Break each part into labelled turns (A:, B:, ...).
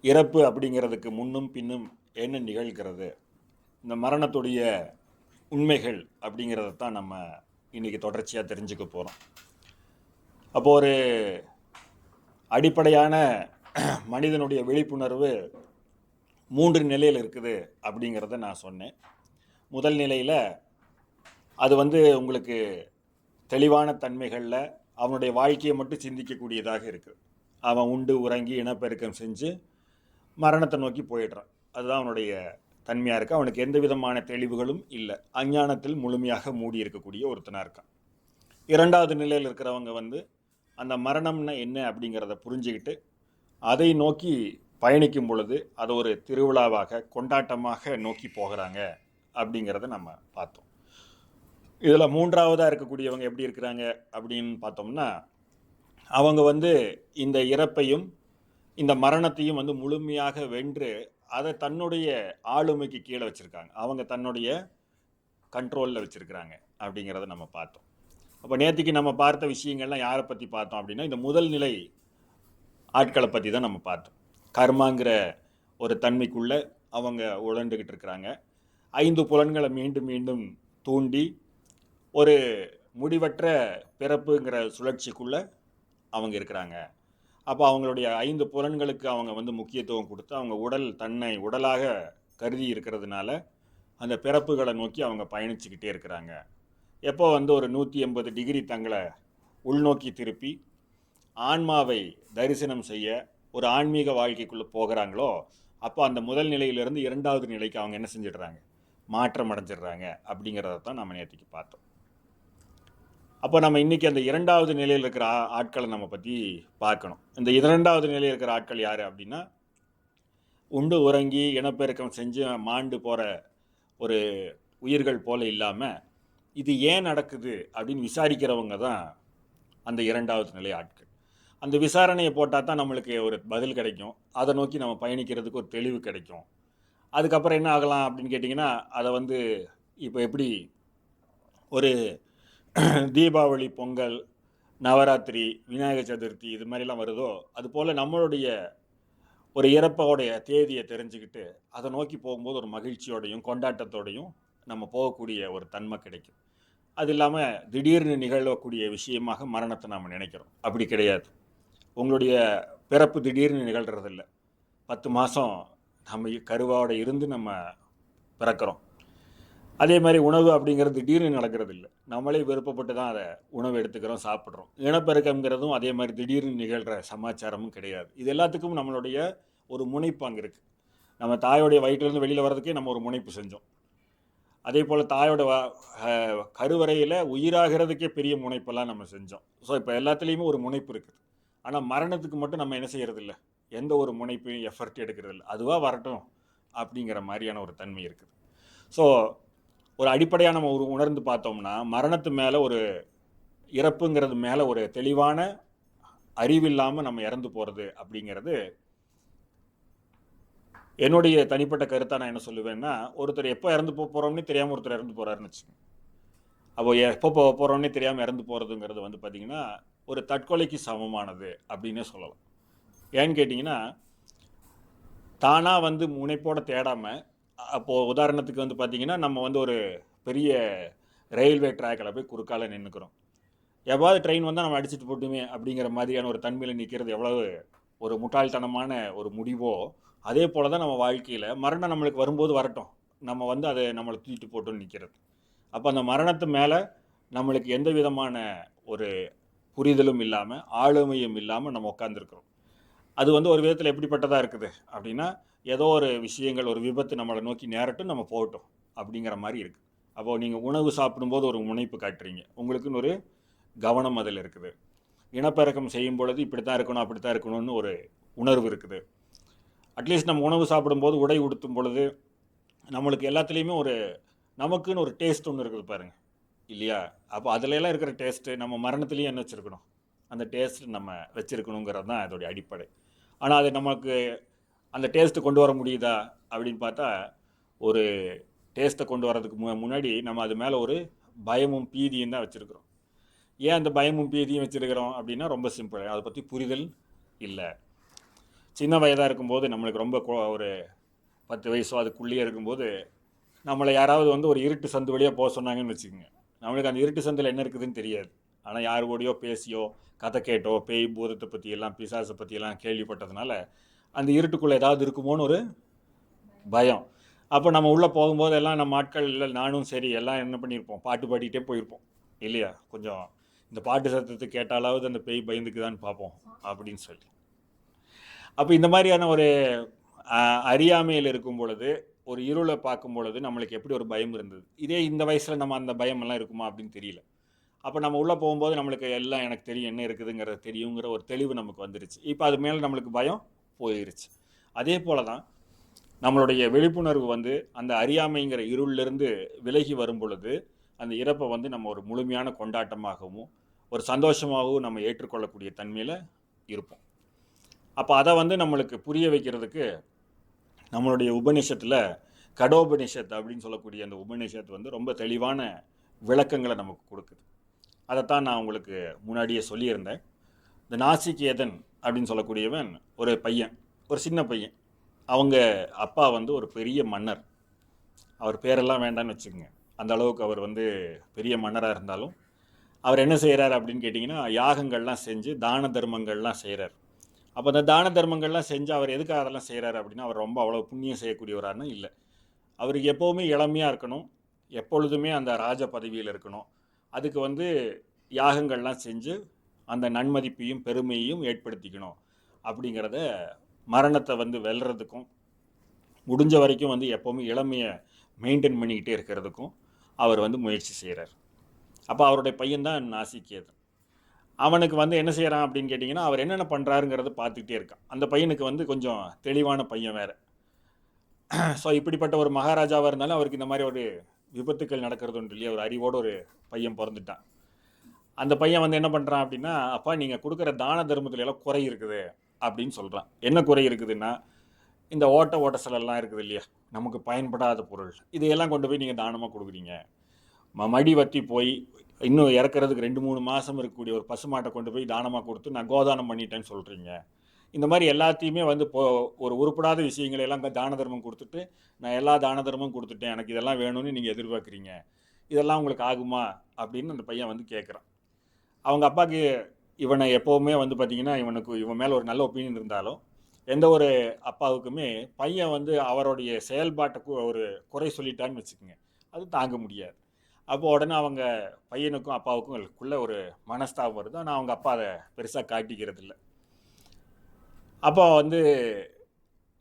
A: இறப்பு அப்படிங்கிறதுக்கு முன்னும் பின்னும் என்ன நிகழ்கிறது, இந்த மரணத்துடைய உண்மைகள் அப்படிங்கிறத தான் நம்ம இன்றைக்கி தொடர்ச்சியாக தெரிஞ்சுக்க போகிறோம். அப்போது ஒரு அடிப்படையான மனிதனுடைய விழிப்புணர்வு 3 நிலையில் இருக்குது அப்படிங்கிறத நான் சொன்னேன். முதல் நிலையில் அது உங்களுக்கு தெளிவான தன்மைகளில் அவனுடைய வாழ்க்கையை மட்டும் சிந்திக்கக்கூடியதாக இருக்குது. அவன் உண்டு உறங்கி இனப்பெருக்கம் செஞ்சு மரணத்தை நோக்கி போயிடுறான். அதுதான் அவனுடைய தன்மையாக இருக்குது. அவனுக்கு எந்த விதமான தெளிவுகளும் இல்லை. அஞ்ஞானத்தில் முழுமையாக மூடி இருக்கக்கூடிய ஒருத்தனாக இருக்கான். இரண்டாவது நிலையில் இருக்கிறவங்க அந்த மரணம்னா என்ன அப்படிங்கிறத புரிஞ்சுக்கிட்டு அதை நோக்கி பயணிக்கும் பொழுது அதை ஒரு திருவிழாவாக கொண்டாட்டமாக நோக்கி போகிறாங்க அப்படிங்கிறத நம்ம பார்த்தோம். இதில் மூன்றாவதாக இருக்கக்கூடியவங்க எப்படி இருக்கிறாங்க அப்படின்னு பார்த்தோம்னா, அவங்க இந்த இறப்பையும் இந்த மரணத்தையும் முழுமையாக வென்று அதை தன்னுடைய ஆளுமைக்கு கீழே வச்சுருக்காங்க. அவங்க தன்னுடைய கண்ட்ரோலில் வச்சுருக்கிறாங்க அப்படிங்கிறத நம்ம பார்த்தோம். அப்போ நேற்றுக்கு நம்ம பார்த்த விஷயங்கள்லாம் யாரை பற்றி பார்த்தோம் அப்படின்னா, இந்த முதல் நிலை ஆட்களை பற்றி தான் நம்ம பார்த்தோம். கர்மாங்கிற ஒரு தன்மைக்குள்ளே அவங்க உழண்டுக்கிட்டு இருக்கிறாங்க. 5 புலன்களை மீண்டும் மீண்டும் தூண்டி ஒரு முடிவற்ற பிறப்புங்கிற சுழற்சிக்குள்ளே அவங்க இருக்கிறாங்க. அப்போ அவங்களுடைய 5 புலன்களுக்கு அவங்க முக்கியத்துவம் கொடுத்து அவங்க தன்னை உடலாக கருதி இருக்கிறதுனால அந்த பிறப்புகளை நோக்கி அவங்க பயணிச்சுக்கிட்டே இருக்கிறாங்க. எப்போ ஒரு 180 டிகிரி தங்களை உள்நோக்கி திருப்பி ஆன்மாவை தரிசனம் செய்ய ஒரு ஆன்மீக வாழ்க்கைக்குள்ளே போகிறாங்களோ, அப்போ அந்த முதல் நிலையிலிருந்து இரண்டாவது நிலைக்கு அவங்க என்ன செஞ்சிடுறாங்க, மாற்றம் அடைஞ்சிடுறாங்க அப்படிங்கிறத தான் நம்ம நேற்றுக்கு பார்த்தோம். அப்போ நம்ம இன்றைக்கி அந்த இரண்டாவது நிலையில் இருக்கிற ஆட்களை நம்ம பற்றி பார்க்கணும். இந்த இரண்டாவது நிலையில் இருக்கிற ஆட்கள் யார் அப்படின்னா, உண்டு உறங்கி இனப்பெருக்கம் செஞ்சு மாண்டு போகிற ஒரு உயிர்கள் போல இல்லாமல் இது ஏன் நடக்குது அப்படின்னு விசாரிக்கிறவங்க தான் அந்த இரண்டாவது நிலை ஆட்கள். அந்த விசாரணையை போட்டால் தான் நம்மளுக்கு ஒரு பதில் கிடைக்கும். அதை நோக்கி நம்ம பயணிக்கிறதுக்கு ஒரு தெளிவு கிடைக்கும். அதுக்கப்புறம் என்ன ஆகலாம் அப்படின்னு கேட்டிங்கன்னா, அதை இப்போ எப்படி ஒரு தீபாவளி, பொங்கல், நவராத்திரி, விநாயகர் சதுர்த்தி இது மாதிரிலாம் வருதோ, அதுபோல் நம்மளுடைய ஒரு இறப்போடைய தேதியை தெரிஞ்சுக்கிட்டு அதை நோக்கி போகும்போது ஒரு மகிழ்ச்சியோடையும் கொண்டாட்டத்தோடையும் நம்ம போகக்கூடிய ஒரு தன்மை கிடைக்கும். அது இல்லாமல் திடீர்னு நிகழக்கூடிய விஷயமாக மரணத்தை நாம் நினைக்கிறோம். அப்படி கிடையாது. உங்களுடைய பிறப்பு திடீர்னு நிகழ்கிறதில்ல. 10 மாதம் நம்ம கருவோடு இருந்து நம்ம பிறக்கிறோம். அதே மாதிரி உணவு அப்படிங்கிறது திடீர்னு நடக்கிறது இல்லை. நம்மளே விருப்பப்பட்டு தான் அதை உணவு எடுத்துக்கிறோம், சாப்பிட்றோம். இனப்பெருக்கங்கிறதும் அதே மாதிரி திடீர்னு நிகழ்கிற சமாச்சாரமும் கிடையாது. இது எல்லாத்துக்கும் நம்மளுடைய ஒரு முனைப்பு அங்கே இருக்குது. நம்ம தாயோடைய வயிற்றிலேருந்து வெளியில் வர்றதுக்கே நம்ம ஒரு முனைப்பு செஞ்சோம். அதே போல் தாயோட கருவறையில் உயிராகிறதுக்கே பெரிய முனைப்பெல்லாம் நம்ம செஞ்சோம். ஸோ இப்போ எல்லாத்துலேயுமே ஒரு முனைப்பு இருக்குது. ஆனால் மரணத்துக்கு மட்டும் நம்ம என்ன செய்கிறதில்ல, எந்த ஒரு முனைப்பையும் எஃபர்ட் எடுக்கிறதில்ல. அதுவாக வரட்டும் அப்படிங்கிற மாதிரியான ஒரு தன்மை இருக்குது. ஸோ ஒரு அடிப்படையாக நம்ம உணர்ந்து பார்த்தோம்னா, மரணத்து மேலே ஒரு இறப்புங்கிறது மேலே ஒரு தெளிவான அறிவில்லாமல் நம்ம இறந்து போகிறது அப்படிங்கிறது என்னுடைய தனிப்பட்ட கருத்தாக நான் என்ன சொல்லுவேன்னா, ஒருத்தர் எப்போ இறந்து போகிறோம்னே தெரியாமல் ஒருத்தர் இறந்து போகிறாருன்னு வச்சுக்கோங்க. அப்போ எப்போ போகிறோம்னே தெரியாமல் இறந்து போகிறதுங்கிறது பார்த்திங்கன்னா ஒரு தற்கொலைக்கு சமமானது அப்படின்னே சொல்லலாம். ஏன்னு கேட்டிங்கன்னா, தானாக முனைப்போடு தேடாமல், அப்போது உதாரணத்துக்கு பார்த்திங்கன்னா, நம்ம ஒரு பெரிய ரயில்வே ட்ராக்கில் போய் குறுக்கால நின்றுக்கிறோம். எவ்வாறு ட்ரெயின் வந்தால் நம்ம அடிச்சுட்டு போட்டுமே அப்படிங்கிற மாதிரியான ஒரு தன்மையில் நிற்கிறது எவ்வளவு ஒரு முட்டாள்தனமான ஒரு முடிவோ, அதே போல் தான் நம்ம வாழ்க்கையில் மரணம் நம்மளுக்கு வரும்போது வரட்டும், நம்ம அதை நம்மளை தூக்கிட்டு போட்டுன்னு நிற்கிறது. அப்போ அந்த மரணத்து மேலே நம்மளுக்கு எந்த விதமான ஒரு புரிதலும் இல்லாமல் ஆளுமையும் இல்லாமல் நம்ம உட்காந்துருக்குறோம். அது ஒரு விதத்தில் எப்படிப்பட்டதாக இருக்குது அப்படின்னா, ஏதோ ஒரு விஷயங்கள், ஒரு விபத்து நம்மளை நோக்கி நேரட்டும், நம்ம போகட்டும் அப்படிங்கிற மாதிரி இருக்குது. அப்போது நீங்கள் உணவு சாப்பிடும்போது ஒரு முனைப்பு காட்டுறீங்க, உங்களுக்குன்னு ஒரு கவனம் அதில் இருக்குது. இனப்பெருக்கம் செய்யும் பொழுது இப்படி தான் இருக்கணும், அப்படி தான் இருக்கணும்னு ஒரு உணர்வு இருக்குது. அட்லீஸ்ட் நம்ம உணவு சாப்பிடும்போது, உடை உடுத்தும் பொழுது நம்மளுக்கு எல்லாத்துலேயுமே நமக்குன்னு ஒரு டேஸ்ட் ஒன்று இருக்குது பாருங்கள், இல்லையா? அப்போ அதிலெல்லாம் இருக்கிற டேஸ்ட்டு நம்ம மரணத்துலேயும் என்ன வச்சுருக்கணும், அந்த டேஸ்ட்டு நம்ம வச்சுருக்கணுங்கிறது தான் அதோடைய அடிப்படை. ஆனால் அது நமக்கு அந்த டேஸ்ட்டு கொண்டு வர முடியுதா அப்படின்னு பார்த்தா, ஒரு டேஸ்ட்டை கொண்டு வரதுக்கு முன்னாடி நம்ம அது மேலே ஒரு பயமும் பீதியும் தான் வச்சுருக்கிறோம். ஏன் அந்த பயமும் பீதியும் வச்சுருக்கிறோம் அப்படின்னா, ரொம்ப சிம்பிள், அதை பற்றி புரிதல் இல்லை. சின்ன வயதாக இருக்கும்போது நம்மளுக்கு ரொம்ப ஒரு 10 வயசோ அதுக்குள்ளேயே இருக்கும்போது நம்மளை யாராவது வந்து ஒரு இருட்டு சந்து வழியாக போக சொன்னாங்கன்னு வச்சுக்கோங்க. நம்மளுக்கு அந்த இருட்டு சந்தில் என்ன இருக்குதுன்னு தெரியாது. ஆனால் யார் கூடயோ பேசியோ கதை கேட்டோ பேய் பூதத்தை பற்றியெல்லாம் பிசாசை பற்றியெல்லாம் கேள்விப்பட்டதுனால அந்த இருட்டுக்குள்ளே ஏதாவது இருக்குமோன்னு ஒரு பயம். அப்போ நம்ம உள்ளே போகும்போது எல்லாம் நம்ம ஆட்கள் இல்லை, நானும் சரி, எல்லாம் என்ன பண்ணியிருப்போம், பாட்டு பாடிக்கிட்டே போயிருப்போம் இல்லையா. கொஞ்சம் இந்த பாட்டு சத்தத்தை கேட்டாலாவது அந்த பேய் பயந்துக்குதான்னு பார்ப்போம் அப்படின்னு சொல்லி. அப்போ இந்த மாதிரியான ஒரு அறியாமையில் இருக்கும் பொழுது, ஒரு இருளை பார்க்கும் பொழுது நம்மளுக்கு எப்படி ஒரு பயம் இருந்தது. இதே இந்த வயசில் நம்ம அந்த பயமெல்லாம் இருக்குமா அப்படின்னு தெரியல. அப்போ நம்ம உள்ளே போகும்போது நம்மளுக்கு எல்லாம் எனக்கு தெரியும், என்ன இருக்குதுங்கிறது தெரியுங்கிற ஒரு தெளிவு நமக்கு வந்துருச்சு. இப்போ அது மேலே நம்மளுக்கு பயம் போயிருச்சு. அதே போல தான் நம்மளுடைய விழிப்புணர்வு வந்து அந்த அறியாமைங்கிற இருளிலிருந்து விலகி வரும் பொழுது அந்த இறப்பை வந்து நம்ம ஒரு முழுமையான கொண்டாட்டமாகவும் ஒரு சந்தோஷமாகவும் நம்ம ஏற்றுக்கொள்ளக்கூடிய தன்மையில் இருப்போம். அப்போ அதை வந்து நம்மளுக்கு புரிய வைக்கிறதுக்கு நம்மளுடைய உபநிஷத்தில் கடோபனிஷத் அப்படின்னு சொல்லக்கூடிய அந்த உபநிஷத் வந்து ரொம்ப தெளிவான விளக்கங்களை நமக்கு கொடுக்குது. அதைத்தான் நான் உங்களுக்கு முன்னாடியே சொல்லியிருந்தேன். இந்த நாசிகேதன் அப்படின்னு சொல்லக்கூடியவன் ஒரு பையன், ஒரு சின்ன பையன். அவங்க அப்பா வந்து ஒரு பெரிய மன்னர். அவர் பேரெல்லாம் வேண்டான்னு வச்சுக்கோங்க. அந்த அளவுக்கு அவர் வந்து பெரிய மன்னராக இருந்தாலும் அவர் என்ன செய்கிறார் அப்படின்னு கேட்டிங்கன்னா, யாகங்கள்லாம் செஞ்சு தான தர்மங்கள்லாம் செய்கிறார். அப்போ அந்த தான தர்மங்கள்லாம் செஞ்சு அவர் எதுக்காக அதெல்லாம் செய்கிறாரு அப்படின்னா, அவர் ரொம்ப அவ்வளோ புண்ணியம் செய்யக்கூடியவரானு இல்லை. அவருக்கு எப்போவுமே இளமையாக இருக்கணும், எப்பொழுதுமே அந்த ராஜ பதவியில் இருக்கணும். அதுக்கு வந்து யாகங்கள்லாம் செஞ்சு அந்த நன்மதிப்பையும் பெருமையையும் ஏற்படுத்திக்கணும் அப்படிங்கிறத, மரணத்தை வந்து வெல்றதுக்கும் முடிஞ்ச வரைக்கும் வந்து எப்போவுமே இளமையை மெயின்டைன் பண்ணிக்கிட்டே இருக்கிறதுக்கும் அவர் வந்து முயற்சி செய்கிறார். அப்போ அவருடைய பையன்தான் நாசிகேதன். அவனுக்கு வந்து என்ன செய்கிறான் அப்படின்னு கேட்டிங்கன்னா, அவர் என்னென்ன பண்ணுறாருங்கிறத பார்த்துக்கிட்டே இருக்கான். அந்த பையனுக்கு வந்து கொஞ்சம் தெளிவான பையன் வேறு. ஸோ இப்படிப்பட்ட ஒரு மகாராஜாவாக இருந்தாலும் அவருக்கு இந்த மாதிரி ஒரு விபத்துக்கள் நடக்கிறது ஒன்று இல்லையா, ஒரு அறிவோடு ஒரு பையன் பிறந்துட்டான். அந்த பையன் வந்து என்ன பண்ணுறான் அப்படின்னா, அப்பா நீங்கள் கொடுக்குற தான தர்மத்துல எல்லாம் குறை இருக்குது அப்படின்னு சொல்கிறான். என்ன குறை இருக்குதுன்னா, இந்த ஓட்ட சிலெல்லாம் இருக்குது இல்லையா, நமக்கு பயன்படாத பொருள், இதையெல்லாம் கொண்டு போய் நீங்கள் தானமாக கொடுக்குறீங்க. மடி வத்தி போய் இன்னும் இறக்குறதுக்கு 2-3 மாதம் இருக்கக்கூடிய ஒரு பசுமாட்டை கொண்டு போய் தானமாக கொடுத்து நான் கோதானம் பண்ணிட்டேன்னு சொல்கிறீங்க. இந்த மாதிரி எல்லாத்தையுமே வந்து ஒரு உருப்படாத விஷயங்களெல்லாம் தான தர்மம் கொடுத்துட்டு நான் எல்லா தான தர்மமும் கொடுத்துட்டேன், எனக்கு இதெல்லாம் வேணும்னு நீங்கள் எதிர்பார்க்குறீங்க, இதெல்லாம் உங்களுக்கு ஆகுமா அப்படின்னு அந்த பையன் வந்து கேட்குறான். அவங்க அப்பாவுக்கு இவனை எப்போவுமே வந்து பார்த்திங்கன்னா, இவன் மேலே ஒரு நல்ல ஒப்பீனியன் இருந்தாலும் எந்த ஒரு அப்பாவுக்குமே பையன் வந்து அவருடைய செயல்பாட்டை ஒரு குறை சொல்லிட்டான்னு வச்சுக்கோங்க, அது தாங்க முடியாது. அப்போ உடனே அவங்க பையனுக்கும் அப்பாவுக்கும் ஒரு மனஸ்தாபம் வருது. ஆனால் அவங்க அப்பா அதை பெருசாக காட்டிக்கிறது இல்லை. அப்போ வந்து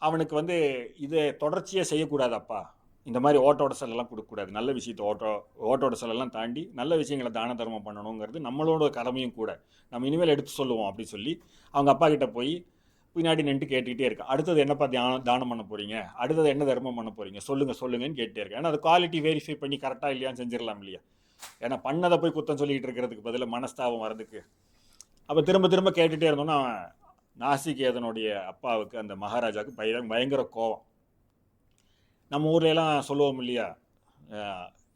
A: அவனுக்கு வந்து இதை தொடர்ச்சியாக செய்யக்கூடாது அப்பா, இந்த மாதிரி ஓட்டோட செலெல்லாம் கொடுக்கக்கூடாது, நல்ல விஷயத்தை ஓட்டோட செலெல்லாம் தாண்டி நல்ல விஷயங்களை தான தர்மம் பண்ணணுங்கிறது நம்மளோட கடமையும் கூட, நம்ம இனிமேல் எடுத்து சொல்லுவோம் அப்படின்னு சொல்லி அவங்க அப்பா கிட்ட போய் பின்னாடி நின்று கேட்டுக்கிட்டே இருக்கேன். அடுத்தது என்னப்பா தானம் பண்ண போகிறீங்க, அடுத்தது என்ன தர்மம் பண்ண போகிறீங்க, சொல்லுங்கன்னு கேட்டுட்டே இருக்கேன். ஏன்னா அது குவாலிட்டி வெரிஃபை பண்ணி கரெக்டாக இல்லையான்னு செஞ்சிடலாம் இல்லையா. ஏன்னா பண்ணதை போய் குத்தம் சொல்லிக்கிட்டு இருக்கிறதுக்கு பதிலாக மனஸ்தாபம் வரதுக்கு. அப்போ திரும்ப திரும்ப கேட்டுகிட்டே இருந்தோன்னா நாசிகேதனுடைய அப்பாவுக்கு, அந்த மகாராஜாவுக்கு பயங்கர கோவம். நம்ம ஊர்லெலாம் சொல்லுவோம் இல்லையா,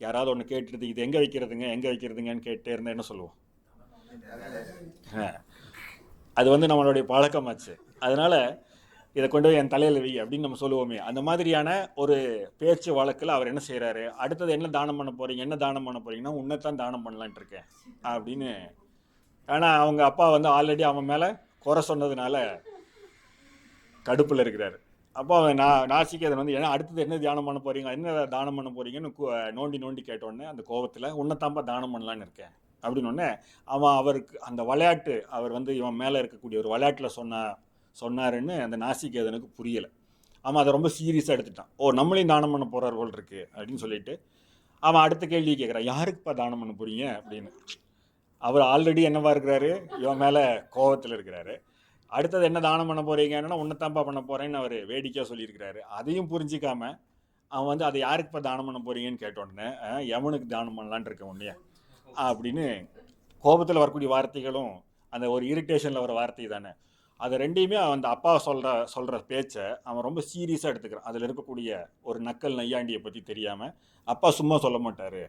A: யாராவது ஒன்று கேட்டுட்டு இது எங்கே வைக்கிறதுங்கன்னு கேட்டே இருந்தால் என்ன சொல்லுவோம், அது வந்து நம்மளுடைய பழக்கமாச்சு. அதனால் இதை கொண்டு போய் என் தலையில் வை அப்படின்னு நம்ம சொல்லுவோமே, அந்த மாதிரியான ஒரு பேச்சு வழக்கில் அவர் என்ன செய்கிறாரு, அடுத்தது என்ன தானம் பண்ண போகிறீங்கன்னா உன்னைத்தான் தானம் பண்ணலான்ட்டு இருக்கேன் அப்படின்னு. ஆனால் அவங்க அப்பா வந்து ஆல்ரெடி அவன் மேலே குறை சொன்னதுனால கடுப்பில் இருக்கிறாரு. அப்போ அவன் நாசிகேதன் வந்து ஏன்னா அடுத்தது என்ன தானம் பண்ண போகிறீங்கன்னு நோண்டி கேட்டோடனே அந்த கோபத்தில் உன்னைத்தாம்பா தானம் பண்ணலான்னு இருக்கேன் அப்படின்னோடனே அவருக்கு அந்த விளையாட்டு, அவர் வந்து இவன் மேலே இருக்கக்கூடிய ஒரு விளையாட்டில் சொன்னாருன்னு அந்த நாசிகேதனுக்கு புரியலை. அவன் அதை ரொம்ப சீரியஸாக எடுத்துட்டான். நம்மளையும் தானம் பண்ண போகிறார் போல் இருக்கு அப்படின்னு சொல்லிட்டு அவன் அடுத்த கேள்வி கேட்குறான், யாருக்குப்பா தானம் பண்ண போகிறீங்க அப்படின்னு. அவர் ஆல்ரெடி என்னவா இருக்கிறாரு, இவன் மேலே கோபத்தில் இருக்கிறாரு. அடுத்தது என்ன தானம் பண்ண போகிறீங்கன்னா உன்னைத்தாம்பா பண்ண போகிறேன்னு அவர் வேடிக்கையாக சொல்லியிருக்கிறாரு. அதையும் புரிஞ்சிக்காம அவன் வந்து அதை யாருக்குப்பா தானம் பண்ண போகிறீங்கன்னு கேட்டோடனே எவனுக்கு தானம் பண்ணலான் இருக்க உன்னைய அப்படின்னு கோபத்தில் வரக்கூடிய வார்த்தைகளும் அந்த ஒரு இரிட்டேஷனில் வர வார்த்தை தானே, அது ரெண்டையுமே அந்த அப்பா சொல்கிற பேச்சை அவன் ரொம்ப சீரியஸாக எடுத்துக்கிறான். அதில் இருக்கக்கூடிய ஒரு நக்கல் நையாண்டியை பற்றி தெரியாமல் அப்பா சும்மா சொல்ல மாட்டார்,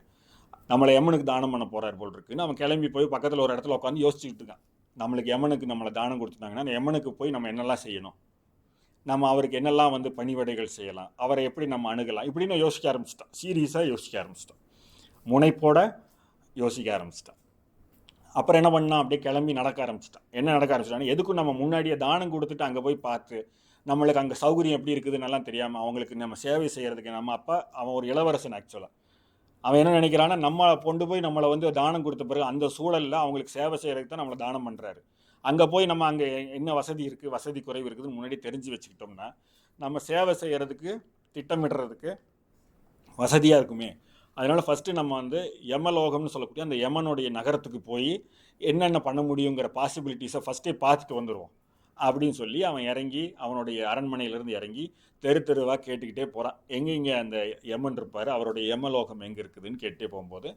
A: நம்மளை எமனுக்கு தானம் பண்ண போகிறார் போல் இருக்குன்னு அவன் கிளம்பி போய் பக்கத்தில் ஒரு இடத்துல உட்காந்து யோசிச்சுக்கிட்டு இருக்கான். நம்மளுக்கு எமனுக்கு நம்மளை தானம் கொடுத்துட்டாங்கன்னா எமனுக்கு போய் நம்ம என்னெல்லாம் செய்யணும் நம்ம அவருக்கு என்னெல்லாம் வந்து பணிவிடைகள் செய்யலாம், அவரை எப்படி நம்ம அணுகலாம், இப்படின்னு யோசிக்க ஆரம்பிச்சிட்டோம். சீரியஸாக யோசிக்க ஆரம்பிச்சிட்டோம், முனைப்போட யோசிக்க ஆரம்பிச்சிட்டோம். அப்புறம் என்ன பண்ணால் அப்படியே கிளம்பி நடக்க ஆரம்பிச்சிட்டான். என்ன நடக்க ஆரம்பிச்சிட்டான்னு, எதுக்கும் நம்ம முன்னாடியே தானம் கொடுத்துட்டு அங்கே போய் பார்த்து நம்மளுக்கு அங்கே சௌகரியம் எப்படி இருக்குதுன்னெல்லாம் தெரியாமல் அவங்களுக்கு நம்ம சேவை செய்கிறதுக்கு நம்ம அப்பா அவன் ஒரு இளவரசன். ஆக்சுவலாக அவன் என்ன நினைக்கிறான்னா, நம்ம கொண்டு போய் நம்மளை வந்து தானம் கொடுத்த பிறகு அந்த சூழலில் அவங்களுக்கு சேவை செய்கிறதுக்கு தான் நம்மளை தானம் பண்ணுறாரு. அங்கே போய் நம்ம அங்கே என்ன வசதி இருக்குது, வசதி குறைவு இருக்குதுன்னு முன்னாடி தெரிஞ்சு வச்சுக்கிட்டோம்னா நம்ம சேவை செய்கிறதுக்கு திட்டமிடுறதுக்கு வசதியாக இருக்குமே. அதனால் ஃபஸ்ட்டு நம்ம வந்து யமலோகம்னு சொல்லக்கூடிய அந்த யமனுடைய நகரத்துக்கு போய் என்னென்ன பண்ண முடியுங்கிற பாசிபிலிட்டிஸை ஃபஸ்ட்டே பார்த்துட்டு வந்துடுவோம் அப்படின்னு சொல்லி அவன் இறங்கி அவனுடைய அரண்மனையிலேருந்து இறங்கி தெரு தெருவாக கேட்டுக்கிட்டே போகிறான். எங்கே அந்த யமன் இருப்பார், அவருடைய யமலோகம் எங்கே இருக்குதுன்னு கேட்டே போகும்போது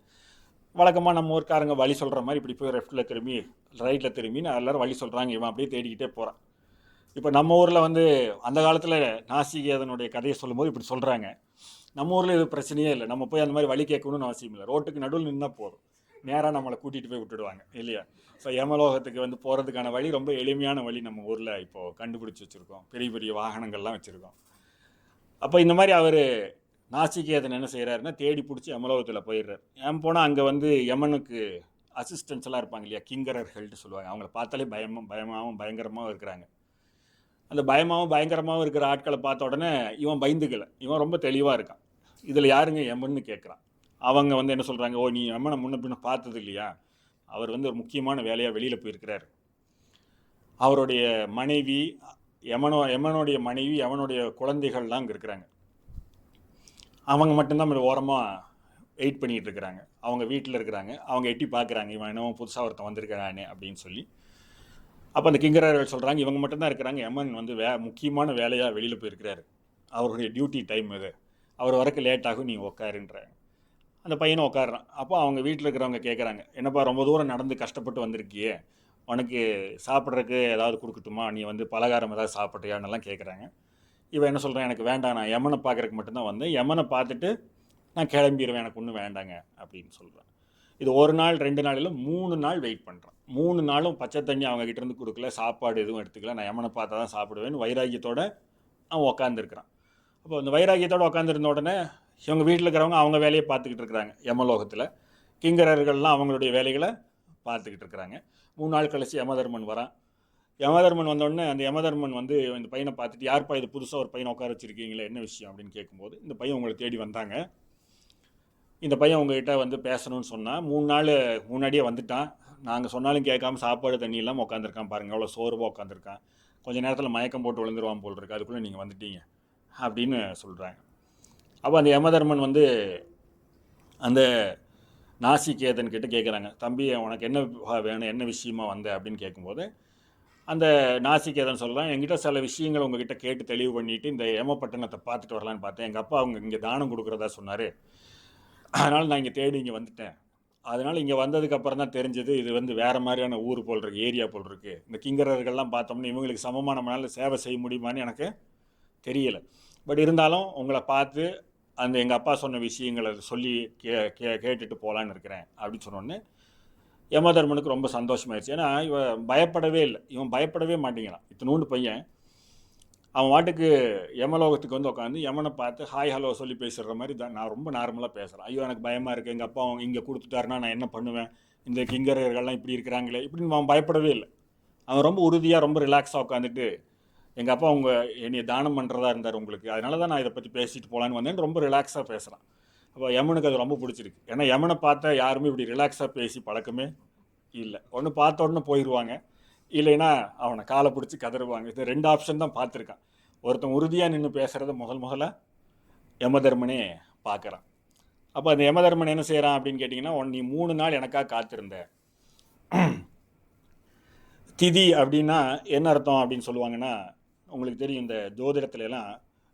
A: வழக்கமாக நம்ம ஊர்க்காரங்க வழி சொல்கிற மாதிரி இப்படி போய் லெஃப்ட்டில் திரும்பி ரைட்டில் திரும்பின்னு எல்லோரும் வழி சொல்கிறாங்க. இவன் அப்படியே தேடிக்கிட்டே போகிறான். இப்போ நம்ம ஊரில் வந்து அந்த காலத்தில் நாசிகேதனுடைய கதையை சொல்லும்போது இப்படி சொல்கிறாங்க. நம்ம ஊரில் இது பிரச்சனையே இல்லை, நம்ம போய் அந்த மாதிரி வழி கேட்கணும்னு அவசியம் இல்லை, ரோட்டுக்கு நடுவில் நின்னால் போதும், நேராக நம்மளை கூட்டிகிட்டு போய் விட்டுடுவாங்க இல்லையா. ஸோ யமலோகத்துக்கு வந்து போகிறதுக்கான வழி ரொம்ப எளிமையான வழி நம்ம ஊரில் இப்போது கண்டுபிடிச்சி வச்சுருக்கோம், பெரிய பெரிய வாகனங்கள்லாம் வச்சுருக்கோம். அப்போ இந்த மாதிரி அவர் நாசிகேதன் என்ன செய்கிறாருன்னா தேடி பிடிச்சி யமலோகத்தில் போயிடுறாரு. ஏன் போனால் அங்கே வந்து யமனுக்கு அசிஸ்டன்ஸ் எல்லாம் இருப்பாங்க இல்லையா, கிங்கரர்கள்ட்டு சொல்லுவாங்க. அவங்கள பார்த்தாலே பயமாகவும் பயங்கரமாகவும் இருக்கிறாங்க. அந்த பயமாகவும் பயங்கரமாகவும் இருக்கிற ஆட்களை பார்த்த உடனே இவன் பயந்துக்கலை, இவன் ரொம்ப தெளிவாக இருக்கான். இதில் யாருங்க யமன்னு கேட்குறான். அவங்க வந்து என்ன சொல்கிறாங்க, ஓ நீ யமனை முன்ன பின்ன பார்த்தது இல்லையா, அவர் வந்து ஒரு முக்கியமான வேலையாக வெளியில் போயிருக்கிறார், அவருடைய மனைவி யமனுடைய மனைவி யமனுடைய குழந்தைகள்லாம் அங்கே இருக்கிறாங்க, அவங்க மட்டும்தான் ஓரமாக வெயிட் பண்ணிகிட்டு இருக்கிறாங்க, அவங்க வீட்டில் இருக்கிறாங்க, அவங்க எட்டி பார்க்குறாங்க இவன் என்னவோ புதுசாக ஒருத்தன் வந்திருக்கிறானே அப்படின்னு சொல்லி. அப்போ அந்த கிங்கரர்கள் சொல்கிறாங்க இவங்க மட்டும்தான் இருக்கிறாங்க, யமன் வந்து முக்கியமான வேலையாக வெளியில் போயிருக்கிறாரு, அவருடைய டியூட்டி டைம் இது, அவர் வரக்கு லேட் ஆகும், நீ உட்காருன்றாங்க. அந்த பையனும் உட்காடுறான். அப்போ அவங்க வீட்டில் இருக்கிறவங்க கேட்குறாங்க, என்னப்பா ரொம்ப தூரம் நடந்து கஷ்டப்பட்டு வந்திருக்கியே, உனக்கு சாப்பிட்றதுக்கு ஏதாவது கொடுக்கட்டுமா, நீ வந்து பலகாரம் ஏதாவது சாப்பிட்றியான்னெல்லாம் கேட்குறாங்க. இவன் என்ன சொல்கிறான், எனக்கு வேண்டாம், நான் யமனை பார்க்குறதுக்கு மட்டும்தான் வந்தேன், யமனை பார்த்துட்டு நான் கிளம்பிடுவேன், எனக்கு ஒன்றும் வேண்டாங்க அப்படின்னு சொல்கிறான். இது ஒரு நாள் 2 நாள் இல்லை, 3 நாள் வெயிட் பண்ணுறான். 3 நாளும் பச்சை தண்ணி அவங்ககிட்டேருந்து கொடுக்கல, சாப்பாடு எதுவும் எடுத்துக்கல, நான் யமனை பார்த்தா தான் சாப்பிடுவேன்னு வைராக்கியத்தோடு அவன் உட்காந்துருக்கிறான். அப்போ அந்த வைராக்கியத்தோடு உட்காந்துருந்த உடனே இவங்க வீட்டில் இருக்கிறவங்க அவங்க வேலையை பார்த்துக்கிட்டு இருக்கிறாங்க யமலோகத்தில், கிங்கரர்கள்லாம் அவங்களுடைய வேலைகளை பார்த்துக்கிட்டு இருக்கிறாங்க. 3 நாள் கழிச்சு யமதர்மன் வரான். யமதர்மன் வந்தோடனே அந்த யமதர்மன் வந்து இந்த பையனை பார்த்துட்டு, யார்ப்பா இது புதுசாக ஒரு பையனை உட்கார வச்சுருக்கீங்களே, என்ன விஷயம் அப்படின்னு கேட்கும்போது, இந்த பையன் உங்களை தேடி வந்தாங்க, இந்த பையன் உங்ககிட்ட வந்து பேசணும்னு சொன்னால் 3 நாள் முன்னாடியே வந்துட்டான், நாங்கள் சொன்னாலும் கேட்காம சாப்பாடு தண்ணி இல்லாமல் உட்காந்துருக்கான், பாருங்கள் எவ்வளோ சோர்வாக உட்காந்துருக்கான், கொஞ்சம் நேரத்தில் மயக்கம் போட்டு விழுந்துருவான் போல் இருக்கு, அதுக்குள்ளே நீங்கள் வந்துட்டீங்க அப்படின்னு சொல்கிறாங்க. அப்போ அந்த யமதர்மன் வந்து அந்த நாசிகேதன் கிட்ட கேட்குறாங்க, தம்பி உனக்கு என்ன வேணும், என்ன விஷயமா வந்த அப்படின்னு கேட்கும்போது அந்த நாசிகேதன் சொல்கிறான், என்கிட்ட சில விஷயங்கள் உங்ககிட்ட கேட்டு தெளிவு பண்ணிவிட்டு இந்த யமப்பட்டணத்தை பார்த்துட்டு வரலான்னு பார்த்தேன், எங்கள் அப்பா அவங்க இங்கே தானம் கொடுக்குறதா சொன்னார், அதனால் நான் இங்கே தேடி இங்கே வந்துட்டேன், அதனால் இங்கே வந்ததுக்கப்புறம் தான் தெரிஞ்சது இது வந்து வேறு மாதிரியான ஊர் போல் இருக்குது, ஏரியா போல் இருக்குது, இந்த கிங்கரர்கள்லாம் பார்த்தோம்னா இவங்களுக்கு சமமாக நம்மளால் சேவை செய்ய முடியுமான்னு எனக்கு தெரியலை, பட் இருந்தாலும் உங்களை பார்த்து அந்த எங்கள் அப்பா சொன்ன விஷயங்களை சொல்லி கேட்டுட்டு போகலான்னு இருக்கிறேன் அப்படின்னு சொன்னோடனே யமதர்மனுக்கு ரொம்ப சந்தோஷமாயிடுச்சு. ஏன்னா இவன் பயப்படவே இல்லை, இவன் பயப்படவே மாட்டேங்கிறான், இத்தனூண்டு பையன் அவன் வாட்டுக்கு யமலோகத்துக்கு வந்து உட்காந்து யமனை பார்த்து ஹாய் ஹலோ சொல்லி பேசுகிற மாதிரி தான் நான் ரொம்ப நார்மலாக பேசுகிறேன். ஐயோ எனக்கு பயமாக இருக்குது, எங்கள் அப்பா இங்கே கொடுத்துட்டாருன்னா நான் என்ன பண்ணுவேன், இந்த கிங்கரர்கள்லாம் இப்படி இருக்கிறாங்களே இப்படின்னு அவன் பயப்படவே இல்லை. அவன் ரொம்ப உறுதியாக ரொம்ப ரிலாக்ஸாக உட்காந்துட்டு, எங்கள் அப்பா அவங்க என்னை தானம் பண்ணுறதா இருந்தார் உங்களுக்கு, அதனால தான் நான் இதை பற்றி பேசிட்டு போகலான்னு வந்தேன்னு ரொம்ப ரிலாக்ஸாக பேசுகிறான். அப்போ யமனுக்கு அது ரொம்ப பிடிச்சிருக்கு. ஏன்னா யமனை பார்த்தா யாருமே இப்படி ரிலாக்ஸாக பேசி பழக்கமே இல்லை, ஒன்று பார்த்த உடனே போயிடுவாங்க, இல்லைன்னா அவனை காலை பிடிச்சி கதறுவாங்க. இது 2 ஆப்ஷன் தான் பார்த்துருக்கான். ஒருத்தன் உறுதியாக நின்று பேசுகிறத முதல்ல யமதர்மனே பார்க்குறான். அப்போ அந்த யமதர்மன் என்ன செய்கிறான் அப்படின்னு கேட்டிங்கன்னா, நீ 3 நாள் எனக்காக காத்திருந்த, திதி அப்படின்னா என்ன அர்த்தம் அப்படின்னு சொல்லுவாங்கன்னா, உங்களுக்கு தெரியும் இந்த ஜோதிடத்துலலாம்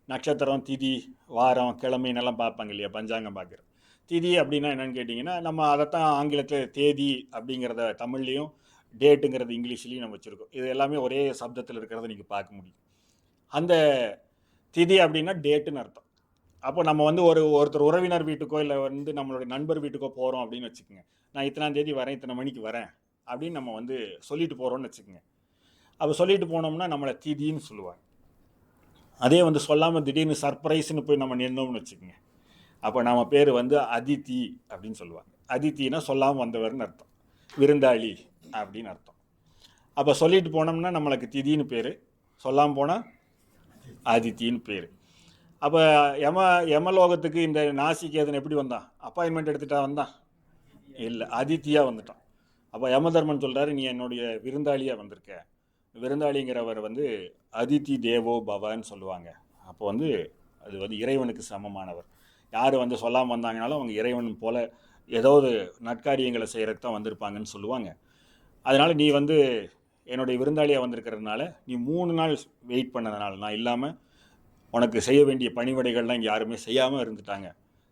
A: நட்சத்திரம் திதி வாரம் கிழமைன்னெல்லாம் பார்ப்பாங்க இல்லையா, பஞ்சாங்கம் பார்க்குறது. திதி அப்படின்னா என்னென்னு கேட்டிங்கன்னா, நம்ம அதைத்தான் ஆங்கிலத்தில் தேதி அப்படிங்கிறத தமிழ்லேயும் டேட்டுங்கிறது இங்கிலீஷ்லேயும் நம்ம வச்சுருக்கோம். இது எல்லாமே ஒரே சப்தத்தில் இருக்கிறத நீங்கள் பார்க்க முடியும். அந்த திதி அப்படின்னா டேட்டுன்னு அர்த்தம். அப்போ நம்ம வந்து ஒருத்தர் உறவினர் வீட்டுக்கோ இல்லை வந்து நம்மளுடைய நண்பர் வீட்டுக்கோ போகிறோம் அப்படின்னு வச்சுக்கோங்க, நான் இத்தனாம் தேதி வரேன், இத்தனை மணிக்கு வரேன் அப்படின்னு நம்ம வந்து சொல்லிட்டு போகிறோன்னு வச்சுக்கோங்க. அப்போ சொல்லிட்டு போனோம்னா நம்மளை திதின்னு சொல்லுவாங்க. அதே வந்து சொல்லாமல் திடீர்னு சர்ப்ரைஸ்னு போய் நம்ம நின்னோம்னு வச்சுக்கோங்க, அப்போ நம்ம பேர் வந்து அதித்தி அப்படின்னு சொல்லுவாங்க. அதித்தின்னா சொல்லாமல் வந்தவர்னு அர்த்தம், விருந்தாளி அப்படின்னு அர்த்தம். அப்போ சொல்லிட்டு போனோம்னா நம்மளுக்கு திதின்னு பேர், சொல்லாமல் போனால் அதித்தின்னு பேர். அப்போ யமலோகத்துக்கு இந்த நாசிகேதன் எப்படி வந்தான்? அப்பாயின்மெண்ட் எடுத்துட்டா வந்தான்? இல்லை, அதித்தியாக வந்துட்டான். அப்போ யமதர்மன் சொல்கிறாரு, நீ என்னுடைய விருந்தாளியாக வந்திருக்க. விருந்தாளிங்கிறவர் வந்து அதித்தி தேவோ பவன்னு சொல்லுவாங்க. அப்போ வந்து அது வந்து இறைவனுக்கு சமமானவர். யார் வந்து சொல்லாமல் வந்தாங்கனாலும் அவங்க இறைவன் போல் ஏதாவது நற்காரியங்களை செய்கிறதுக்கு தான் வந்திருப்பாங்கன்னு சொல்லுவாங்க. அதனால் நீ வந்து என்னுடைய விருந்தாளியாக வந்திருக்கிறதுனால நீ 3 நாள் வெயிட் பண்ணதுனால, நான் இல்லாமல் உனக்கு செய்ய வேண்டிய பணிவிடைகள்லாம் இங்கே யாருமே செய்யாமல் இருந்துட்டாங்க.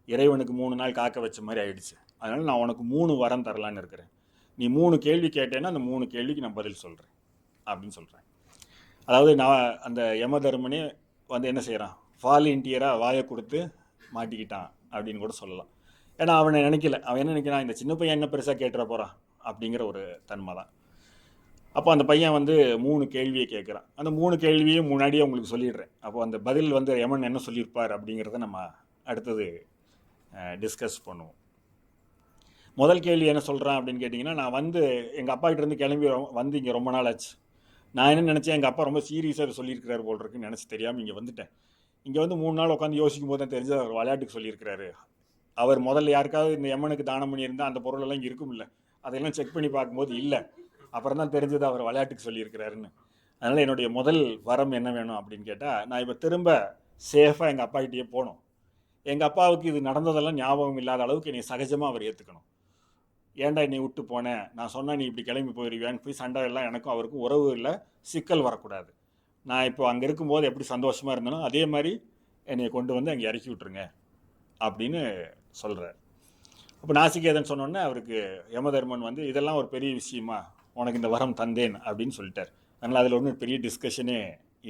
A: இறைவனுக்கு 3 நாள் காக்க வச்ச மாதிரி ஆயிடுச்சு. அதனால் நான் உனக்கு 3 வரம் தரலான்னு இருக்கிறேன். நீ 3 கேள்வி கேட்டேன்னா அந்த 3 கேள்விக்கு நான் பதில் சொல்கிறேன் அப்படின்னு சொல்கிறேன். அதாவது நான் அந்த யமதர்மனே வந்து என்ன செய்கிறான், வாலண்டியராக வாயை கொடுத்து மாட்டிக்கிட்டான் அப்படின்னு கூட சொல்லலாம். ஏன்னா அவனை நினைக்கல, அவன் என்ன நினைக்கிறான், இந்த சின்ன பையன் என்ன பெருசாக கேட்டுற போகிறான் அப்படிங்கிற ஒரு தன்மை தான். அப்போ அந்த பையன் வந்து 3 கேள்வியை கேட்குறான். அந்த 3 கேள்வியும் முன்னாடியே உங்களுக்கு சொல்லிடுறேன். அப்போ அந்த பதில் வந்து யமன் என்ன சொல்லியிருப்பார் அப்படிங்கிறத நம்ம அடுத்தது டிஸ்கஸ் பண்ணுவோம். முதல் கேள்வி என்ன சொல்கிறான் அப்படின்னு கேட்டிங்கன்னா, நான் வந்து எங்கள் அப்பா கிட்டேருந்து கிளம்பி வந்து இங்கே ரொம்ப நாள் ஆச்சு. நான் என்ன நினச்சேன், எங்கள் அப்பா ரொம்ப சீரியஸாக சொல்லியிருக்கிறாரு போல் இருக்குன்னு நினச்சி தெரியாமல் இங்கே வந்துட்டேன். இங்கே வந்து 3 நாள் உட்காந்து யோசிக்கும் போது தான் தெரிஞ்சது அவர் விளையாட்டுக்கு சொல்லியிருக்கிறாரு. அவர் முதல்ல யாருக்காவது இந்த யமனுக்கு தானம் பண்ணியிருந்தால் அந்த பொருளெல்லாம் இங்கே இருக்கும் இல்லை, அதையெல்லாம் செக் பண்ணி பார்க்கும்போது இல்லை. அப்புறம் தான் தெரிஞ்சது அவர் விளையாட்டுக்கு சொல்லியிருக்கிறாருன்னு. அதனால் என்னுடைய முதல் வரம் என்ன வேணும் அப்படின்னு கேட்டால், நான் இப்போ திரும்ப சேஃபாக எங்கள் அப்பா கிட்டேயே போகணும். எங்கள் அப்பாவுக்கு இது நடந்ததெல்லாம் ஞாபகம் இல்லாத அளவுக்கு என்னை சகஜமாக அவர் ஏற்றுக்கணும். ஏன்டா என்னை விட்டு போனேன், நான் சொன்னால் நீ இப்படி கிளம்பி போயிடுவேன்னு போய் சண்டை எல்லாம் எனக்கும் அவருக்கும் உறவு இல்லை, சிக்கல் வரக்கூடாது. நான் இப்போ அங்கே இருக்கும்போது எப்படி சந்தோஷமாக இருந்தேனோ அதே மாதிரி என்னை கொண்டு வந்து அங்கே இறக்கி விட்டுருங்க அப்படின்னு சொல்கிறார். அப்போ நாசிகேதன் சொன்னோன்னே அவருக்கு யமதர்மன் வந்து இதெல்லாம் ஒரு பெரிய விஷயமா, உனக்கு இந்த வரம் தந்தேன் அப்படின்னு சொல்லிட்டார். அதனால் அதில் ஒன்றும் பெரிய டிஸ்கஷனே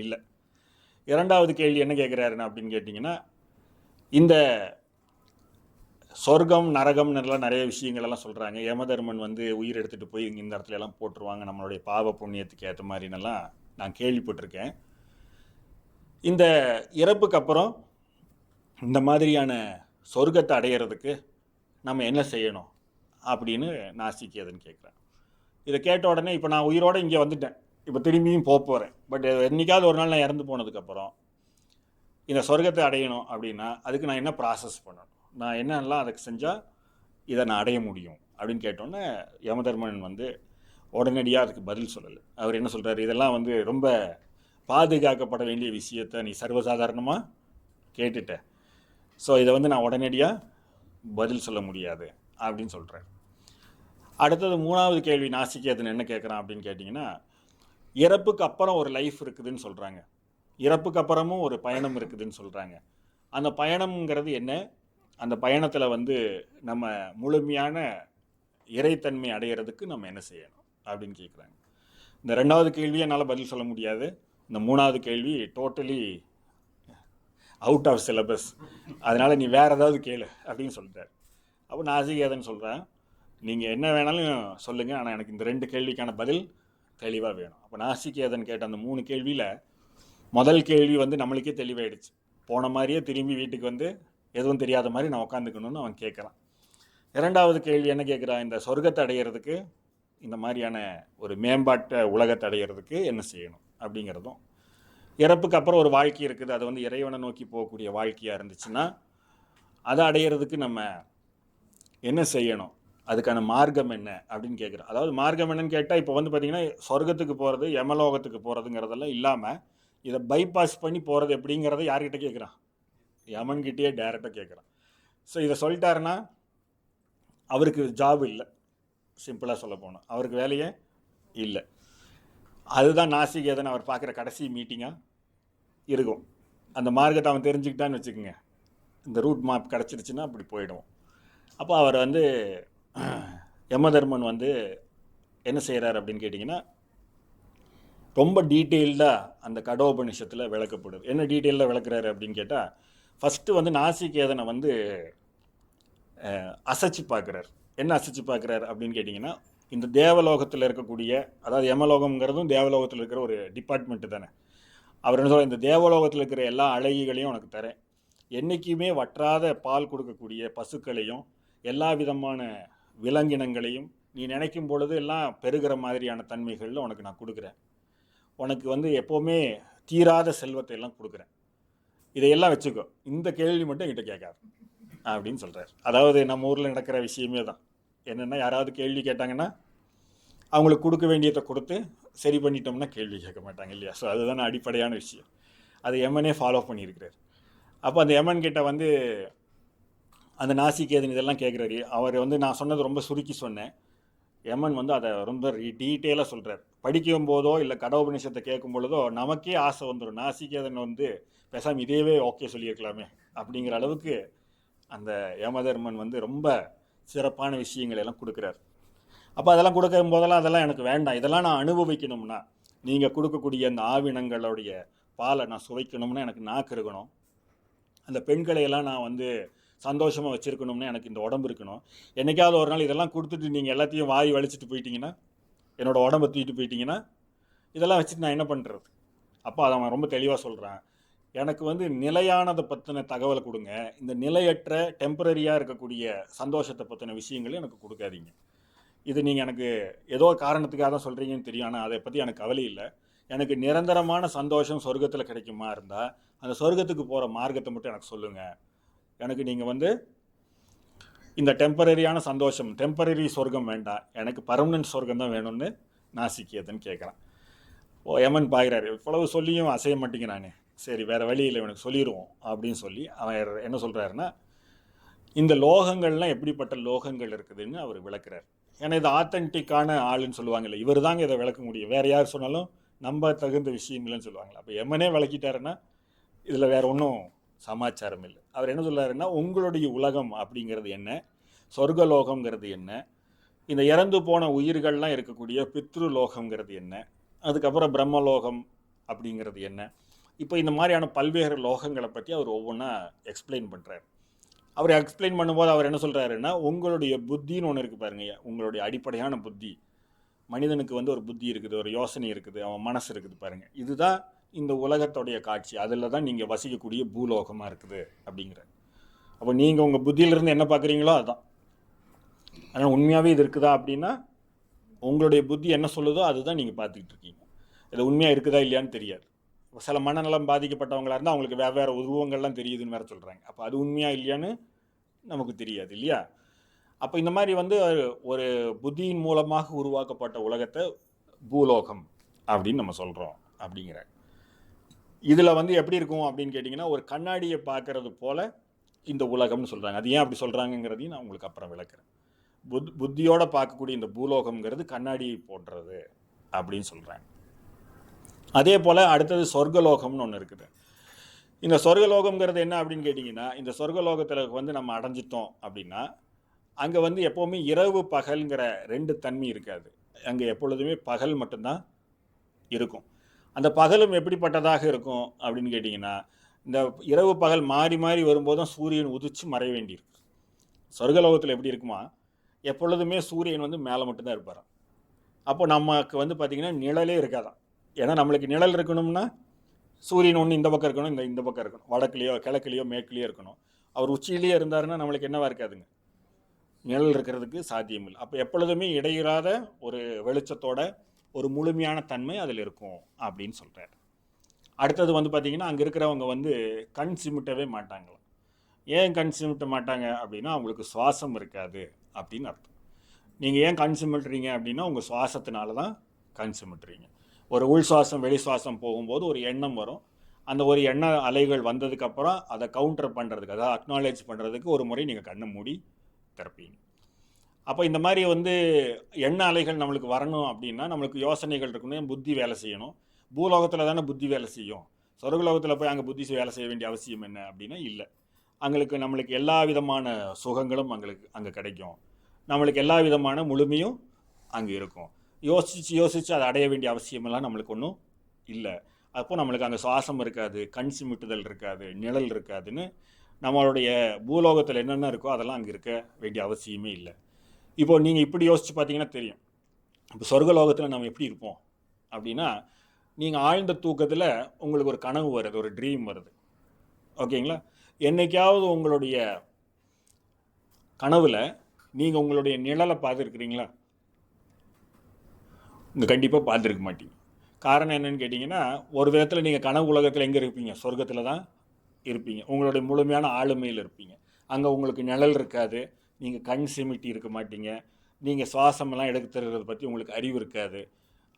A: இல்லை. 2வது கேள்வி என்ன கேட்குறாருன்னு அப்படின்னு கேட்டிங்கன்னா, இந்த சொர்க்கம் நரகம்னு எல்லாம் நிறைய விஷயங்களெல்லாம் சொல்கிறாங்க. யமதர்மன் வந்து உயிர் எடுத்துகிட்டு போய் இந்த இடத்துல எல்லாம் போட்டுருவாங்க நம்மளுடைய பாவ புண்ணியத்துக்கு ஏற்ற மாதிரினெல்லாம் நான் கேள்விப்பட்டிருக்கேன். இந்த இறப்புக்கு அப்புறம் இந்த மாதிரியான சொர்க்கத்தை அடையிறதுக்கு நம்ம என்ன செய்யணும் அப்படின்னு நாசிகேதன் கேட்குறேன். இதை கேட்ட உடனே இப்போ நான் உயிரோடு இங்கே வந்துட்டேன், இப்போ திரும்பியும் போகிறேன். பட் என்றைக்காவது ஒரு நாள் நான் இறந்து போனதுக்கப்புறம் இந்த சொர்க்கத்தை அடையணும் அப்படின்னா அதுக்கு நான் என்ன ப்ராசஸ் பண்ணணும், நான் என்னெல்லாம் அதுக்கு செஞ்சால் இதை நான் அடைய முடியும் அப்படின்னு கேட்டோன்னே யமதர்மன் வந்து உடனடியாக அதுக்கு பதில் சொல்லலை. அவர் என்ன சொல்கிறார், இதெல்லாம் வந்து ரொம்ப பாதுகாக்கப்பட வேண்டிய விஷயத்தை நீ சர்வசாதாரணமாக கேட்டுட்ட, ஸோ இதை வந்து நான் உடனடியாக பதில் சொல்ல முடியாது அப்படின்னு சொல்கிறார். அடுத்தது 3வது கேள்வி நாசிகேதன் என்ன கேட்குறான் அப்படின்னு கேட்டிங்கன்னா, இறப்புக்கு அப்புறம் ஒரு லைஃப் இருக்குதுன்னு சொல்கிறாங்க, இறப்புக்கு அப்புறமும் ஒரு பயணம் இருக்குதுன்னு சொல்கிறாங்க. அந்த பயணம்ங்கிறது என்ன, அந்த பயணத்தில் வந்து நம்ம முழுமையான இறைத்தன்மை அடையிறதுக்கு நம்ம என்ன செய்யணும் அப்படின்னு கேட்குறாங்க. இந்த 2வது கேள்வியை என்னால் பதில் சொல்ல முடியாது. இந்த 3வது கேள்வி டோட்டலி அவுட் ஆஃப் சிலபஸ், அதனால் நீ வேறு ஏதாவது கேளு அப்படின்னு சொல்லிட்டார். அப்போ நாசிகேதன் சொல்கிறேன், நீங்கள் என்ன வேணாலும் சொல்லுங்கள், ஆனால் எனக்கு இந்த 2 கேள்விக்கான பதில் தெளிவாக வேணும். அப்போ நாசிகேதன் கேட்ட அந்த 3 கேள்வியில் முதல் கேள்வி வந்து நம்மளுக்கே தெளிவாயிடுச்சு. போன மாதிரியே திரும்பி வீட்டுக்கு வந்து எதுவும் தெரியாத மாதிரி நான் உட்காந்துக்கணும்னு அவன் கேட்குறான். 2வது கேள்வி என்ன கேட்குறான், இந்த சொர்க்கத்தை அடையிறதுக்கு, இந்த மாதிரியான ஒரு மேம்பாட்ட உலகத்தை அடையிறதுக்கு என்ன செய்யணும் அப்படிங்கிறதும், இறப்புக்கு அப்புறம் ஒரு வாழ்க்கை இருக்குது, அது வந்து இறைவனை நோக்கி போகக்கூடிய வாழ்க்கையாக இருந்துச்சுன்னா அதை அடையிறதுக்கு நம்ம என்ன செய்யணும், அதுக்கான மார்க்கம் என்ன அப்படின்னு கேட்குறோம். அதாவது மார்க்கம் என்னன்னு கேட்டால் இப்போ வந்து பார்த்திங்கன்னா சொர்க்கத்துக்கு போகிறது யமலோகத்துக்கு போகிறதுங்கிறதெல்லாம் இல்லாமல் இதை பைபாஸ் பண்ணி போகிறது எப்படிங்கிறத யார்கிட்ட கேட்குறான், யமன்கிட்டயே டைரெக்டாக கேட்குறான். ஸோ இதை சொல்லிட்டாருன்னா அவருக்கு ஜாப் இல்லை, சிம்பிளாக சொல்ல போனோம் அவருக்கு வேலையே இல்லை. அதுதான் நாசிகேதன் அவர் பார்க்குற கடைசி மீட்டிங்காக இருக்கும். அந்த மார்க்கத்தை அவன் தெரிஞ்சுக்கிட்டான்னு வச்சுக்கோங்க, இந்த ரூட் மேப் கிடச்சிருச்சுன்னா அப்படி போயிடுவோம். அப்போ அவர் வந்து யமதர்மன் வந்து என்ன செய்கிறார் அப்படின்னு கேட்டிங்கன்னா, ரொம்ப டீட்டெயில்டாக அந்த கடோபனிஷத்தில் விளக்கப்படுது. என்ன டீட்டெயிலாக விளக்குறாரு அப்படின்னு கேட்டால், ஃபஸ்ட்டு வந்து நாசிகேதனை வந்து அசைச்சு பார்க்குறார். என்ன அசைச்சு பார்க்குறாரு அப்படின்னு கேட்டிங்கன்னா, இந்த தேவலோகத்தில் இருக்கக்கூடிய, அதாவது யமலோகம்ங்கிறதும் தேவலோகத்தில் இருக்கிற ஒரு டிபார்ட்மெண்ட்டு தானே, அவர் என்ன சொல்ற, இந்த தேவலோகத்தில் இருக்கிற எல்லா அழகிகளையும் உனக்கு தரேன், என்றைக்குமே வற்றாத பால் கொடுக்கக்கூடிய பசுக்களையும் எல்லா விதமான விலங்கினங்களையும் நீ நினைக்கும் பொழுது எல்லாம் பெருகிற மாதிரியான தன்மைகளில் உனக்கு நான் கொடுக்குறேன், உனக்கு வந்து எப்போவுமே தீராத செல்வத்தை எல்லாம் கொடுக்குறேன், இதையெல்லாம் வச்சுக்கோ, இந்த கேள்வி மட்டும் என்கிட்ட கேட்காது அப்படின்னு சொல்கிறார். அதாவது நம்ம ஊரில் நடக்கிற விஷயமே தான். என்னென்னா, யாராவது கேள்வி கேட்டாங்கன்னா அவங்களுக்கு கொடுக்க வேண்டியதை கொடுத்து சரி பண்ணிட்டோம்னா கேள்வி கேட்க மாட்டாங்க இல்லையா? ஸோ அதுதான் அடிப்படையான விஷயம். அது எமனே ஃபாலோ பண்ணியிருக்கிறார். அப்போ அந்த எமன் கிட்ட வந்து அந்த நாசிகேதன் இதெல்லாம் கேட்குறாரு. அவர் வந்து நான் சொன்னது ரொம்ப சுருக்கி சொன்னேன். எமன் வந்து அதை ரொம்ப டீட்டெயிலாக சொல்கிறார். படிக்கும் போதோ இல்லை கடவுபனிஷத்தை கேட்கும் பொழுதோ நமக்கே ஆசை வந்துடும், நாசிகேதன் வந்து பேசாமல் இதேவே ஓகே சொல்லியிருக்கலாமே அப்படிங்கிற அளவுக்கு அந்த யமதர்மன் வந்து ரொம்ப சிறப்பான விஷயங்கள் எல்லாம் கொடுக்குறார். அப்போ அதெல்லாம் கொடுக்கும் போதெல்லாம் அதெல்லாம் எனக்கு வேண்டாம், இதெல்லாம் நான் அனுபவிக்கணும்னா, நீங்கள் கொடுக்கக்கூடிய அந்த ஆவினங்களுடைய பாலை நான் சுவைக்கணும்னா எனக்கு நாக்கு இருக்கணும், அந்த பெண்களையெல்லாம் நான் வந்து சந்தோஷமாக வச்சுருக்கணும்னா எனக்கு இந்த உடம்பு இருக்கணும், என்றைக்காவது ஒரு நாள் இதெல்லாம் கொடுத்துட்டு நீங்கள் எல்லாத்தையும் வாரி வலிச்சுட்டு போயிட்டீங்கன்னா, என்னோடய உடம்பை தூக்கிட்டு போயிட்டீங்கன்னா, இதெல்லாம் வச்சுட்டு நான் என்ன பண்ணுறது? அப்போ அதை அவன் ரொம்ப தெளிவாக சொல்கிறான், எனக்கு வந்து நிலையானதை பற்றின தகவலை கொடுங்க, இந்த நிலையற்ற டெம்பரரியாக இருக்கக்கூடிய சந்தோஷத்தை பற்றின விஷயங்களும் எனக்கு கொடுக்காதீங்க. இது நீங்கள் எனக்கு ஏதோ காரணத்துக்காக தான் சொல்கிறீங்கன்னு தெரியும், ஆனால் அதை பற்றி எனக்கு கவலை இல்லை, எனக்கு நிரந்தரமான சந்தோஷம் சொர்க்கத்தில் கிடைக்குமா இருந்தால் அந்த சொர்க்கத்துக்கு போகிற மார்க்கத்தை மட்டும் எனக்கு சொல்லுங்கள், எனக்கு நீங்கள் வந்து இந்த டெம்பரரியான சந்தோஷம், டெம்பரரி சொர்க்கம் வேண்டாம், எனக்கு பர்மனன்ட் சொர்க்கம் தான் வேணும்னு நாசிகேதன் கேட்குறான். ஓ யமன் பாய்கிறாரு, இவ்வளவு சொல்லியும் அசைய மாட்டேங்கிறானே, சரி வேறு வழியில் இவனுக்கு சொல்லிடுவோம் அப்படின்னு சொல்லி அவன் என்ன சொல்கிறாருன்னா, இந்த லோகங்கள்லாம் எப்படிப்பட்ட லோகங்கள் இருக்குதுன்னு அவர் விளக்குறார். ஏன்னா இது ஆத்தென்டிக்கான ஆளுன்னு சொல்லுவாங்கல்ல, இவர் தாங்க இதை விளக்க முடியும், வேறு யார் சொன்னாலும் நம்ப தகுந்த விஷயங்கள்னு சொல்லுவாங்களா. அப்போ எமனே விளக்கிட்டாருன்னா இதில் வேறு ஒன்றும் சமாச்சாரம் இல்லை. அவர் என்ன சொல்கிறாருன்னா, உங்களுடைய உலகம் அப்படிங்கிறது என்ன, சொர்க்கலோகங்கிறது என்ன, இந்த இறந்து போன உயிர்கள்லாம் இருக்கக்கூடிய பித்ருலோகங்கிறது என்ன, அதுக்கப்புறம் பிரம்மலோகம் அப்படிங்கிறது என்ன, இப்போ இந்த மாதிரியான பல்வேறு லோகங்களை பற்றி அவர் ஒவ்வொன்றா எக்ஸ்பிளைன் பண்ணுறார். அவர் எக்ஸ்பிளைன் பண்ணும்போது அவர் என்ன சொல்கிறாருன்னா, உங்களுடைய புத்தின்னு ஒன்று இருக்குது பாருங்க, உங்களுடைய அடிப்படையான புத்தி, மனிதனுக்கு வந்து ஒரு புத்தி இருக்குது, ஒரு யோசனை இருக்குது, அவன் மனசு இருக்குது பாருங்கள், இதுதான் இந்த உலகத்துடைய காட்சி, அதில் தான் நீங்கள் வசிக்கக்கூடிய பூலோகமாக இருக்குது அப்படிங்கிறார். அப்போ நீங்கள் உங்கள் புத்தியிலிருந்து என்ன பார்க்குறீங்களோ அதுதான். ஆனால் உண்மையாகவே இது இருக்குதா அப்படின்னா, உங்களுடைய புத்தி என்ன சொல்லுதோ அதுதான் நீங்கள் பார்த்துக்கிட்டு இருக்கீங்க. இது உண்மையாக இருக்குதா இல்லையான்னு தெரியாது. சில மனநலம் பாதிக்கப்பட்டவங்களாக இருந்தால் அவங்களுக்கு வெவ்வேறு உருவங்கள்லாம் தெரியுதுன்னு வேறு சொல்கிறாங்க. அப்போ அது உண்மையாக இல்லையான்னு நமக்கு தெரியாது இல்லையா? அப்போ இந்த மாதிரி வந்து ஒரு புத்தியின் மூலமாக உருவாக்கப்பட்ட உலகத்தை பூலோகம் அப்படின்னு நம்ம சொல்கிறோம் அப்படிங்கிறாங்க. இதில் வந்து எப்படி இருக்கும் அப்படின்னு கேட்டிங்கன்னா, ஒரு கண்ணாடியை பார்க்கறது போல் இந்த உலகம்னு சொல்கிறாங்க. அது ஏன் அப்படி சொல்கிறாங்கங்கிறதையும் நான் உங்களுக்கு அப்புறம் விளக்குறேன். புத்தியோடு பார்க்கக்கூடிய இந்த பூலோகம்ங்கிறது கண்ணாடியை போன்றது அப்படின்னு சொல்கிறாங்க. அதே போல் அடுத்தது சொர்க்கலோகம்னு ஒன்று இருக்குது. இந்த சொர்க்கலோகம்ங்கிறது என்ன அப்படின்னு கேட்டிங்கன்னா, இந்த சொர்க்கலோகத்தில் வந்து நம்ம அடைஞ்சிட்டோம் அப்படின்னா அங்கே வந்து எப்போவுமே இரவு பகல்ங்கிற ரெண்டு தன்மை இருக்காது. அங்கே எப்பொழுதுமே பகல் மட்டும்தான் இருக்கும். அந்த பகலும் எப்படிப்பட்டதாக இருக்கும் அப்படின்னு கேட்டிங்கன்னா, இந்த இரவு பகல் மாறி மாறி வரும்போதும் சூரியன் உதிச்சு மறைய வேண்டியிருக்கு. சொர்க்கலோகத்தில் எப்படி இருக்குமா, எப்பொழுதுமே சூரியன் வந்து மேலே மட்டும்தான் இருப்பார். அப்போ நமக்கு வந்து பார்த்திங்கன்னா நிழலே இருக்காதான். ஏன்னா நம்மளுக்கு நிழல் இருக்கணும்னா சூரியன் ஒன்று இந்த பக்கம் இருக்கணும், இந்த பக்கம் இருக்கணும், வடக்குலேயோ கிழக்குலேயோ மேற்குலேயோ இருக்கணும். அவர் உச்சியிலேயே இருந்தாருன்னா நம்மளுக்கு என்னவா இருக்காதுங்க, நிழல் இருக்கிறதுக்கு சாத்தியம் இல்லை. அப்போ எப்பொழுதுமே இடையிறாத ஒரு வெளிச்சத்தோட ஒரு முழுமையான தன்மை அதில் இருக்கும் அப்படின்னு சொல்கிறார். அடுத்தது வந்து பார்த்திங்கன்னா, அங்கே இருக்கிறவங்க வந்து கண் சிமிட்டவே மாட்டாங்களாம். ஏன் கண் சிமிட்ட மாட்டாங்க அப்படின்னா, அவங்களுக்கு சுவாசம் இருக்காது அப்படின்னு அர்த்தம். நீங்கள் ஏன் கண் சிமிட்டுறீங்க அப்படின்னா, உங்கள் சுவாசத்தினால தான் கண் சிமிட்டுறீங்க. ஒரு உள் சுவாசம் வெளி சுவாசம் போகும்போது ஒரு எண்ணம் வரும். அந்த ஒரு எண்ண அலைகள் வந்ததுக்கப்புறம் அதை கவுண்டர் பண்ணுறதுக்கு, அதாவது அக்னாலேஜ் பண்ணுறதுக்கு ஒரு முறை நீங்கள் கண்ணை மூடி திறப்பீங்க. அப்போ இந்த மாதிரி வந்து எண்ண அலைகள் நம்மளுக்கு வரணும் அப்படின்னா நம்மளுக்கு யோசனைகள் இருக்கணும், புத்தி வேலை செய்யணும். பூலோகத்தில் தானே புத்தி வேலை செய்யும். சொர்க்கலோகத்தில் போய் அங்கே புத்தி வேலை செய்ய வேண்டிய அவசியம் என்ன அப்படின்னா இல்லை. நம்மளுக்கு எல்லா விதமான சுகங்களும் அங்கே கிடைக்கும். நம்மளுக்கு எல்லா விதமான முழுமையும் அங்கே இருக்கும். யோசித்து அதை அடைய வேண்டிய அவசியமெல்லாம் நம்மளுக்கு ஒன்றும் இல்லை. அப்போ நம்மளுக்கு அங்கே சுவாசம் இருக்காது, கண் சிமிட்டுதல் இருக்காது, நிழல் இருக்காதுன்னு நம்மளுடைய பூலோகத்தில் என்னென்ன இருக்கோ அதெல்லாம் அங்கே இருக்க வேண்டிய அவசியமே இல்லை. இப்போது நீங்கள் இப்படி யோசித்து பார்த்தீங்கன்னா தெரியும், இப்போ சொர்க்கலோகத்தில் நம்ம எப்படி இருப்போம் அப்படின்னா, நீங்கள் ஆழ்ந்த தூக்கத்தில் உங்களுக்கு ஒரு கனவு வருது, ஒரு ட்ரீம் வருது, ஓகேங்களா? என்னைக்காவது உங்களுடைய கனவில் நீங்கள் உங்களுடைய நிழலை பார்த்துருக்குறீங்களா? இங்கே கண்டிப்பாக பார்த்துருக்க மாட்டீங்க. காரணம் என்னன்னு கேட்டிங்கன்னா, ஒரு விதத்தில் நீங்கள் கனவு உலகத்தில் எங்கே இருப்பீங்க? சொர்க்கத்தில் தான் இருப்பீங்க. உங்களுடைய முழுமையான ஆளுமையில் இருப்பீங்க. அங்கே உங்களுக்கு நிழல் இருக்காது, நீங்கள் கண் சிமிட்டி இருக்க மாட்டீங்க, நீங்கள் சுவாசமெல்லாம் எடுத்துறதை பற்றி உங்களுக்கு அறிவு இருக்காது.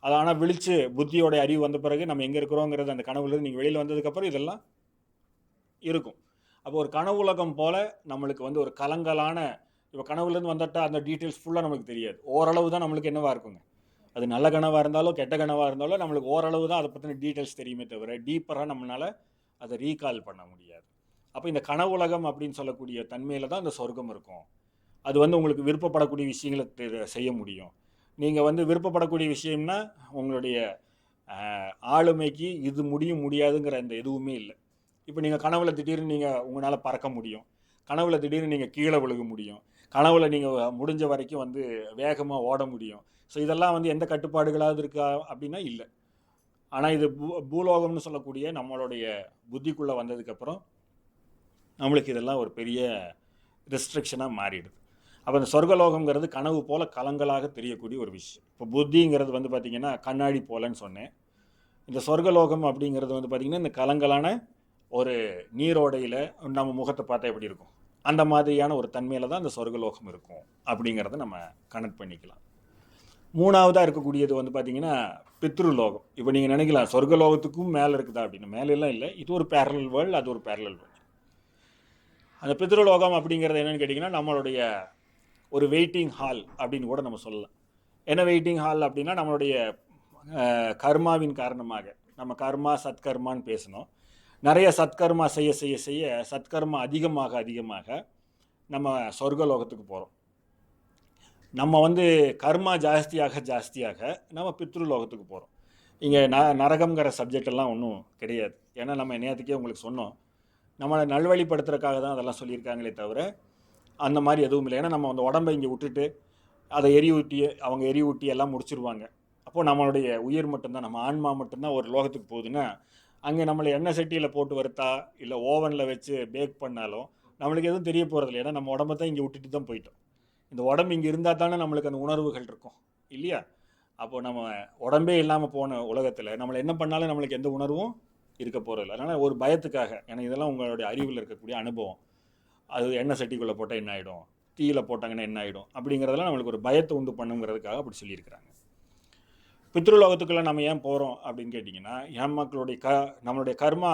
A: அது ஆனால் விழித்து புத்தியோட அறிவு வந்த பிறகு நம்ம எங்கே இருக்கிறோங்கிறது அந்த கனவுலேருந்து நீங்கள் வெளியில் வந்ததுக்கப்புறம் இதெல்லாம் இருக்கும். அப்போ ஒரு கனவு உலகம் போல் நம்மளுக்கு வந்து ஒரு கலங்கலான, இப்போ கனவுலேருந்து வந்துட்டால் அந்த டீட்டெயில்ஸ் ஃபுல்லாக நம்மளுக்கு தெரியாது. ஓரளவு தான் நம்மளுக்கு என்னவாக இருக்குங்க, அது நல்ல கனவாக இருந்தாலும் கெட்ட கனவாக இருந்தாலும் நம்மளுக்கு ஓரளவு தான் அதை பற்றின டீட்டெயில்ஸ் தெரியுமே தவிர டீப்பராக நம்மளால் அதை ரீகால் பண்ண முடியாது. அப்போ இந்த கனவு உலகம் அப்படின்னு சொல்லக்கூடிய தன்மையில் தான் இந்த சொர்க்கம் இருக்கும். அது வந்து உங்களுக்கு விருப்பப்படக்கூடிய விஷயங்களை செய்ய முடியும். நீங்கள் வந்து விருப்பப்படக்கூடிய விஷயம்னா உங்களுடைய ஆளுமைக்கு இது முடியும் முடியாதுங்கிற அந்த எதுவுமே இல்லை. இப்போ நீங்கள் கனவுல திடீர்னு நீங்கள் உங்களால் பறக்க முடியும், கனவுல திடீர்னு நீங்கள் கீழே விழுக முடியும், கனவுல நீங்கள் முடிஞ்ச வரைக்கும் வந்து வேகமாக ஓட முடியும். ஸோ இதெல்லாம் வந்து எந்த கட்டுப்பாடுகளாவது இருக்கா அப்படின்னா இல்லை. ஆனால் இது பூலோகம்னு சொல்லக்கூடிய நம்மளுடைய புத்திக்குள்ளே வந்ததுக்கப்புறம் நம்மளுக்கு இதெல்லாம் ஒரு பெரிய ரெஸ்ட்ரிக்ஷனாக மாறிடுது. அப்போ இந்த சொர்க்கலோகம்ங்கிறது கனவு போல் கலங்களாக தெரியக்கூடிய ஒரு விஷயம். இப்போ புத்திங்கிறது வந்து பார்த்திங்கன்னா கண்ணாடி போலன்னு சொன்னேன். இந்த சொர்க்கலோகம் அப்படிங்கிறது வந்து பார்த்திங்கன்னா இந்த கலங்களான ஒரு நீரோடையில் நம்ம முகத்தை பார்த்தா எப்படி இருக்கும், அந்த மாதிரியான ஒரு தன்மையில் தான் இந்த சொர்க்கலோகம் இருக்கும் அப்படிங்கிறத நம்ம கனெக்ட் பண்ணிக்கலாம். மூணாவதாக இருக்கக்கூடியது வந்து பார்த்திங்கன்னா பித்ருலோகம். இப்போ நீங்கள் நினைக்கலாம் சொர்க்கலோகத்துக்கும் மேலே இருக்குதா அப்படின்னு. மேலெல்லாம் இல்லை, இது ஒரு பேரலல் வேர்ல்டு, அது ஒரு பேரலல் வேர்ல்டு. அந்த பித்ருலோகம் அப்படிங்கிறது என்னென்னு கேட்டிங்கன்னா நம்மளுடைய ஒரு வெயிட்டிங் ஹால் அப்படின்னு கூட நம்ம சொல்லலாம். என்ன வெயிட்டிங் ஹால் அப்படின்னா நம்மளுடைய கர்மாவின் காரணமாக, நம்ம கர்மா சத்கர்மான்னு பேசணும், நிறைய சத்கர்மா செய்ய செய்ய செய்ய சத்கர்மா அதிகமாக அதிகமாக நம்ம சொர்க்கலோகத்துக்கு போகிறோம். நம்ம வந்து கர்மா ஜாஸ்தியாக ஜாஸ்தியாக நம்ம பித்ருலோகத்துக்கு போகிறோம். இங்கே நரகம்ங்கிற சப்ஜெக்டெல்லாம் ஒன்றும் கிடையாது. ஏன்னா நம்ம நேற்றுக்கே உங்களுக்கு சொன்னோம், நம்மளை நல்வழிப்படுத்துறதுக்காக தான் அதெல்லாம் சொல்லியிருக்காங்களே தவிர அந்த மாதிரி எதுவும் இல்லை. ஏன்னா நம்ம அந்த உடம்பை இங்கே விட்டுட்டு அதை அவங்க எரியூட்டி எல்லாம் முடிச்சிருவாங்க. அப்போது நம்மளுடைய உயிர் மட்டும்தான், நம்ம ஆன்மா மட்டும்தான் ஒரு லோகத்துக்கு போகுதுன்னா, அங்கே நம்மளை எண்ணெய் சட்டியில் போட்டு வறுத்தா இல்லை ஓவனில் வச்சு பேக் பண்ணாலும் நம்மளுக்கு எதுவும் தெரிய போகிறதில்ல. ஏன்னா நம்ம உடம்பை தான் இங்கே விட்டுட்டு தான் போயிட்டோம். இந்த உடம்பு இங்கே இருந்தால் தானே நம்மளுக்கு அந்த உணர்வுகள் இருக்கும் இல்லையா? அப்போது நம்ம உடம்பே இல்லாமல் போன உலகத்தில் நம்மளை என்ன பண்ணாலும் நம்மளுக்கு எந்த உணர்வும் இருக்க போகிறதில்ல. அதனால் ஒரு பயத்துக்காக, ஏன்னா இதெல்லாம் உங்களுடைய அறிவில் இருக்கக்கூடிய அனுபவம், அது எண்ணெய் சட்டிக்குள்ளே போட்டால் என்ன ஆகிடும், தீயில் போட்டாங்கன்னா என்ன ஆகிடும் அப்படிங்கிறதெல்லாம் நம்மளுக்கு ஒரு பயத்தை உண்டு பண்ணுங்கிறதுக்காக அப்படி சொல்லியிருக்கிறாங்க. பித்ருலோகத்துக்குள்ளே நம்ம ஏன் போகிறோம் அப்படின்னு கேட்டிங்கன்னா, நம்மளுடைய கர்மா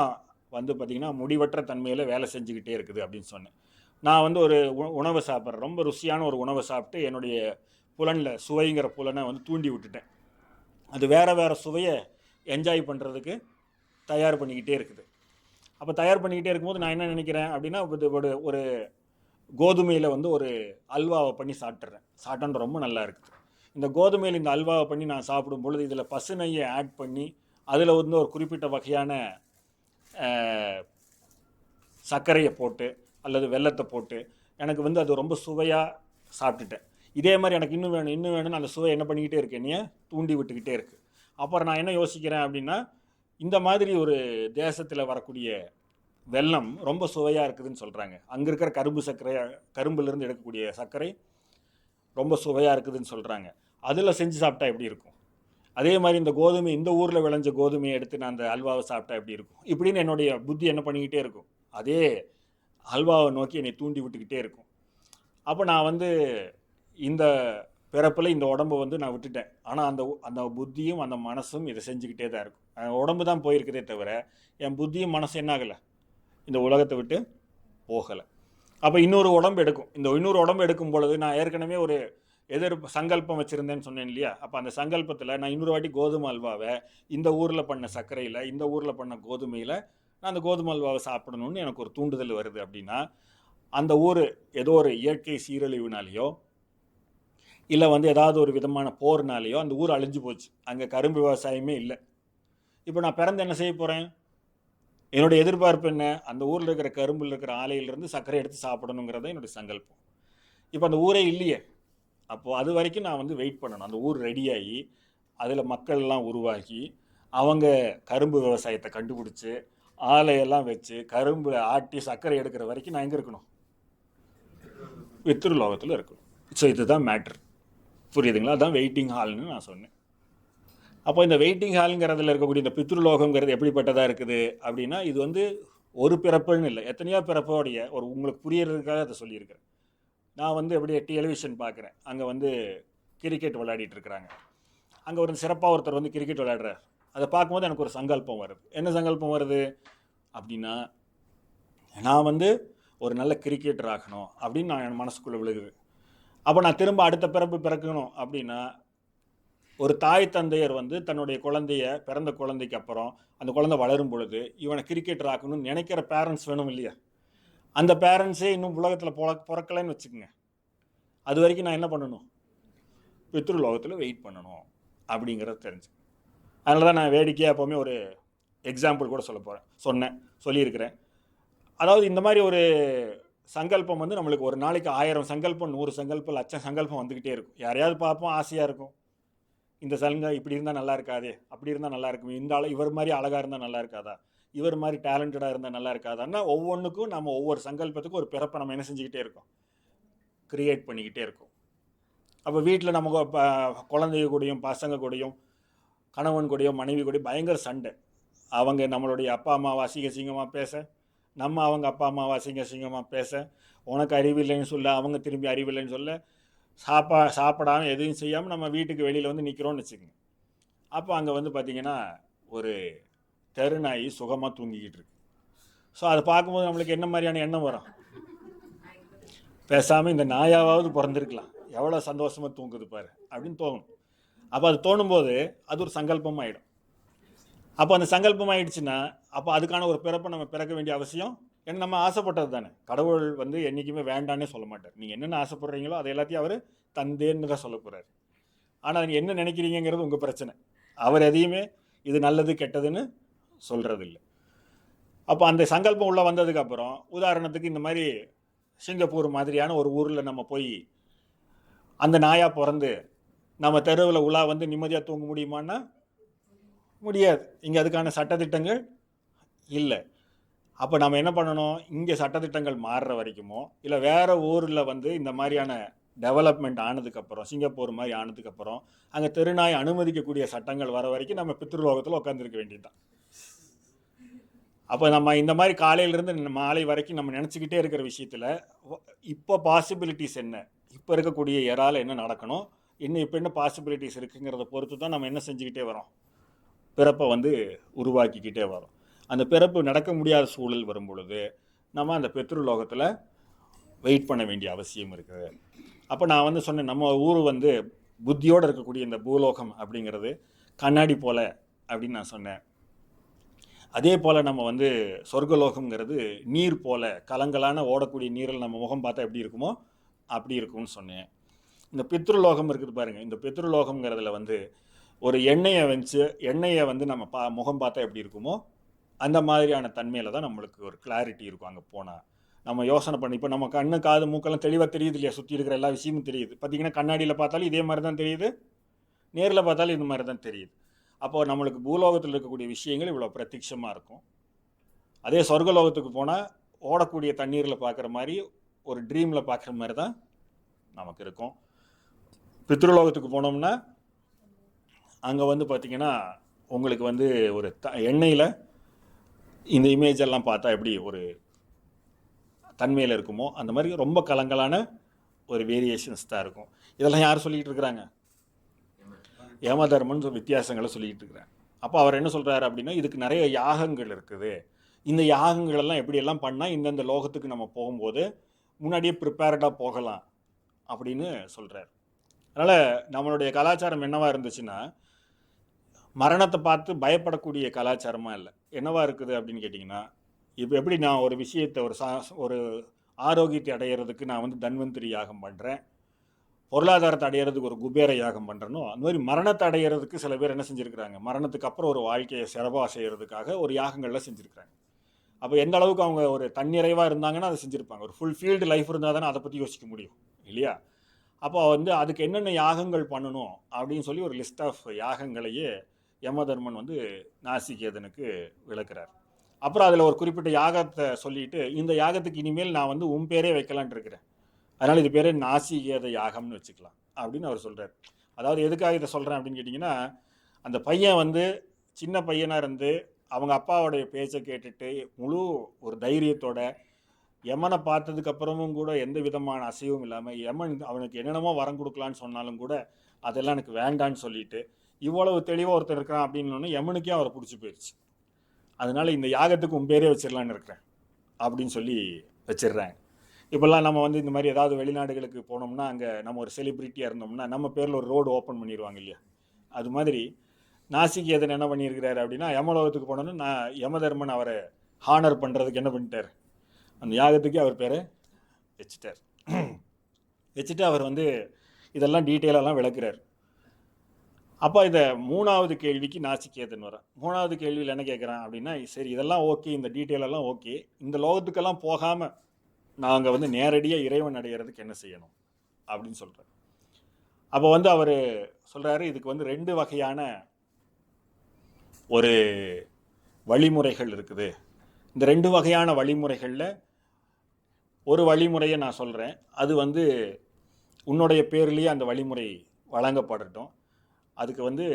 A: வந்து பார்த்திங்கன்னா முடிவற்ற தன்மையில் வேலை செஞ்சுக்கிட்டே இருக்குது அப்படின்னு சொன்னேன். நான் வந்து ஒரு உணவை சாப்பிட்றேன், ரொம்ப ருசியான ஒரு உணவை சாப்பிட்டு என்னுடைய புலனில் சுவைங்கிற புலனை வந்து தூண்டி விட்டுட்டேன். அது வேறு சுவையை என்ஜாய் பண்ணுறதுக்கு தயார் பண்ணிக்கிட்டே இருக்குது. அப்போ தயார் பண்ணிக்கிட்டே இருக்கும்போது நான் என்ன நினைக்கிறேன் அப்படின்னா, ஒரு கோதுமையில் வந்து ஒரு அல்வாவை பண்ணி சாப்பிட்டேன் ரொம்ப நல்லா இருக்குது. இந்த கோதுமையில் இந்த அல்வாவை பண்ணி நான் சாப்பிடும் பொழுது இதில் பசுநெய்யை ஆட் பண்ணி அதில் வந்து ஒரு குறிப்பிட்ட வகையான சர்க்கரையை போட்டு அல்லது வெல்லத்தை போட்டு எனக்கு வந்து அது ரொம்ப சுவையாக சாப்பிட்டுட்டேன். இதே மாதிரி எனக்கு இன்னும் வேணும்னு அந்த சுவை என்ன பண்ணிக்கிட்டே இருக்கு, என்னைய தூண்டி விட்டுக்கிட்டே இருக்குது. அப்புறம் நான் என்ன யோசிக்கிறேன் அப்படின்னா, இந்த மாதிரி ஒரு தேசத்தில் வரக்கூடிய வெல்லம் ரொம்ப சுவையாக இருக்குதுன்னு சொல்கிறாங்க. அங்கே இருக்கிற கரும்புலேருந்து எடுக்கக்கூடிய சர்க்கரை ரொம்ப சுவையாக இருக்குதுன்னு சொல்கிறாங்க. அதில் செஞ்சு சாப்பிட்டா எப்படி இருக்கும்? அதே மாதிரி இந்த ஊரில் விளைஞ்ச கோதுமையை எடுத்து நான் அந்த அல்வாவை சாப்பிட்டா எப்படி இருக்கும்? இப்படின்னு என்னுடைய புத்தி என்ன பண்ணிக்கிட்டே இருக்கும், அதே அல்வாவை நோக்கி என்னை தூண்டி விட்டுக்கிட்டே இருக்கும். அப்போ நான் வந்து இந்த பிறப்பில் இந்த உடம்பை வந்து நான் விட்டுட்டேன். ஆனால் அந்த புத்தியும் அந்த மனசும் இதை செஞ்சுக்கிட்டே தான் இருக்கும். உடம்பு தான் போயிருக்குதே தவிர என் புத்தியும் மனசு என்ன ஆகலை, இந்த உலகத்தை விட்டு போகலை. அப்போ இன்னொரு உடம்பு எடுக்கும். இந்த இன்னொரு உடம்பு எடுக்கும் பொழுது நான் ஏற்கனவே ஒரு சங்கல்பம் வச்சுருந்தேன்னு சொன்னேன் இல்லையா? அப்போ அந்த சங்கல்பத்தில் நான் இன்னொரு வாட்டி கோதுமை அல்வாவை இந்த ஊரில் பண்ண சர்க்கரையில், இந்த ஊரில் பண்ண கோதுமையில் நான் அந்த கோதுமை அல்வாவை சாப்பிடணும்னு எனக்கு ஒரு தூண்டுதல் வருது அப்படின்னா, அந்த ஊர் ஏதோ ஒரு இயற்கை சீரழிவுனாலேயோ இல்லை வந்து ஏதாவது ஒரு விதமான போர்னாலேயோ அந்த ஊர் அழிஞ்சு போச்சு, அங்கே கரும்பு விவசாயமே இல்லை. இப்போ நான் பிறந்து என்ன செய்ய போகிறேன்? என்னுடைய எதிர்பார்ப்பு என்ன? அந்த ஊரில் இருக்கிற கரும்பில் இருக்கிற ஆலையிலிருந்து சர்க்கரை எடுத்து சாப்பிடணுங்கிறத என்னுடைய சங்கல்பம். இப்போ அந்த ஊரே இல்லையே. அப்போது அது வரைக்கும் நான் வந்து வெயிட் பண்ணணும். அந்த ஊர் ரெடியாகி அதில் மக்கள்லாம் உருவாகி அவங்க கரும்பு விவசாயத்தை கண்டுபிடிச்சி ஆலையெல்லாம் வச்சு கரும்பு ஆட்டி சர்க்கரை எடுக்கிற வரைக்கும் நான் எங்கே இருக்கணும்? பித்ருலோகத்தில் இருக்கணும். ஸோ இதுதான் மேட்ரு, புரியுதுங்களா? அதுதான் வெயிட்டிங் ஹால்னு நான் சொன்னேன். அப்போ இந்த வெயிட்டிங் ஹாலுங்கிறதுல இருக்கக்கூடிய இந்த பித்ருலோகங்கிறது எப்படிப்பட்டதாக இருக்குது அப்படின்னா, இது வந்து ஒரு பிறப்புன்னு இல்லை, எத்தனையோ பிறப்போடைய ஒரு உங்களுக்கு புரியறதுக்காக அதை சொல்லியிருக்கிறேன். நான் வந்து எப்படி டெலிவிஷன் பார்க்குறேன், அங்கே வந்து கிரிக்கெட் விளையாடிட்டு இருக்கிறாங்க. அங்கே ஒரு சிறப்பாக ஒருத்தர் வந்து கிரிக்கெட் விளையாடுறார். அதை பார்க்கும்போது எனக்கு ஒரு சங்கல்பம் வருது. என்ன சங்கல்பம் வருது அப்படின்னா, நான் வந்து ஒரு நல்ல கிரிக்கெட்டர் ஆகணும் அப்படின்னு நான் என் மனசுக்குள்ளே விழுகுது. அப்போ நான் திரும்ப அடுத்த பிறப்பு பிறக்கணும் அப்படின்னா, ஒரு தாய் தந்தையர் வந்து தன்னுடைய குழந்தைய பிறந்த குழந்தைக்கு அப்புறம் அந்த குழந்தை வளரும் பொழுது இவனை கிரிக்கெட்டர் ஆக்கணும்னு நினைக்கிற பேரண்ட்ஸ் வேணும் இல்லையா? அந்த பேரண்ட்ஸே இன்னும் உலகத்தில் பிறக்கலைன்னு வச்சுக்கோங்க. அது வரைக்கும் நான் என்ன பண்ணணும்? பித்ருலோகத்தில் வெயிட் பண்ணணும் அப்படிங்கிறத தெரிஞ்சு. அதனால தான் நான் வேடிக்கையாக எப்போவுமே ஒரு எக்ஸாம்பிள் கூட சொல்லியிருக்கிறேன். அதாவது இந்த மாதிரி ஒரு சங்கல்பம் வந்து நம்மளுக்கு ஒரு நாளைக்கு 1000 சங்கல்பம், 100 சங்கல்பம், 1,00,000 சங்கல்பம் வந்துக்கிட்டே இருக்கும். யாரையாவது பார்ப்போம், ஆசையாக இருக்கும், இந்த சலுங்க இப்படி இருந்தால் நல்லா இருக்காதே, அப்படி இருந்தால் நல்லா இருக்கும், இந்த இவர் மாதிரி அழகாக இருந்தால் நல்லா இருக்காதா, இவர் மாதிரி டேலண்டடாக இருந்தால் நல்லா இருக்காதான்னா ஒவ்வொன்றுக்கும் நம்ம ஒவ்வொரு சங்கல்பத்துக்கும் ஒரு பிறப்பை நம்ம என்ன செஞ்சுக்கிட்டே இருக்கோம்? க்ரியேட் பண்ணிக்கிட்டே இருக்கோம். அப்போ வீட்டில் நம்ம குழந்தைங்க கூடயும் பசங்க கூடயும் கணவன் கூடயும் மனைவி கூடயும் பயங்கர சண்டை. அவங்க நம்மளுடைய அப்பா அம்மாவை அசிங்கமாக பேச, நம்ம அவங்க அப்பா அம்மாவை அசிங்கமாக பேச, உனக்கு அறிவில்லைன்னு சொல்ல, அவங்க திரும்பி அறிவில்லைன்னு சொல்ல, சாப்பிடாமல் எதுவும் செய்யாமல் நம்ம வீட்டுக்கு வெளியில் வந்து நிற்கிறோன்னு வச்சுக்கோங்க. அப்போ அங்கே வந்து பார்த்திங்கன்னா ஒரு தெருநாய் சுகமாக தூங்கிக்கிட்டு இருக்கு. ஸோ அதை பார்க்கும்போது நம்மளுக்கு என்ன மாதிரியான எண்ணம் வரும்? பேசாமல் இந்த நாயாவது பிறந்திருக்கலாம், எவ்வளோ சந்தோஷமாக தூங்குது பாரு அப்படின்னு தோணும். அப்போ அது தோணும்போது அது ஒரு சங்கல்பம் ஆகிடும். அப்போ அந்த சங்கல்பம் ஆகிடுச்சுன்னா அப்போ அதுக்கான ஒரு பிறப்பை நம்ம பிறக்க வேண்டிய அவசியம் ஏன்னா நம்ம ஆசைப்பட்டது தானே. கடவுள் வந்து என்றைக்குமே வேண்டான்னே சொல்ல மாட்டார். நீங்கள் என்னென்ன ஆசைப்படுறீங்களோ அதை எல்லாத்தையும் அவர் தந்தேன்னு தான் சொல்ல போகிறார். ஆனால் நீங்கள் என்ன நினைக்கிறீங்கிறது உங்கள் பிரச்சனை. அவர் எதையுமே இது நல்லது கெட்டதுன்னு சொல்கிறதில்லை. அப்போ அந்த சங்கல்பம் உள்ளே வந்ததுக்கப்புறம் உதாரணத்துக்கு இந்த மாதிரி சிங்கப்பூர் மாதிரியான ஒரு ஊரில் நம்ம போய் அந்த நாயாக பிறந்து நம்ம தெருவில் உலா வந்து நிம்மதியாக தூங்க முடியுமான்னா முடியாது. இங்கே அதுக்கான சட்டத்திட்டங்கள் இல்லை. அப்போ நம்ம என்ன பண்ணணும்? இங்கே சட்டத்திட்டங்கள் மாறுற வரைக்குமோ இல்லை வேறு ஊரில் வந்து இந்த மாதிரியான டெவலப்மெண்ட் ஆனதுக்கப்புறம், சிங்கப்பூர் மாதிரி ஆனதுக்கப்புறம் அங்கே தெருநாய் அனுமதிக்கக்கூடிய சட்டங்கள் வர வரைக்கும் நம்ம பித்ருலோகத்தில் உட்காந்துருக்க வேண்டியதுதான். அப்போ நம்ம இந்த மாதிரி காலையிலேருந்து மாலை வரைக்கும் நம்ம நினச்சிக்கிட்டே இருக்கிற விஷயத்தில் இப்போ பாசிபிலிட்டிஸ் என்ன, இப்போ இருக்கக்கூடிய ஏரால என்ன நடக்கணும், இப்போ என்ன பாசிபிலிட்டிஸ் இருக்குங்கிறத பொறுத்து தான் நம்ம என்ன செஞ்சுக்கிட்டே வரோம்? பிறப்பை வந்து உருவாக்கிக்கிட்டே வரோம். அந்த பிறப்பு நடக்க முடியாத சூழல் வரும் பொழுது நம்ம அந்த பித்ருலோகத்தில் வெயிட் பண்ண வேண்டிய அவசியம் இருக்குது. அப்போ நான் வந்து சொன்னேன், நம்ம ஊர் வந்து புத்தியோடு இருக்கக்கூடிய இந்த பூலோகம் அப்படிங்கிறது கண்ணாடி போல் அப்படின்னு நான் சொன்னேன். அதே போல் நம்ம வந்து சொர்க்கலோகம்ங்கிறது நீர் போல் கலங்கலான ஓடக்கூடிய நீரில் நம்ம முகம் பார்த்தா எப்படி இருக்குமோ அப்படி இருக்கும்னு சொன்னேன். இந்த பித்ருலோகம் இருக்குது பாருங்கள், இந்த பித்ருலோகம்ங்கிறதுல வந்து ஒரு எண்ணெயை வந்து நம்ம முகம் பார்த்தா எப்படி இருக்குமோ அந்த மாதிரியான தன்மையில் தான் நம்மளுக்கு ஒரு கிளாரிட்டி இருக்கும். அங்கே போனால் நம்ம யோசனை பண்ணி இப்போ நம்ம கண்ணு காது மூக்கெல்லாம் தெளிவாக தெரியுது இல்லையா? சுற்றி இருக்கிற எல்லா விஷயமும் தெரியுது. பார்த்திங்கன்னா கண்ணாடியில் பார்த்தாலும் இதே மாதிரி தான் தெரியுது, நேரில் பார்த்தாலும் இந்த மாதிரி தான் தெரியுது. அப்போது நம்மளுக்கு பூலோகத்தில் இருக்கக்கூடிய விஷயங்கள் இவ்வளோ பிரத்யட்சமாக இருக்கும். அதே சொர்க்கலோகத்துக்கு போனால் ஓடக்கூடிய தண்ணீரில் பார்க்குற மாதிரி ஒரு ட்ரீமில் பார்க்குற மாதிரி தான் நமக்கு இருக்கும். பித்ருலோகத்துக்கு போனோம்னா அங்கே வந்து பார்த்திங்கன்னா உங்களுக்கு வந்து ஒரு எண்ணெயில் இந்த இமேஜ் எல்லாம் பார்த்தா எப்படி ஒரு தன்மையில் இருக்குமோ அந்த மாதிரி ரொம்ப கலங்கலான ஒரு வேரியேஷன்ஸ் தான் இருக்கும். இதெல்லாம் யார் சொல்லிகிட்டு இருக்கிறாங்க? யமதர்மன் வித்தியாசங்களை சொல்லிகிட்டு இருக்கிறாங்க. அப்போ அவர் என்ன சொல்கிறாரு அப்படின்னா, இதுக்கு நிறைய யாகங்கள் இருக்குது, இந்த யாகங்களெல்லாம் எப்படியெல்லாம் பண்ணால் இந்தந்த லோகத்துக்கு நம்ம போகும்போது முன்னாடியே ப்ரிப்பேர்டாக போகலாம் அப்படின்னு சொல்கிறார். அதனால் நம்மளுடைய கலாச்சாரம் என்னவாக இருந்துச்சுன்னா மரணத்தை பார்த்து பயப்படக்கூடிய கலாச்சாரமாக இல்லை. என்னவாக இருக்குது அப்படின்னு கேட்டிங்கன்னா, இப்போ எப்படி நான் ஒரு விஷயத்தை ஒரு ஆரோக்கியத்தை அடையிறதுக்கு நான் வந்து தன்வந்திரி யாகம் பண்ணுறேன், பொருளாதாரத்தை அடையிறதுக்கு ஒரு குபேர யாகம் பண்ணுறனோ அந்த மாதிரி மரணத்தை அடையிறதுக்கு சில பேர் என்ன செஞ்சுருக்கிறாங்க, மரணத்துக்கு அப்புறம் ஒரு வாழ்க்கையை சிறப்பாக செய்கிறதுக்காக ஒரு யாகங்கள்லாம் செஞ்சுருக்கிறாங்க. அப்போ எந்த அளவுக்கு அவங்க ஒரு தன்னிறைவாக இருந்தாங்கன்னா அதை செஞ்சுருப்பாங்க. ஒரு ஃபுல்ஃபீல்டு லைஃப் இருந்தால் தானே அதை பற்றி யோசிக்க முடியும் இல்லையா? அப்போ வந்து அதுக்கு என்னென்ன யாகங்கள் பண்ணணும் அப்படின்னு சொல்லி ஒரு லிஸ்ட் ஆஃப் யாகங்களையே யமதர்மன் வந்து நாசிகேதனுக்கு விளக்குறார். அப்புறம் அதில் ஒரு குறிப்பிட்ட யாகத்தை சொல்லிட்டு, இந்த யாகத்துக்கு இனிமேல் நான் வந்து உன் பேரே வைக்கலான்ட்டு இருக்கிறேன், அதனால் இது பேர் நாசிகேத யாகம்னு வச்சுக்கலாம் அப்படின்னு அவர் சொல்கிறார். அதாவது எதுக்காக இதை சொல்கிறேன் அப்படின்னு கேட்டிங்கன்னா, அந்த பையன் வந்து சின்ன பையனாக இருந்து அவங்க அப்பாவோடைய பேச்சை கேட்டுட்டு முழு ஒரு தைரியத்தோட யமனை பார்த்ததுக்கு அப்புறமும் கூட எந்த விதமான அசைவும் இல்லாமல் யமன் அவனுக்கு என்னென்னமோ வரம் கொடுக்கலான்னு சொன்னாலும் கூட அதெல்லாம் எனக்கு வேண்டான்னு சொல்லிட்டு இவ்வளவு தெளிவாக ஒருத்தர் இருக்கிறான் அப்படின்னு யமனுக்கே அவரை பிடிச்சி போயிடுச்சு. அதனால இந்த யாகத்துக்கு உன் பேரே வச்சிடலான்னு இருக்கிறேன் அப்படின்னு சொல்லி வச்சிடுறாங்க. இப்போல்லாம் நம்ம வந்து இந்த மாதிரி ஏதாவது வெளிநாடுகளுக்கு போனோம்னா அங்கே நம்ம ஒரு செலிப்ரிட்டியாக இருந்தோம்னா நம்ம பேரில் ஒரு ரோடு ஓப்பன் பண்ணிடுவாங்க இல்லையா? அது மாதிரி நாசிகேதன் என்ன பண்ணியிருக்கிறாரு அப்படின்னா, யமலோகத்துக்கு போனோன்னு நான் யமதர்மன் அவரை ஹானர் பண்ணுறதுக்கு என்ன பண்ணிட்டார், அந்த யாகத்துக்கு அவர் பேரை வச்சுட்டார். வச்சுட்டு அவர் வந்து இதெல்லாம் டீட்டெயிலெல்லாம் விளக்குறார். அப்போ இதை 3வது கேள்விக்கு நாசிகேதன் வர 3வது கேள்வியில் என்ன கேட்குறான் அப்படின்னா, சரி இதெல்லாம் ஓகே, இந்த டீட்டெயிலெல்லாம் ஓகே, இந்த லோகத்துக்கெல்லாம் போகாமல் நாங்கள் வந்து நேரடியாக இறைவன் அடைகிறதுக்கு என்ன செய்யணும் அப்படின்னு சொல்கிறார். அப்போ வந்து அவர் சொல்கிறாரு, இதுக்கு வந்து 2 வகையான ஒரு வழிமுறைகள் இருக்குது. இந்த 2 வகையான வழிமுறைகளில் ஒரு வழிமுறையை நான் சொல்கிறேன், அது வந்து உன்னுடைய பேர்லேயே அந்த வழிமுறை வழங்கப்படட்டும். அதுக்கு வந்து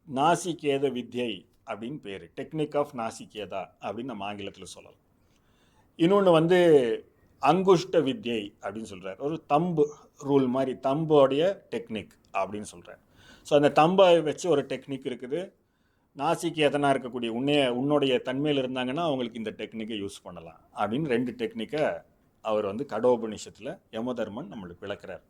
A: நாசிகேத வித்யை அப்படின்னு பேர், டெக்னிக் ஆஃப் நாசிகேதா அப்படின்னு நம்ம ஆங்கிலத்தில் சொல்லலாம். இன்னொன்று வந்து அங்குஷ்ட வித்யை அப்படின்னு சொல்கிறார், ஒரு தம்பு ரூல் மாதிரி, தம்போடைய டெக்னிக் அப்படின்னு சொல்கிறார். ஸோ அந்த தம்பை வச்சு ஒரு டெக்னிக் இருக்குது. நாசிகேதனாக இருக்கக்கூடிய உன்னுடைய தன்மையில் இருந்தாங்கன்னா அவங்களுக்கு இந்த டெக்னிக்கை யூஸ் பண்ணலாம் அப்படின்னு 2 டெக்னிக்கை அவர் வந்து கடோபனிஷத்தில் யமதர்மன் நம்மளுக்கு விளக்குறார்.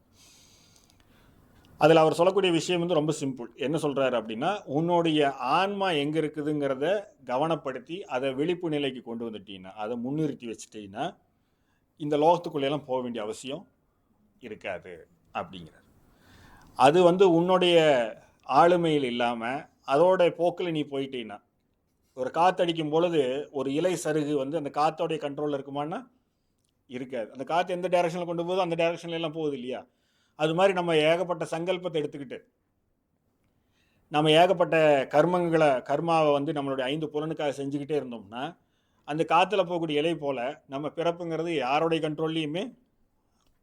A: அதில் அவர் சொல்லக்கூடிய விஷயம் வந்து ரொம்ப சிம்பிள். என்ன சொல்கிறாரு அப்படின்னா, உன்னுடைய ஆன்மா எங்கே இருக்குதுங்கிறத கவனப்படுத்தி அதை விழிப்பு நிலைக்கு கொண்டு வந்துட்டீங்கன்னா, அதை முன்னிறுத்தி வச்சுட்டீங்கன்னா இந்த லோகத்துக்குள்ளெல்லாம் போக வேண்டிய அவசியம் இருக்காது அப்படிங்கிறார். அது வந்து உன்னுடைய ஆளுமையில் இல்லாமல் அதோட போக்கில் நீ போயிட்டீங்கன்னா, ஒரு காற்றடிக்கும் பொழுது ஒரு இலை சருகு வந்து அந்த காற்றோடைய கண்ட்ரோலில் இருக்குமான்னா இருக்காது. அந்த காற்று எந்த டைரக்ஷனில் கொண்டு போகுதோ அந்த டைரக்ஷன்ல எல்லாம் போகுது இல்லையா? அது மாதிரி நம்ம ஏகப்பட்ட சங்கல்பத்தை எடுத்துக்கிட்டு நம்ம ஏகப்பட்ட கர்மாவை வந்து நம்மளுடைய 5 புலனுக்காக செஞ்சுக்கிட்டே இருந்தோம்னா அந்த காற்றுல போகக்கூடிய இலை போல் நம்ம பிறப்புங்கிறது யாரோடைய கண்ட்ரோல்லையுமே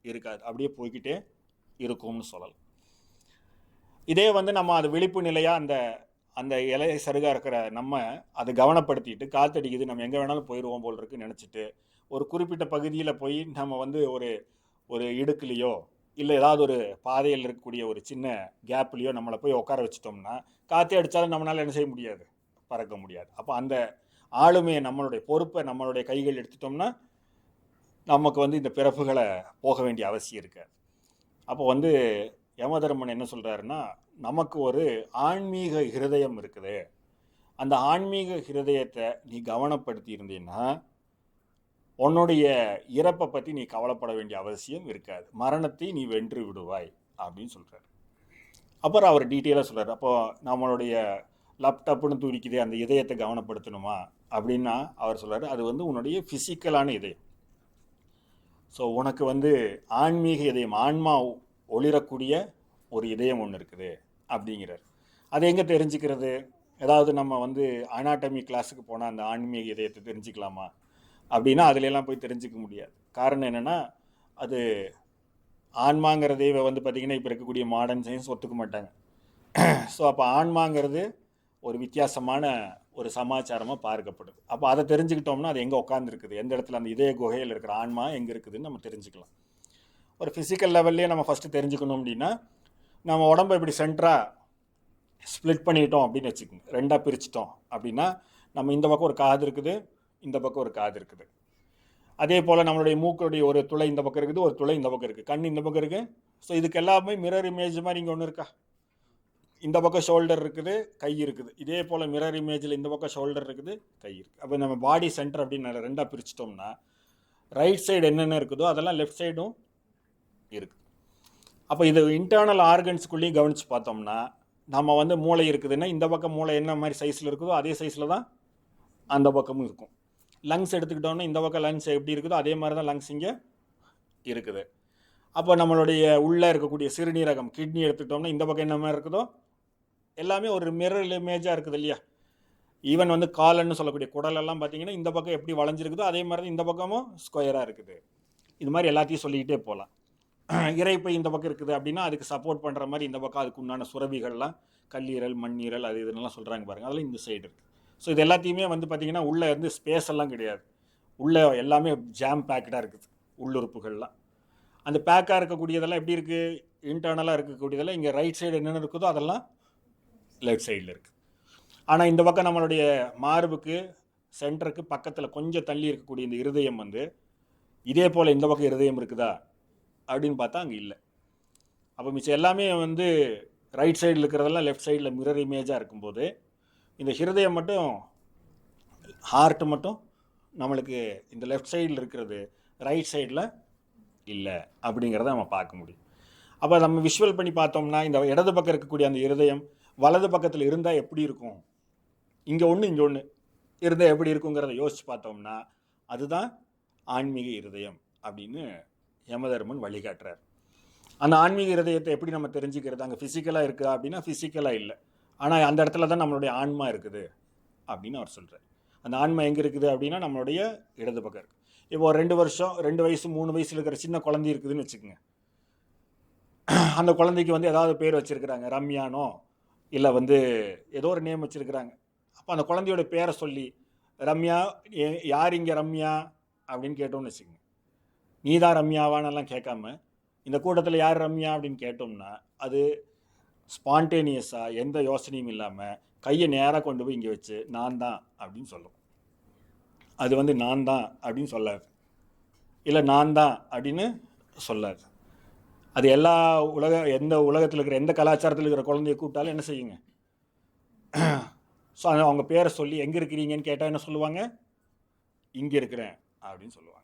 A: இருக்காது, அப்படியே போய்கிட்டே இருக்கும்னு சொல்லலாம். இதே வந்து நம்ம அது விழிப்பு நிலையாக அந்த அந்த இலை சருகாக இருக்கிற நம்ம அதை கவனப்படுத்திட்டு காற்றடிக்குது நம்ம எங்கே வேணாலும் போயிடுவோம் போல் இருக்குன்னு நினச்சிட்டு ஒரு குறிப்பிட்ட பகுதியில் போய் நம்ம வந்து ஒரு இடுக்குலையோ இல்லை ஏதாவது ஒரு பாதையில் இருக்கக்கூடிய ஒரு சின்ன கேப்லேயோ நம்மளை போய் உட்கார வச்சிட்டோம்னா காற்றே அடித்தாலும் நம்மளால் என்ன செய்ய முடியாது, பறக்க முடியாது. அப்போ அந்த ஆளுமையை நம்மளுடைய பொறுப்பை நம்மளுடைய கைகள் எடுத்துட்டோம்னா நமக்கு வந்து இந்த பிறப்புகளை போக வேண்டிய அவசியம் இருக்காது. அப்போ வந்து யமதர்மன் என்ன சொல்கிறாருன்னா, நமக்கு ஒரு ஆன்மீக ஹிருதயம் இருக்குது, அந்த ஆன்மீக ஹிருதயத்தை நீ கவனப்படுத்தி இருந்தீன்னா உன்னுடைய இறப்பை பற்றி நீ கவலைப்பட வேண்டிய அவசியம் இருக்காது, மரணத்தை நீ வென்று விடுவாய் அப்படின்னு சொல்கிறார். அப்புறம் அவர் டீட்டெயிலாக சொல்கிறார். அப்போது நம்மளுடைய லேப்டாப்னு துடிக்குது அந்த இதயத்தை கவனப்படுத்தணுமா அப்படின்னா அவர் சொல்கிறார், அது வந்து உன்னுடைய ஃபிசிக்கலான இதயம். ஸோ உனக்கு வந்து ஆன்மீக இதயம், ஆன்மா ஒளிரக்கூடிய ஒரு இதயம் ஒன்று இருக்குது அப்படிங்கிறார். அது எங்கே தெரிஞ்சுக்கிறது? ஏதாவது நம்ம வந்து அனாட்டமி கிளாஸுக்கு போனால் அந்த ஆன்மீக இதயத்தை தெரிஞ்சுக்கலாமா அப்படின்னா அதுலெல்லாம் போய் தெரிஞ்சிக்க முடியாது. காரணம் என்னென்னா, அது ஆன்மாங்கிறதே வந்து பார்த்திங்கன்னா இப்போ இருக்கக்கூடிய மாடர்ன் சயின்ஸ் ஒத்துக்க மாட்டாங்க. ஸோ அப்போ ஆன்மாங்கிறது ஒரு வித்தியாசமான ஒரு சமாச்சாரமாக பார்க்கப்படுது. அப்போ அதை தெரிஞ்சுக்கிட்டோம்னா அது எங்கே உட்காந்துருக்குது, எந்த இடத்துல அந்த இதய குகையில் இருக்கிற ஆன்மா எங்கே இருக்குதுன்னு நம்ம தெரிஞ்சுக்கலாம். ஒரு ஃபிசிக்கல் லெவல்லே நம்ம ஃபஸ்ட்டு தெரிஞ்சுக்கணும் அப்படின்னா, நம்ம உடம்பை இப்படி சென்டராக ஸ்ப்ளிட் பண்ணிட்டோம் அப்படின்னு வச்சுக்கோங்க, 2ஆக பிரிச்சிட்டோம் அப்படின்னா நம்ம இந்த பக்கம் ஒரு காது இருக்குது, இந்த பக்கம் ஒரு காது இருக்குது. அதே போல் நம்மளுடைய மூக்களுடைய ஒரு துளை இந்த பக்கம் இருக்குது, ஒரு துளை இந்த பக்கம் இருக்குது, கண் இந்த பக்கம் இருக்குது. ஸோ இதுக்கு எல்லாமே மிரர் இமேஜ் மாதிரி இங்கே ஒன்று இருக்கா, இந்த பக்கம் ஷோல்டர் இருக்குது, கை இருக்குது. இதே போல் மிரர் இமேஜில் இந்த பக்கம் ஷோல்டர் இருக்குது, கை இருக்குது. அப்போ நம்ம பாடி சென்டர் அப்படின்னு 2ஆக பிரிச்சிட்டோம்னா ரைட் சைடு என்னென்ன இருக்குதோ அதெல்லாம் லெஃப்ட் சைடும் இருக்குது. அப்போ இது இன்டர்னல் ஆர்கன்ஸ்குள்ளேயும் கவனித்து பார்த்தோம்னா நம்ம வந்து மூளை இருக்குதுன்னா இந்த பக்கம் மூளை என்ன மாதிரி சைஸில் இருக்குதோ அதே சைஸில் தான் அந்த பக்கமும் இருக்கும். லங்ஸ் எடுத்துக்கிட்டோன்னா இந்த பக்கம் லங்ஸ் எப்படி இருக்குதோ அதே மாதிரி தான் லங்ஸ் இங்கே இருக்குது. அப்போ நம்மளுடைய உள்ளே இருக்கக்கூடிய சிறுநீரகம் கிட்னி எடுத்துக்கிட்டோம்னா இந்த பக்கம் என்ன மாதிரி இருக்குதோ எல்லாமே ஒரு மிரர் இமேஜாக இருக்குது இல்லையா. ஈவன் வந்து காலன்னு சொல்லக்கூடிய குடலெல்லாம் பார்த்தீங்கன்னா இந்த பக்கம் எப்படி வளைஞ்சிருக்குதோ அதே மாதிரி தான் இந்த பக்கமும் ஸ்கொயராக இருக்குது. இது மாதிரி எல்லாத்தையும் சொல்லிக்கிட்டே போகலாம். இறைப்பை இந்த பக்கம் இருக்குது அப்படின்னா அதுக்கு சப்போர்ட் பண்ணுற மாதிரி இந்த பக்கம் அதுக்கு உண்டான சுரபிகள்லாம் கல்லீரல் மண்ணீரல் அது இதெல்லாம் சொல்கிறாங்க பாருங்கள், அதெல்லாம் இந்த சைடு இருக்குது. ஸோ இது எல்லாத்தையுமே வந்து பார்த்திங்கன்னா உள்ளே வந்து ஸ்பேஸ் எல்லாம் கிடையாது, உள்ளே எல்லாமே ஜாம் பேக்கடாக இருக்குது உள்ளுறுப்புகள்லாம். அந்த பேக்காக இருக்கக்கூடியதெல்லாம் எப்படி இருக்குது, இன்டர்னலாக இருக்கக்கூடியதெல்லாம் இங்கே ரைட் சைடு என்னென்ன இருக்குதோ அதெல்லாம் லெஃப்ட் சைடில் இருக்குது. ஆனால் இந்த பக்கம் நம்மளுடைய மார்புக்கு சென்டருக்கு பக்கத்தில் கொஞ்சம் தள்ளி இருக்கக்கூடிய இந்த இருதயம் வந்து இதே போல் இந்த பக்கம் இருதயம் இருக்குதா அப்படின்னு பார்த்தா அங்கே இல்லை. அப்போ மிச்சம் எல்லாமே வந்து ரைட் சைடில் இருக்கிறதெல்லாம் லெஃப்ட் சைடில் மிரர் இமேஜாக இருக்கும்போது இந்த ஹிருதயம் மட்டும் ஹார்ட் மட்டும் நம்மளுக்கு இந்த லெஃப்ட் சைடில் இருக்கிறது ரைட் சைடில் இல்லை அப்படிங்கிறத நம்ம பார்க்க முடியும். அப்போ நம்ம விஷுவல் பண்ணி பார்த்தோம்னா இந்த இடது பக்கம் இருக்கக்கூடிய அந்த இருதயம் வலது பக்கத்தில் இருந்தால் எப்படி இருக்கும், இங்கே ஒன்று இங்கே ஒன்று இருந்தால் எப்படி இருக்குங்கிறத யோசித்து பார்த்தோம்னா அதுதான் ஆன்மீக இருதயம் அப்படின்னு யமதர்மன் வழிகாட்டுறார். அந்த ஆன்மீக இருதயத்தை எப்படி நம்ம தெரிஞ்சுக்கிறது, அங்கே ஃபிசிக்கலாக இருக்குதா அப்படின்னா ஃபிசிக்கலாக இல்லை, ஆனால் அந்த இடத்துல தான் நம்மளுடைய ஆன்மா இருக்குது அப்படின்னு அவர் சொல்கிறார். அந்த ஆன்மா எங்கே இருக்குது அப்படின்னா நம்மளுடைய இடது பக்கம் இருக்குது. இப்போ 2 வருஷம் 2 வயசு 3 வயசில் இருக்கிற சின்ன குழந்தை இருக்குதுன்னு வச்சுக்கோங்க. அந்த குழந்தைக்கு வந்து ஏதாவது பேர் வச்சுருக்கிறாங்க, ரம்யானோ இல்லை வந்து ஏதோ ஒரு நேம் வச்சுருக்கிறாங்க. அப்போ அந்த குழந்தையோட பேரை சொல்லி ரம்யா யார் இங்கே ரம்யா அப்படின்னு கேட்டோம்னு வச்சுக்கோங்க. நீ தான் ரம்யாவானெல்லாம் கேட்காம இந்த கூட்டத்தில் யார் ரம்யா அப்படின்னு கேட்டோம்னா அது ஸ்பான்டேனியஸாக எந்த யோசனையும் இல்லாமல் கையை நேராக கொண்டு போய் இங்கே வச்சு நான் தான் அப்படின்னு சொல்லும். அது வந்து நான் தான் அப்படின்னு சொல்லாது, இல்லை நான் தான் அப்படின்னு சொல்லாது. அது எல்லா எந்த உலகத்தில் இருக்கிற எந்த கலாச்சாரத்தில் இருக்கிற குழந்தைய கூப்பிட்டாலும் என்ன செய்யுங்க, ஸோ அவங்க பேரை சொல்லி எங்கே இருக்கிறீங்கன்னு கேட்டால் என்ன சொல்லுவாங்க, இங்கே இருக்கிறேன் அப்படின்னு சொல்லுவாங்க.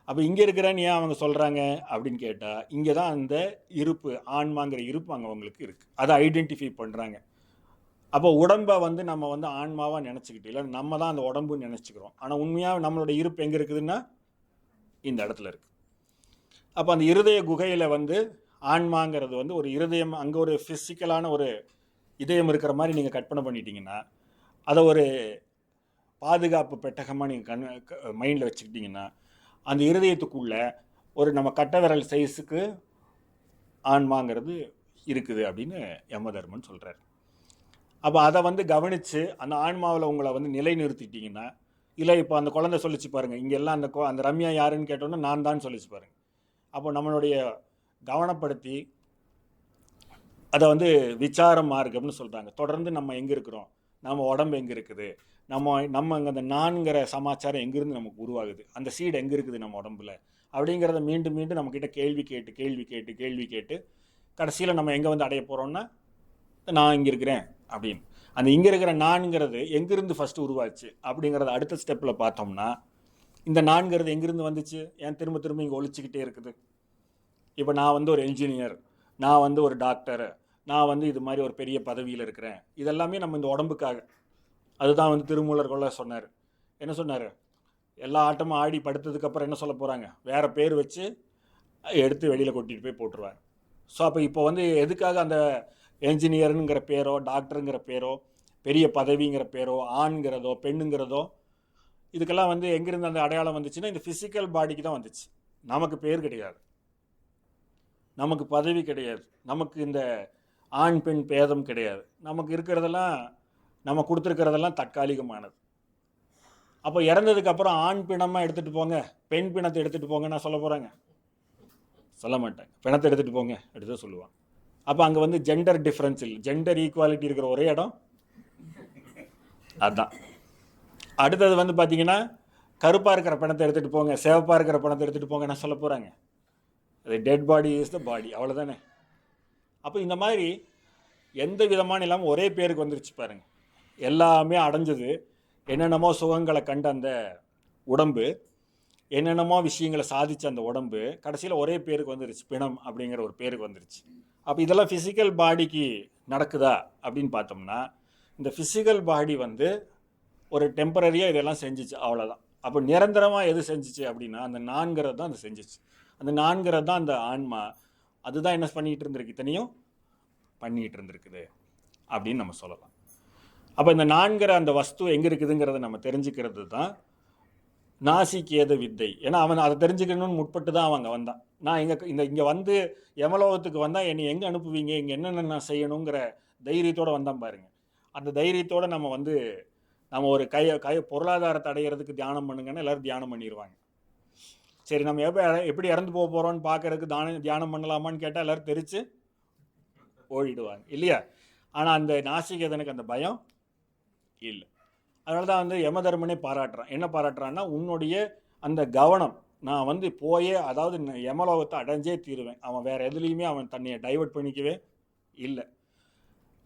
A: அப்போ இங்கே இருக்கிறேன்னு ஏன் அவங்க சொல்கிறாங்க அப்படின்னு கேட்டால் இங்கே தான் அந்த இருப்பு ஆன்மாங்கிற இருப்பு அங்கே அவங்களுக்கு இருக்குது, அதை ஐடென்டிஃபை பண்ணுறாங்க. அப்போ உடம்பை வந்து நம்ம வந்து ஆன்மாவாக நினச்சிக்கிட்டு இல்லை நம்ம தான் அந்த உடம்புன்னு நினச்சிக்கிறோம். ஆனால் உண்மையாக நம்மளோட இருப்பு எங்கே இருக்குதுன்னா இந்த இடத்துல இருக்குது. அப்போ அந்த இருதய குகையில் வந்து ஆன்மாங்கிறது வந்து ஒரு இருதயம், அங்கே ஒரு ஃபிசிக்கலான ஒரு இதயம் இருக்கிற மாதிரி நீங்கள் கற்பனை பண்ணிட்டீங்கன்னா அதை ஒரு பாதுகாப்பு பெட்டகமாக நீங்கள் மைண்டில் வச்சுக்கிட்டிங்கன்னா அந்த இருதயத்துக்குள்ளே ஒரு நம்ம கட்ட விரல் சைஸுக்கு ஆன்மாங்கிறது இருக்குது அப்படின்னு யமதர்மன் சொல்கிறார். அப்போ அதை வந்து கவனித்து அந்த ஆன்மாவில் உங்களை வந்து நிலைநிறுத்திட்டிங்கன்னா, இல்லை இப்போ அந்த குழந்தை சொல்லிச்சு பாருங்கள், இங்கே எல்லாம் அந்த ரம்யா யாருன்னு கேட்டோன்னா நான் தான் சொல்லிச்சு பாருங்கள். அப்போ நம்மளுடைய கவனப்படுத்தி அதை வந்து விசார மார்க்கம்னு சொல்கிறாங்க. தொடர்ந்து நம்ம எங்கே இருக்கிறோம், நம்ம உடம்பு எங்கே இருக்குது, நம்ம அங்கே அந்த நான்கிற சமாச்சாரம் எங்கேருந்து நமக்கு உருவாகுது, அந்த சீடு எங்கே இருக்குது நம்ம உடம்புல அப்படிங்கிறத மீண்டும் மீண்டும் நம்மக்கிட்ட கேள்வி கேட்டு கடைசியில் நம்ம எங்கே வந்து அடைய போகிறோம்னா நான் இங்கே இருக்கிறேன் அப்படின்னு. அந்த இங்கே இருக்கிற நான்கிறது எங்கேருந்து ஃபஸ்ட்டு உருவாச்சு அப்படிங்கிறத அடுத்த ஸ்டெப்பில் பார்த்தோம்னா இந்த நான்கிறது எங்கேருந்து வந்துச்சு, ஏன் திரும்ப திரும்ப இங்கே ஒழிச்சிக்கிட்டே இருக்குது. இப்போ நான் வந்து ஒரு என்ஜினியர், நான் வந்து ஒரு டாக்டர், நான் வந்து இது மாதிரி ஒரு பெரிய பதவியில் இருக்கிறேன், இதெல்லாமே நம்ம இந்த உடம்புக்காக. அதுதான் வந்து திருமூலர் கொள்ள சொன்னார். என்ன சொன்னார், எல்லா ஆட்டமும் ஆடி படுத்ததுக்கப்புறம் என்ன சொல்ல போகிறாங்க, வேறு பேர் வச்சு எடுத்து வெளியில் கொட்டிட்டு போய் போட்டுருவாங்க. ஸோ அப்போ இப்போ வந்து எதுக்காக அந்த என்ஜினியருங்கிற பேரோ டாக்டருங்கிற பேரோ பெரிய பதவிங்கிற பேரோ ஆண்கிறதோ பெண்ணுங்கிறதோ இதுக்கெல்லாம் வந்து எங்கேருந்து அந்த அடையாளம் வந்துச்சுன்னா இந்த ஃபிசிக்கல் பாடிக்கு தான் வந்துச்சு. நமக்கு பேர் கிடையாது, நமக்கு பதவி கிடையாது, நமக்கு இந்த ஆண் பெண் பேதம் கிடையாது. நமக்கு இருக்கிறதெல்லாம் நம்ம கொடுத்துருக்கிறதெல்லாம் தற்காலிகமானது. அப்போ இறந்ததுக்கப்புறம் ஆண் பிணமாக எடுத்துகிட்டு போங்க, பெண் பிணத்தை எடுத்துகிட்டு போங்க நான் சொல்ல போகிறாங்க, சொல்ல மாட்டாங்க. பிணத்தை எடுத்துகிட்டு போங்க எடுத்து சொல்லுவாங்க. அப்போ அங்கே வந்து ஜெண்டர் டிஃப்ரென்ஸ் இல்லை, ஜெண்டர் ஈக்குவாலிட்டி இருக்கிற ஒரே இடம் அதுதான். அடுத்தது வந்து பார்த்தீங்கன்னா கருப்பாக இருக்கிற பணத்தை எடுத்துகிட்டு போங்க, சிவப்பாக இருக்கிற பணத்தை எடுத்துகிட்டு போங்க என்ன சொல்ல போகிறாங்க, அது டெட் பாடி இஸ் த பாடி, அவ்வளோதானே. அப்போ இந்த மாதிரி எந்த விதமான இல்லாமல் ஒரே பேருக்கு வந்துருச்சு பாருங்கள். எல்லாமே அடைஞ்சது, என்னென்னமோ சுகங்களை கண்ட அந்த உடம்பு, என்னென்னமோ விஷயங்களை சாதித்த அந்த உடம்பு கடைசியில் ஒரே பேருக்கு வந்துருச்சு, பிணம் அப்படிங்கிற ஒரு பேருக்கு வந்துருச்சு. அப்போ இதெல்லாம் ஃபிசிக்கல் பாடிக்கு நடக்குதா அப்படின்னு பார்த்தோம்னா இந்த ஃபிசிக்கல் பாடி வந்து ஒரு டெம்பரரியாக இதெல்லாம் செஞ்சிச்சு, அவ்வளோதான். அப்போ நிரந்தரமாக எது செஞ்சிச்சு அப்படின்னா அந்த நான்கிறது தான் அது செஞ்சிச்சு. அந்த நான்கிறது தான் அந்த ஆன்மா, அதுதான் என்ன பண்ணிகிட்டு இருந்திருக்கு, இத்தனையும் பண்ணிகிட்டு இருந்திருக்குது அப்படின்னு நம்ம சொல்லலாம். அப்போ இந்த நான்கிற அந்த வஸ்து எங்கே இருக்குதுங்கிறத நம்ம தெரிஞ்சுக்கிறது தான் நாசிகேத வித்தை. ஏன்னா அவன் அதை தெரிஞ்சுக்கணும்னு முற்பட்டு தான் அவங்க வந்தான். நான் இங்கே வந்து யமலோகத்துக்கு வந்தால் என்னை எங்கே அனுப்புவீங்க, இங்கே என்னென்ன நான் செய்யணுங்கிற தைரியத்தோடு வந்தான் பாருங்க. அந்த தைரியத்தோடு நம்ம ஒரு பொருளாதாரத்தை அடையிறதுக்கு தியானம் பண்ணுங்கன்னா எல்லோரும் தியானம் பண்ணிடுவாங்க. சரி, நம்ம எப்படி இறந்து போக போகிறோன்னு பார்க்கறதுக்கு தியானம் பண்ணலாமான்னு கேட்டால் எல்லோரும் தெரிச்சு ஓடிடுவாங்க இல்லையா? ஆனால் அந்த நாசிகேதனுக்கு அந்த பயம் இல்லை. அதனால தான் வந்து யமதர்மனே பாராட்டுறான். என்ன பாராட்டுறான்னா, உன்னுடைய அந்த கவனம், நான் வந்து அதாவது யமலோகத்தை அடைஞ்சே தீருவேன். அவன் வேறு எதுலேயுமே அவன் தன்னையை டைவர்ட் பண்ணிக்கவே இல்லை.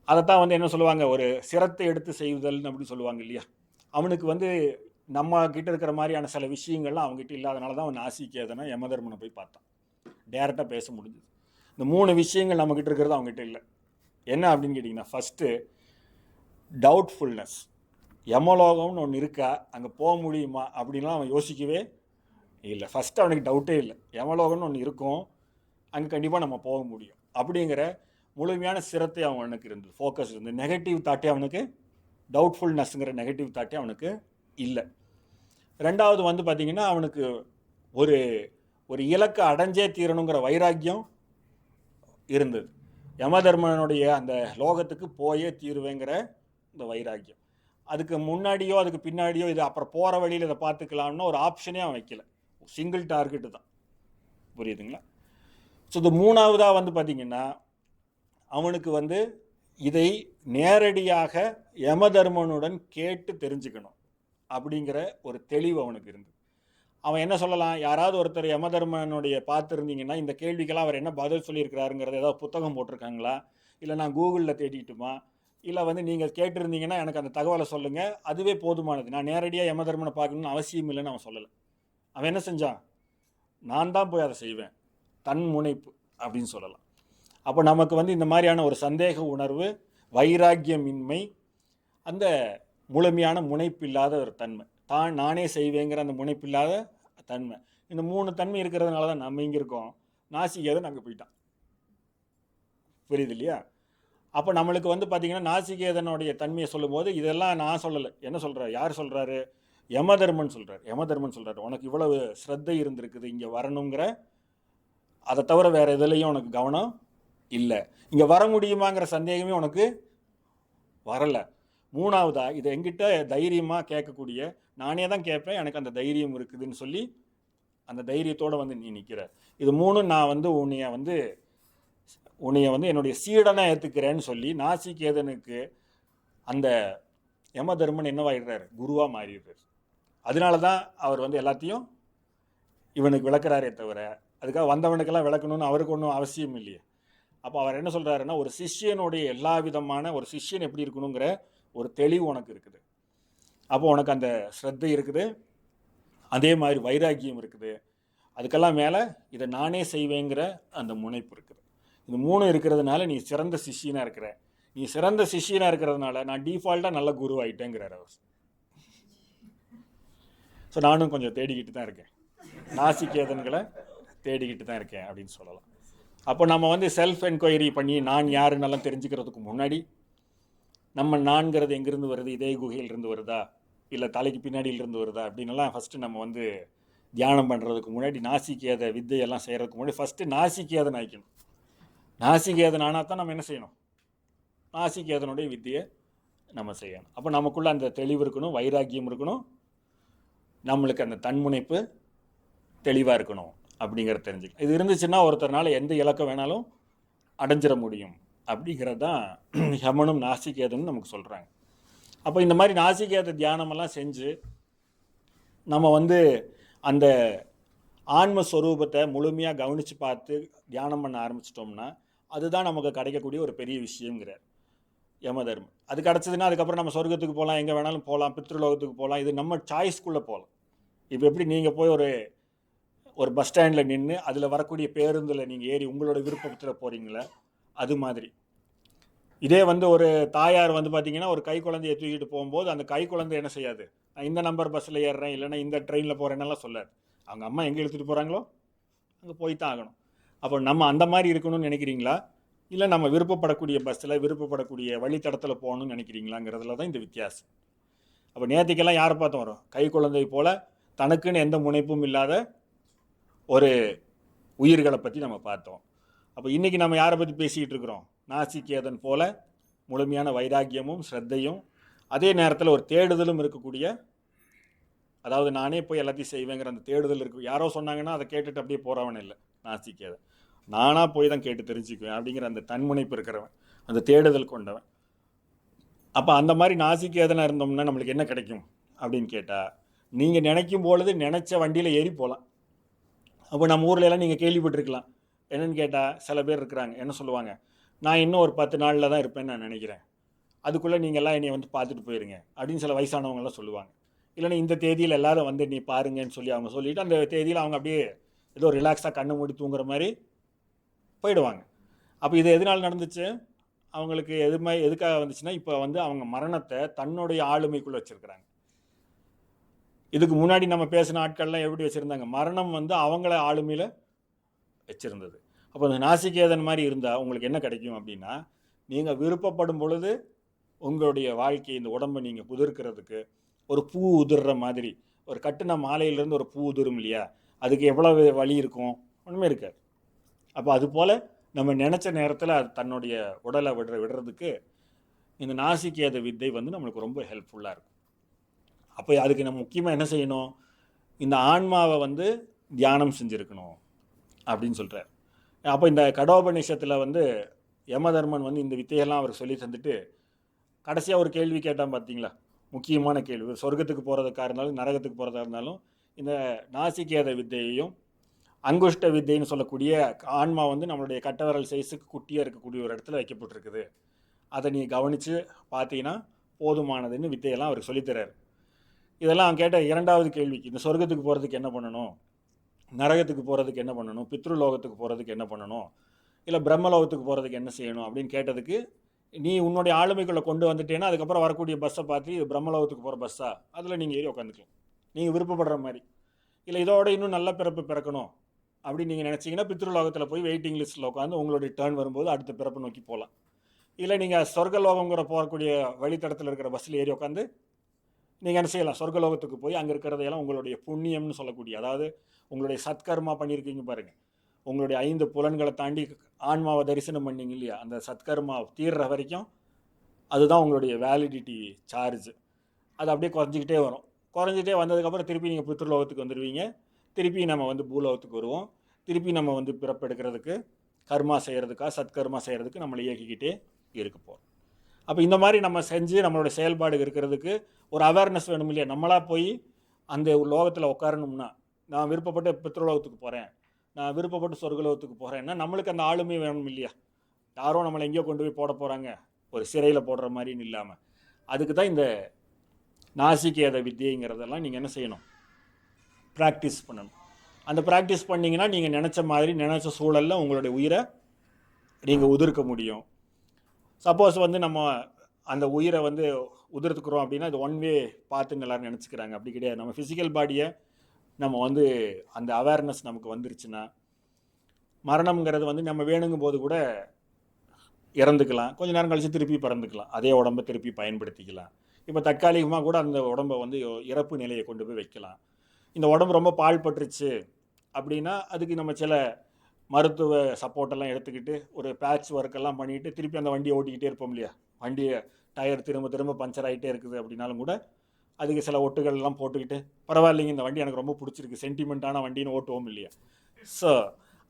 A: அதைத்தான் வந்து என்ன சொல்லுவாங்க, ஒரு சிரத்தை எடுத்து செய்வதல்னு அப்படி சொல்லுவாங்க இல்லையா? அவனுக்கு வந்து நம்ம கிட்ட இருக்கிற மாதிரியான சில விஷயங்கள்லாம் அவங்ககிட்ட இல்லாதனால தான் அவன் நாசிகேதனை யமதர்மனை போய் பார்த்தான். டேரெக்டாக பேச முடிஞ்சுது. இந்த 3 விஷயங்கள் நம்மக்கிட்ட இருக்கிறது அவங்ககிட்ட இல்லை. என்ன அப்படின்னு கேட்டிங்கன்னா, ஃபஸ்ட்டு டவுட்ஃபுல்னஸ். யமலோகம்னு ஒன்று இருக்கா, அங்கே போக முடியுமா அப்படின்லாம் அவன் யோசிக்கவே இல்லை. ஃபஸ்ட்டு அவனுக்கு டவுட்டே இல்லை. யமலோகம்னு ஒன்று இருக்கும், அங்கே கண்டிப்பாக நம்ம போக முடியும் அப்படிங்கிற முழுமையான சிரத்தை அவனுக்கு இருந்தது, ஃபோக்கஸ் இருந்தது. நெகட்டிவ் தாட்டே அவனுக்கு, டவுட்ஃபுல்னஸ்ங்கிற நெகட்டிவ் தாட்டே அவனுக்கு இல்லை. ரெண்டாவது வந்து பார்த்திங்கன்னா, அவனுக்கு ஒரு இலக்கை அடைஞ்சே தீரணுங்கிற வைராக்கியம் இருந்தது. யமதர்மனுடைய அந்த லோகத்துக்கு போயே தீருவேங்கிற இந்த வைராக்கியம். அதுக்கு முன்னாடியோ அதுக்கு பின்னாடியோ இது அப்புறம் போகிற வழியில் இதை பார்த்துக்கலாம்னு ஒரு ஆப்ஷனே அவன் வைக்கல. சிங்கிள் டார்கெட்டு தான். புரியுதுங்களா? ஸோ இது மூணாவதாக வந்து பார்த்திங்கன்னா, அவனுக்கு வந்து இதை நேரடியாக யமதர்மனுடன் கேட்டு தெரிஞ்சுக்கணும் அப்படிங்கிற ஒரு தெளிவு அவனுக்கு இருந்தது. அவன் என்ன சொல்லலாம், யாராவது ஒருத்தர் யமதர்மனுடைய பார்த்துருந்தீங்கன்னா இந்த கேள்விக்கெல்லாம் அவர் என்ன பதில் சொல்லியிருக்கிறாருங்கிறத ஏதாவது புத்தகம் போட்டிருக்காங்களா, இல்லை நான் கூகுளில் தேடிட்டுமா, இல்லை வந்து நீங்கள் கேட்டிருந்தீங்கன்னா எனக்கு அந்த தகவலை சொல்லுங்கள், அதுவே போதுமானது, நான் நேரடியாக யமதர்மனை பார்க்கணுன்னு அவசியம் இல்லைன்னு அவன் சொல்லலை. அவன் என்ன செஞ்சான், நான் தான் போய் அதை செய்வேன், தன் முனைப்பு அப்படின்னு சொல்லலாம். அப்போ நமக்கு வந்து இந்த மாதிரியான ஒரு சந்தேக உணர்வு, வைராக்கியமின்மை, அந்த முழுமையான முனைப்பில்லாத ஒரு தன்மை, நானே செய்வேங்கிற அந்த முனைப்பில்லாத தன்மை, இந்த 3 தன்மை இருக்கிறதுனால தான் நம்ம இங்கே இருக்கோம். நாசிகேதன் அங்கே போயிட்டான். புரியுது இல்லையா? அப்போ நம்மளுக்கு வந்து பார்த்திங்கன்னா நாசிகேதனுடைய தன்மையை சொல்லும்போது இதெல்லாம் நான் சொல்லலை. என்ன சொல்கிறார், யார் சொல்கிறாரு? யமதர்மன் சொல்கிறார். உனக்கு இவ்வளவு ஸ்ரத்தை இருந்திருக்குது இங்கே வரணுங்கிற, அதை தவிர வேறு எதுலேயும் உனக்கு கவனம் இல்லை, இங்கே வர முடியுமாங்கிற சந்தேகமே உனக்கு வரலை. மூணாவதாக இதை எங்கிட்ட தைரியமாக கேட்கக்கூடிய, நானே தான் கேட்பேன், எனக்கு அந்த தைரியம் இருக்குதுன்னு சொல்லி அந்த தைரியத்தோடு வந்து நீ நிற்கிற. இது 3 நான் வந்து உன்னைய வந்து என்னுடைய சீடனாக ஏற்றுக்கிறேன்னு சொல்லி நாசிகேதனுக்கு அந்த யமதர்மன் என்னவாயிடுறாரு, குருவாக மாறிடுறாரு. அதனால தான் அவர் வந்து எல்லாத்தையும் இவனுக்கு விளக்குறாரே தவிர அதுக்காக வந்தவனுக்கெல்லாம் விளக்கணும்னு அவருக்கு ஒன்றும் அவசியம் இல்லையே. அப்போ அவர் என்ன சொல்கிறாருன்னா, ஒரு சிஷ்யனுடைய எல்லா விதமான ஒரு சிஷ்யன் எப்படி இருக்கணுங்கிற ஒரு தெளிவு உனக்கு இருக்குது. அப்போ உனக்கு அந்த ஸ்ரத்தை இருக்குது, அதே மாதிரி வைராக்கியம் இருக்குது, அதுக்கெல்லாம் மேலே இதை நானே செய்வேங்கிற அந்த முனைப்பு இருக்குது. இது 3 இருக்கிறதுனால நீ சிறந்த சிஷ்யனாக இருக்கிற. நீ சிறந்த சிஷ்யனாக இருக்கிறதுனால நான் டிஃபால்ட்டாக நல்ல குரு ஆகிட்டேங்கிறார் அவர். ஸோ நானும் கொஞ்சம் தேடிக்கிட்டு தான் இருக்கேன், நாசிகேதன்களை தேடிக்கிட்டு தான் இருக்கேன் அப்படின்னு சொல்லலாம். அப்போ நம்ம வந்து செல்ஃப் என்கொயரி பண்ணி நான் யாருன்னெல்லாம் தெரிஞ்சுக்கிறதுக்கு முன்னாடி, நம்ம நான்கிறது எங்கேருந்து வருது, இதே குகையிலிருந்து வருதா இல்லை தலைக்கு பின்னாடியிலிருந்து வருதா அப்படின்லாம் ஃபஸ்ட்டு நம்ம வந்து தியானம் பண்ணுறதுக்கு முன்னாடி, நாசிகேத வித்தையெல்லாம் செய்கிறதுக்கு முன்னாடி ஃபஸ்ட்டு நாசிகேதன் ஆகிக்கணும். நாசிகேதன் ஆனால் தான் நம்ம என்ன செய்யணும், நாசிகேதனுடைய வித்தையை நம்ம செய்யணும். அப்போ நமக்குள்ளே அந்த தெளிவு இருக்கணும், வைராக்கியம் இருக்கணும், நம்மளுக்கு அந்த தன்முனைப்பு தெளிவாக இருக்கணும் அப்படிங்கிறத தெரிஞ்சுக்கலாம். இது இருந்துச்சுன்னா ஒருத்தர்னால எந்த இலக்கம் வேணாலும் அடைஞ்சிட முடியும் அப்படிங்கிறது தான் யமனும் நாசிகேதனும் நமக்கு சொல்கிறாங்க. அப்போ இந்த மாதிரி நாசிகேத தியானமெல்லாம் செஞ்சு நம்ம வந்து அந்த ஆன்மஸ்வரூபத்தை முழுமையாக கவனித்து பார்த்து தியானம் பண்ண ஆரம்பிச்சிட்டோம்னா அதுதான் நமக்கு கிடைக்கக்கூடிய ஒரு பெரிய விஷயங்கிறார் யமதர்மன். அது கிடச்சதுன்னா அதுக்கப்புறம் நம்ம சொர்க்கத்துக்கு போகலாம், எங்கே வேணாலும் போகலாம், பித்ருலோகத்துக்கு போகலாம், இது நம்ம சாய்ஸ்குள்ளே போகலாம். இப்போ எப்படி நீங்கள் போய் ஒரு பஸ் ஸ்டாண்டில் நின்று அதில் வரக்கூடிய பேருந்தில் நீங்கள் ஏறி உங்களோட விருப்பத்தில் போகிறீங்களே, அது மாதிரி. இதே வந்து ஒரு தாயார் வந்து பார்த்திங்கன்னா ஒரு கை குழந்தையை தூக்கிட்டு போகும்போது அந்த கை குழந்தை என்ன செய்யாது, நான் இந்த நம்பர் பஸ்ஸில் ஏறுறேன் இல்லைன்னா இந்த ட்ரெயினில் போகிறேன்னெல்லாம் சொல்லாது. அவங்க அம்மா எங்கே எடுத்துகிட்டு போகிறாங்களோ அங்கே போய் தான் ஆகணும். அப்போ நம்ம அந்த மாதிரி இருக்கணும்னு நினைக்கிறீங்களா? இல்லை நம்ம விருப்பப்படக்கூடிய பஸ்ஸில் விருப்பப்படக்கூடிய வழித்தடத்தில் போகணும்னு நினைக்கிறீங்களாங்கிறதுல தான் இந்த வித்தியாசம். அப்போ நேற்றுக்கெல்லாம் யாரை பார்த்து வரும்? கை குழந்தை போல் தனக்குன்னு எந்த முனைப்பும் இல்லாத ஒரு உயிர்களை பற்றி நம்ம பார்த்தோம். அப்போ இன்றைக்கி நம்ம யாரை பற்றி பேசிக்கிட்டு இருக்கிறோம்? நாசிகேதன் போல முழுமையான வைராக்கியமும் ஸ்ரத்தையும் அதே நேரத்தில் ஒரு தேடுதலும் இருக்கக்கூடிய, அதாவது நானே போய் எல்லாத்தையும் செய்வேங்கிற அந்த தேடுதல் இருக்கு. யாரோ சொன்னாங்கன்னா அதை கேட்டுட்டு அப்படியே போகிறவன் இல்லை நாசிகேதன். நானாக போய் தான் கேட்டு தெரிஞ்சுக்குவேன் அப்படிங்கிற அந்த தன்முனைப்பு இருக்கிறவன், அந்த தேடுதல் கொண்டவன். அப்போ அந்த மாதிரி நாசிகேதனாக இருந்தோம்னா நம்மளுக்கு என்ன கிடைக்கும் அப்படின்னு கேட்டால், நீங்கள் நினைக்கும் பொழுது நினச்ச வண்டியில் ஏறி போகலாம். அப்போ நம்ம ஊரில் எல்லாம் நீங்கள் கேள்விப்பட்டிருக்கலாம். என்னென்னு கேட்டால் சில பேர் இருக்கிறாங்க, என்ன சொல்லுவாங்க, நான் இன்னும் ஒரு 10 நாளில் தான் இருப்பேன்னு நான் நினைக்கிறேன், அதுக்குள்ளே நீங்கள்லாம் என்னை வந்து பார்த்துட்டு போயிருங்க அப்படின்னு சில வயசானவங்களாம் சொல்லுவாங்க. இல்லைன்னா இந்த தேதியில் எல்லோரும் வந்து நீ பாருங்கன்னு சொல்லி அவங்க சொல்லிவிட்டு அந்த தேதியில் அவங்க அப்படியே ஏதோ ரிலாக்ஸாக கண்ணு மூடி தூங்குற மாதிரி போயிடுவாங்க. அப்போ இது எதனால் நடந்துச்சு? அவங்களுக்கு எதுக்காக வந்துச்சுன்னா, இப்போ வந்து அவங்க மரணத்தை தன்னுடைய ஆளுமைக்குள்ளே வச்சுருக்கிறாங்க. இதுக்கு முன்னாடி நம்ம பேசின ஆட்கள்லாம் எப்படி வச்சுருந்தாங்க? மரணம் வந்து அவங்கள ஆளுமையில் வச்சுருந்தது. அப்போ அந்த நாசிகேதன் மாதிரி இருந்தால் உங்களுக்கு என்ன கிடைக்கும் அப்படின்னா, நீங்கள் விருப்பப்படும் பொழுது உங்களுடைய வாழ்க்கை இந்த உடம்பை நீங்கள் உதிர்க்கிறதுக்கு ஒரு பூ உதிர்ற மாதிரி, ஒரு கட்டின மாலையிலேருந்து ஒரு பூ உதிரும் இல்லையா, அதுக்கு எவ்வளவு வழி இருக்கும்? ஒன்றுமே இருக்காது. அப்போ அதுபோல் நம்ம நினச்ச நேரத்தில் அது தன்னுடைய உடலை விடுறதுக்கு இந்த நாசிகேத வித்தை வந்து நம்மளுக்கு ரொம்ப ஹெல்ப்ஃபுல்லாக இருக்கும். அப்போ அதுக்கு நம்ம முக்கியமாக என்ன செய்யணும்? இந்த ஆன்மாவை வந்து தியானம் செஞ்சுருக்கணும் அப்படின்னு சொல்கிறார். அப்போ இந்த கடோபநிஷத்தில் வந்து யமதர்மன் வந்து இந்த வித்தையெல்லாம் அவருக்கு சொல்லி தந்துட்டு கடைசியாக ஒரு கேள்வி கேட்டான் பார்த்தீங்களா? முக்கியமான கேள்வி. சொர்க்கத்துக்கு போகிறதுக்காக இருந்தாலும் நரகத்துக்கு போகிறதா இருந்தாலும் இந்த நாசிகேத வித்தையையும் அங்குஷ்ட வித்தைன்னு சொல்லக்கூடிய ஆன்மா வந்து நம்மளுடைய கட்டவரல் சைஸுக்கு குட்டியாக இருக்கக்கூடிய ஒரு இடத்துல வைக்கப்பட்டிருக்குது, அதை நீ கவனித்து பார்த்தீங்கன்னா போதுமானதுன்னு வித்தையெல்லாம் அவர் சொல்லித்தரார். இதெல்லாம் அவன் கேட்ட இரண்டாவது கேள்விக்கு, இந்த சொர்க்கத்துக்கு போகிறதுக்கு என்ன பண்ணணும், நரகத்துக்கு போகிறதுக்கு என்ன பண்ணணும், பித்ருலோகத்துக்கு போகிறதுக்கு என்ன பண்ணணும், இல்லை பிரம்மலோகத்துக்கு போகிறதுக்கு என்ன செய்யணும் அப்படின்னு கேட்டதுக்கு, நீ உன்னுடைய ஆளுமைக்குள்ளே கொண்டு வந்துட்டேன்னா அதுக்கப்புறம் வரக்கூடிய பஸ்ஸை பார்த்து இது பிரம்மலோகத்துக்கு போகிற பஸ்ஸா, அதில் நீங்கள் ஏறி உட்காந்துக்கலாம் நீங்கள் விருப்பப்படுற மாதிரி. இல்லை இதோட இன்னும் நல்ல பிறப்பு பிறக்கணும் அப்படின்னு நீங்கள் நினச்சிங்கன்னா பித்ருலோகத்தில் போய் வெயிட்டிங் லிஸ்ட்டில் உட்காந்து உங்களுடைய டேர்ன் வரும்போது அடுத்த பிறப்பு நோக்கி போகலாம். இல்லை நீங்கள் சொர்க்கலோகங்கிற போகக்கூடிய வழித்தடத்தில் இருக்கிற பஸ்ஸில் ஏறி உட்காந்து நீங்கள் என்ன செய்யலாம், சொர்க்கலோகத்துக்கு போய் அங்கே இருக்கிறதையெல்லாம் உங்களுடைய புண்ணியம்னு சொல்லக்கூடிய, அதாவது உங்களுடைய சத்கர்மா பண்ணியிருக்கீங்க பாருங்கள், உங்களுடைய 5 புலன்களை தாண்டி ஆன்மாவை தரிசனம் பண்ணிங்க இல்லையா, அந்த சத்கர்மா தீர்ற வரைக்கும் அதுதான் உங்களுடைய வேலிடிட்டி சார்ஜ். அது அப்படியே குறைஞ்சிக்கிட்டே வரும். குறைஞ்சிட்டே வந்ததுக்கப்புறம் திருப்பி நீங்கள் பித்ருலோகத்துக்கு வந்துடுவீங்க. திருப்பி நம்ம வந்து பூலோகத்துக்கு வருவோம். திருப்பி நம்ம வந்து பிறப்பெடுக்கிறதுக்கு கர்மா செய்கிறதுக்காக சத்கர்மா செய்கிறதுக்கு நம்மளை இயக்கிக்கிட்டே இருக்க போகிறோம். அப்போ இந்த மாதிரி நம்ம செஞ்சு நம்மளோட செயல்பாடு இருக்கிறதுக்கு ஒரு அவேர்னஸ் வேணும் இல்லையா? நம்மளாக போய் அந்த லோகத்தில் உட்காரணும்னா, நான் விருப்பப்பட்டு பித்ருலோகத்துக்கு போகிறேன், நான் விருப்பப்பட்டு சொர்க்கலோகத்துக்கு போகிறேன்னா நம்மளுக்கு அந்த ஆளுமை வேணும் இல்லையா? யாரோ நம்மளை எங்கேயோ கொண்டு போய் போட போகிறாங்க ஒரு சிறையில் போடுற மாதிரின்னு இல்லாமல், அதுக்கு தான் இந்த நாசிகேத வித்தியைங்கிறதெல்லாம் நீங்கள் என்ன செய்யணும், ப்ராக்டிஸ் பண்ணணும். அந்த ப்ராக்டிஸ் பண்ணிங்கன்னா நீங்கள் நினச்ச மாதிரி நினச்ச சூழலில் உங்களுடைய உயிரை நீங்கள் உதிர்க்க முடியும். சப்போஸ் வந்து நம்ம அந்த உயிரை வந்து உதிர்த்துக்கிறோம் அப்படின்னா அது ஒன் வே பார்த்துன்னு எல்லோரும் நினச்சிக்கிறாங்க. அப்படி கிடையாது. நம்ம ஃபிசிக்கல் பாடியை நம்ம வந்து அந்த அவேர்னஸ் நமக்கு வந்துருச்சுன்னா, மரணம்ங்கிறது வந்து நம்ம வேணுங்கும் போது கூட இறந்துக்கலாம், கொஞ்ச நேரம் கழித்து திருப்பி பிறந்துக்கலாம், அதே உடம்பை திருப்பி பயன்படுத்திக்கலாம். இப்போ தற்காலிகமாக கூட அந்த உடம்பை வந்து இறப்பு நிலையை கொண்டு போய் வைக்கலாம். இந்த உடம்பு ரொம்ப பால் பட்டுருச்சு அப்படின்னா அதுக்கு நம்ம சில மருத்துவ சப்போர்ட்டெல்லாம் எடுத்துக்கிட்டு ஒரு பேட்ச் ஒர்க்கெல்லாம் பண்ணிவிட்டு திருப்பி அந்த வண்டியை ஓட்டிக்கிட்டே இருப்போம் இல்லையா? வண்டியை டயர் திரும்ப திரும்ப பஞ்சர் ஆகிட்டே இருக்குது அப்படின்னாலும் கூட அதுக்கு சில ஒட்டுகள்லாம் போட்டுக்கிட்டு பரவாயில்லைங்க இந்த வண்டி எனக்கு ரொம்ப பிடிச்சிருக்கு, சென்டிமெண்ட்டான வண்டின்னு ஓட்டுவோம் இல்லையா? ஸோ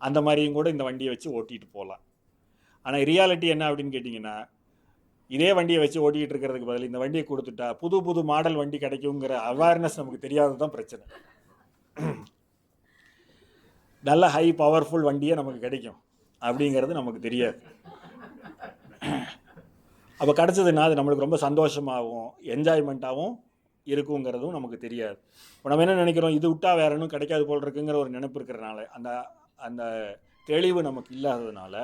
A: அந்த மாதிரியும் கூட இந்த வண்டியை வச்சு ஓட்டிகிட்டு போகலாம். ஆனால் ரியாலிட்டி என்ன அப்படின்னு கேட்டிங்கன்னா, இதே வண்டியை வச்சு ஓட்டிகிட்டு இருக்கிறதுக்கு பதில் இந்த வண்டியை கொடுத்துட்டா புது புது மாடல் வண்டி கிடைக்குங்கிற அவேர்னஸ் நமக்கு தெரியாதது தான் பிரச்சனை. நல்ல ஹை பவர்ஃபுல் வண்டியே நமக்கு கிடைக்கும் அப்படிங்கிறது நமக்கு தெரியாது. அப்போ கிடச்சதுன்னா அது நம்மளுக்கு ரொம்ப சந்தோஷமாகவும் என்ஜாய்மெண்ட்டாகவும் இருக்குங்கிறதும் நமக்கு தெரியாது. இப்போ நம்ம என்ன நினைக்கிறோம், இது விட்டால் வேற இன்னும் கிடைக்காது போல் இருக்குங்கிற ஒரு நினைப்பு இருக்கிறனால, அந்த அந்த தெளிவு நமக்கு இல்லாததுனால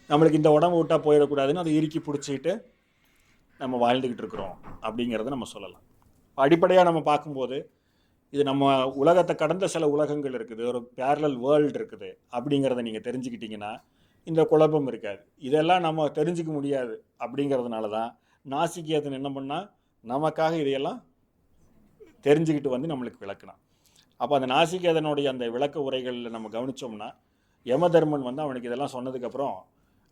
A: நம்மளுக்கு இந்த உடம்பு விட்டால் போயிடக்கூடாதுன்னு அதை இறுக்கி பிடிச்சிக்கிட்டு நம்ம வாழ்ந்துக்கிட்டு இருக்கிறோம் அப்படிங்கிறத நம்ம சொல்லலாம். அடிப்படையாக நம்ம பார்க்கும்போது இது நம்ம உலகத்தை கடந்த சில உலகங்கள் இருக்குது, ஒரு பேரலல் வேர்ல்டு இருக்குது அப்படிங்கிறத நீங்கள் தெரிஞ்சுக்கிட்டிங்கன்னா இந்த குழப்பம் இருக்காது. இதெல்லாம் நம்ம தெரிஞ்சுக்க முடியாது. அப்படிங்கிறதுனால தான் நாசிகேதன் என்ன பண்ணால் நமக்காக இதையெல்லாம் தெரிஞ்சுக்கிட்டு வந்து நம்மளுக்கு விளக்கணும். அப்போ அந்த நாசிகேதனுடைய அந்த விளக்க உரைகளில் நம்ம கவனித்தோம்னா யமதர்மன் வந்து அவனுக்கு இதெல்லாம் சொன்னதுக்கப்புறம்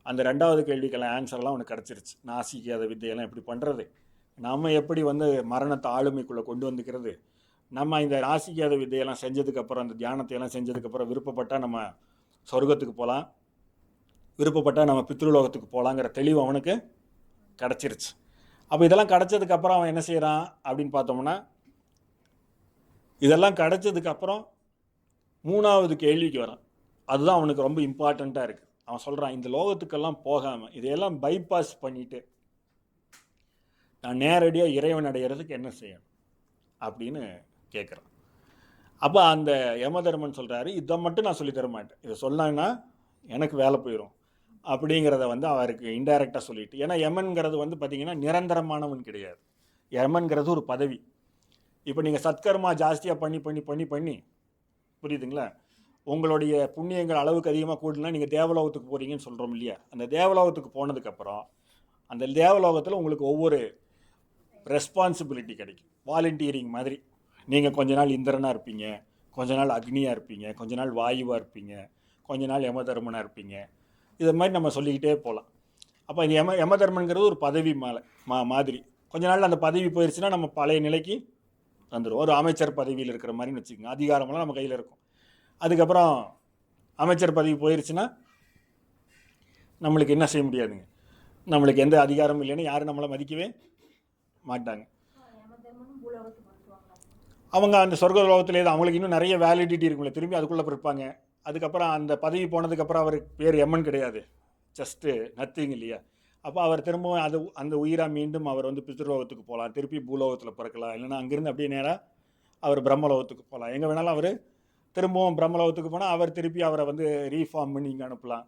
A: அந்த 2வது கேள்விக்கெல்லாம் ஆன்சர்லாம் அவனுக்கு கிடச்சிருச்சு. நாசிகேத வித்தையெல்லாம் எப்படி பண்ணுறது, நம்ம எப்படி வந்து மரணத்தை ஆளுமைக்குள்ளே கொண்டு வந்துக்கிறது, நம்ம இந்த நாசிகேத வித்தையெல்லாம் செஞ்சதுக்கப்புறம் அந்த தியானத்தையெல்லாம் செஞ்சதுக்கப்புறம் விருப்பப்பட்டால் நம்ம சொர்க்கத்துக்கு போகலாம், விருப்பப்பட்டால் நம்ம பித்ருலோகத்துக்கு போகலாங்கிற தெளிவு அவனுக்கு கிடச்சிருச்சு. அப்போ இதெல்லாம் கிடச்சதுக்கப்புறம் அவன் என்ன செய்கிறான் அப்படின்னு பார்த்தோம்னா, இதெல்லாம் கிடச்சதுக்கப்புறம் 3வது கேள்விக்கு வரான். அதுதான் அவனுக்கு ரொம்ப இம்பார்ட்டண்ட்டாக இருக்குது. அவன் சொல்கிறான், இந்த லோகத்துக்கெல்லாம் போகாமல் இதையெல்லாம் பைபாஸ் பண்ணிவிட்டு நான் நேரடியாக இறைவன் அடைகிறதுக்கு என்ன செய்யணும் அப்படின்னு கேட்குறான். அப்போ அந்த யமதர்மன் சொல்கிறாரு, இதை மட்டும் நான் சொல்லித்தர மாட்டேன், இதை சொன்னாங்கன்னா எனக்கு வேலை போயிடும் அப்படிங்கிறத வந்து அவருக்கு இன்டைரக்டாக சொல்லிட்டு. ஏன்னா யமன்கிறது வந்து பார்த்திங்கன்னா நிரந்தரமானவன் கிடையாது. யமன்கிறது ஒரு பதவி. இப்போ நீங்கள் சத்கர்மா ஜாஸ்தியாக பண்ணி பண்ணி பண்ணி பண்ணி புரியுதுங்களா, உங்களுடைய புண்ணியங்கள் அளவுக்கு அதிகமாக கூடனா நீங்கள் தேவலோகத்துக்கு போகிறீங்கன்னு சொல்கிறோம் இல்லையா. அந்த தேவலோகத்துக்கு போனதுக்கப்புறம் அந்த தேவலோகத்தில் உங்களுக்கு ஒவ்வொரு ரெஸ்பான்சிபிலிட்டி கிடைக்கும், வாலண்டியரிங் மாதிரி. நீங்கள் கொஞ்ச நாள் இந்திரனாக இருப்பீங்க, கொஞ்ச நாள் அக்னியாக இருப்பீங்க, கொஞ்ச நாள் வாயுவாக இருப்பீங்க, கொஞ்ச நாள் யமதர்மனாக இருப்பீங்க. இது மாதிரி நம்ம சொல்லிக்கிட்டே போகலாம். அப்போ இந்த யமதர்மன்கிறது ஒரு பதவி மாதிரி. கொஞ்ச நாள் அந்த பதவி போயிடுச்சுன்னா நம்ம பழைய நிலைக்கு வந்துடும். ஒரு அமைச்சர் பதவியில் இருக்கிற மாதிரின்னு வச்சுக்கோங்க, அதிகாரமெல்லாம் நம்ம கையில் இருக்கும். அதுக்கப்புறம் அமைச்சர் பதவி போயிடுச்சுன்னா நம்மளுக்கு என்ன செய்ய முடியாதுங்க, நம்மளுக்கு எந்த அதிகாரமும் இல்லைன்னு யாரும் நம்மளை மதிக்கவே மாட்டாங்க. அவங்க அந்த சொர்க்க லோகத்திலே தான் அவங்களுக்கு இன்னும் நிறைய வேலிடிட்டி இருக்குங்களே, திரும்பி அதுக்குள்ளே இருப்பாங்க. அதுக்கப்புறம் அந்த பதவி போனதுக்கப்புறம் அவருக்கு பேர் எம்மன் கிடையாது, ஜஸ்ட்டு நத்திங் இல்லையா. அப்போ அவர் திரும்பவும் அந்த உயிராக மீண்டும் அவர் வந்து பித்ருலோகத்துக்கு போகலாம், திருப்பி பூலோகத்தில் பிறக்கலாம், இல்லைன்னா அங்கேருந்து அப்படியே நேராக அவர் பிரம்மலோகத்துக்கு போகலாம். எங்கே வேணாலும் அவர் திரும்பவும் பிரம்மலோகத்துக்கு போனால் அவர் திருப்பி அவரை வந்து ரீஃபார்ம் பண்ணி இங்கே அனுப்பலாம்.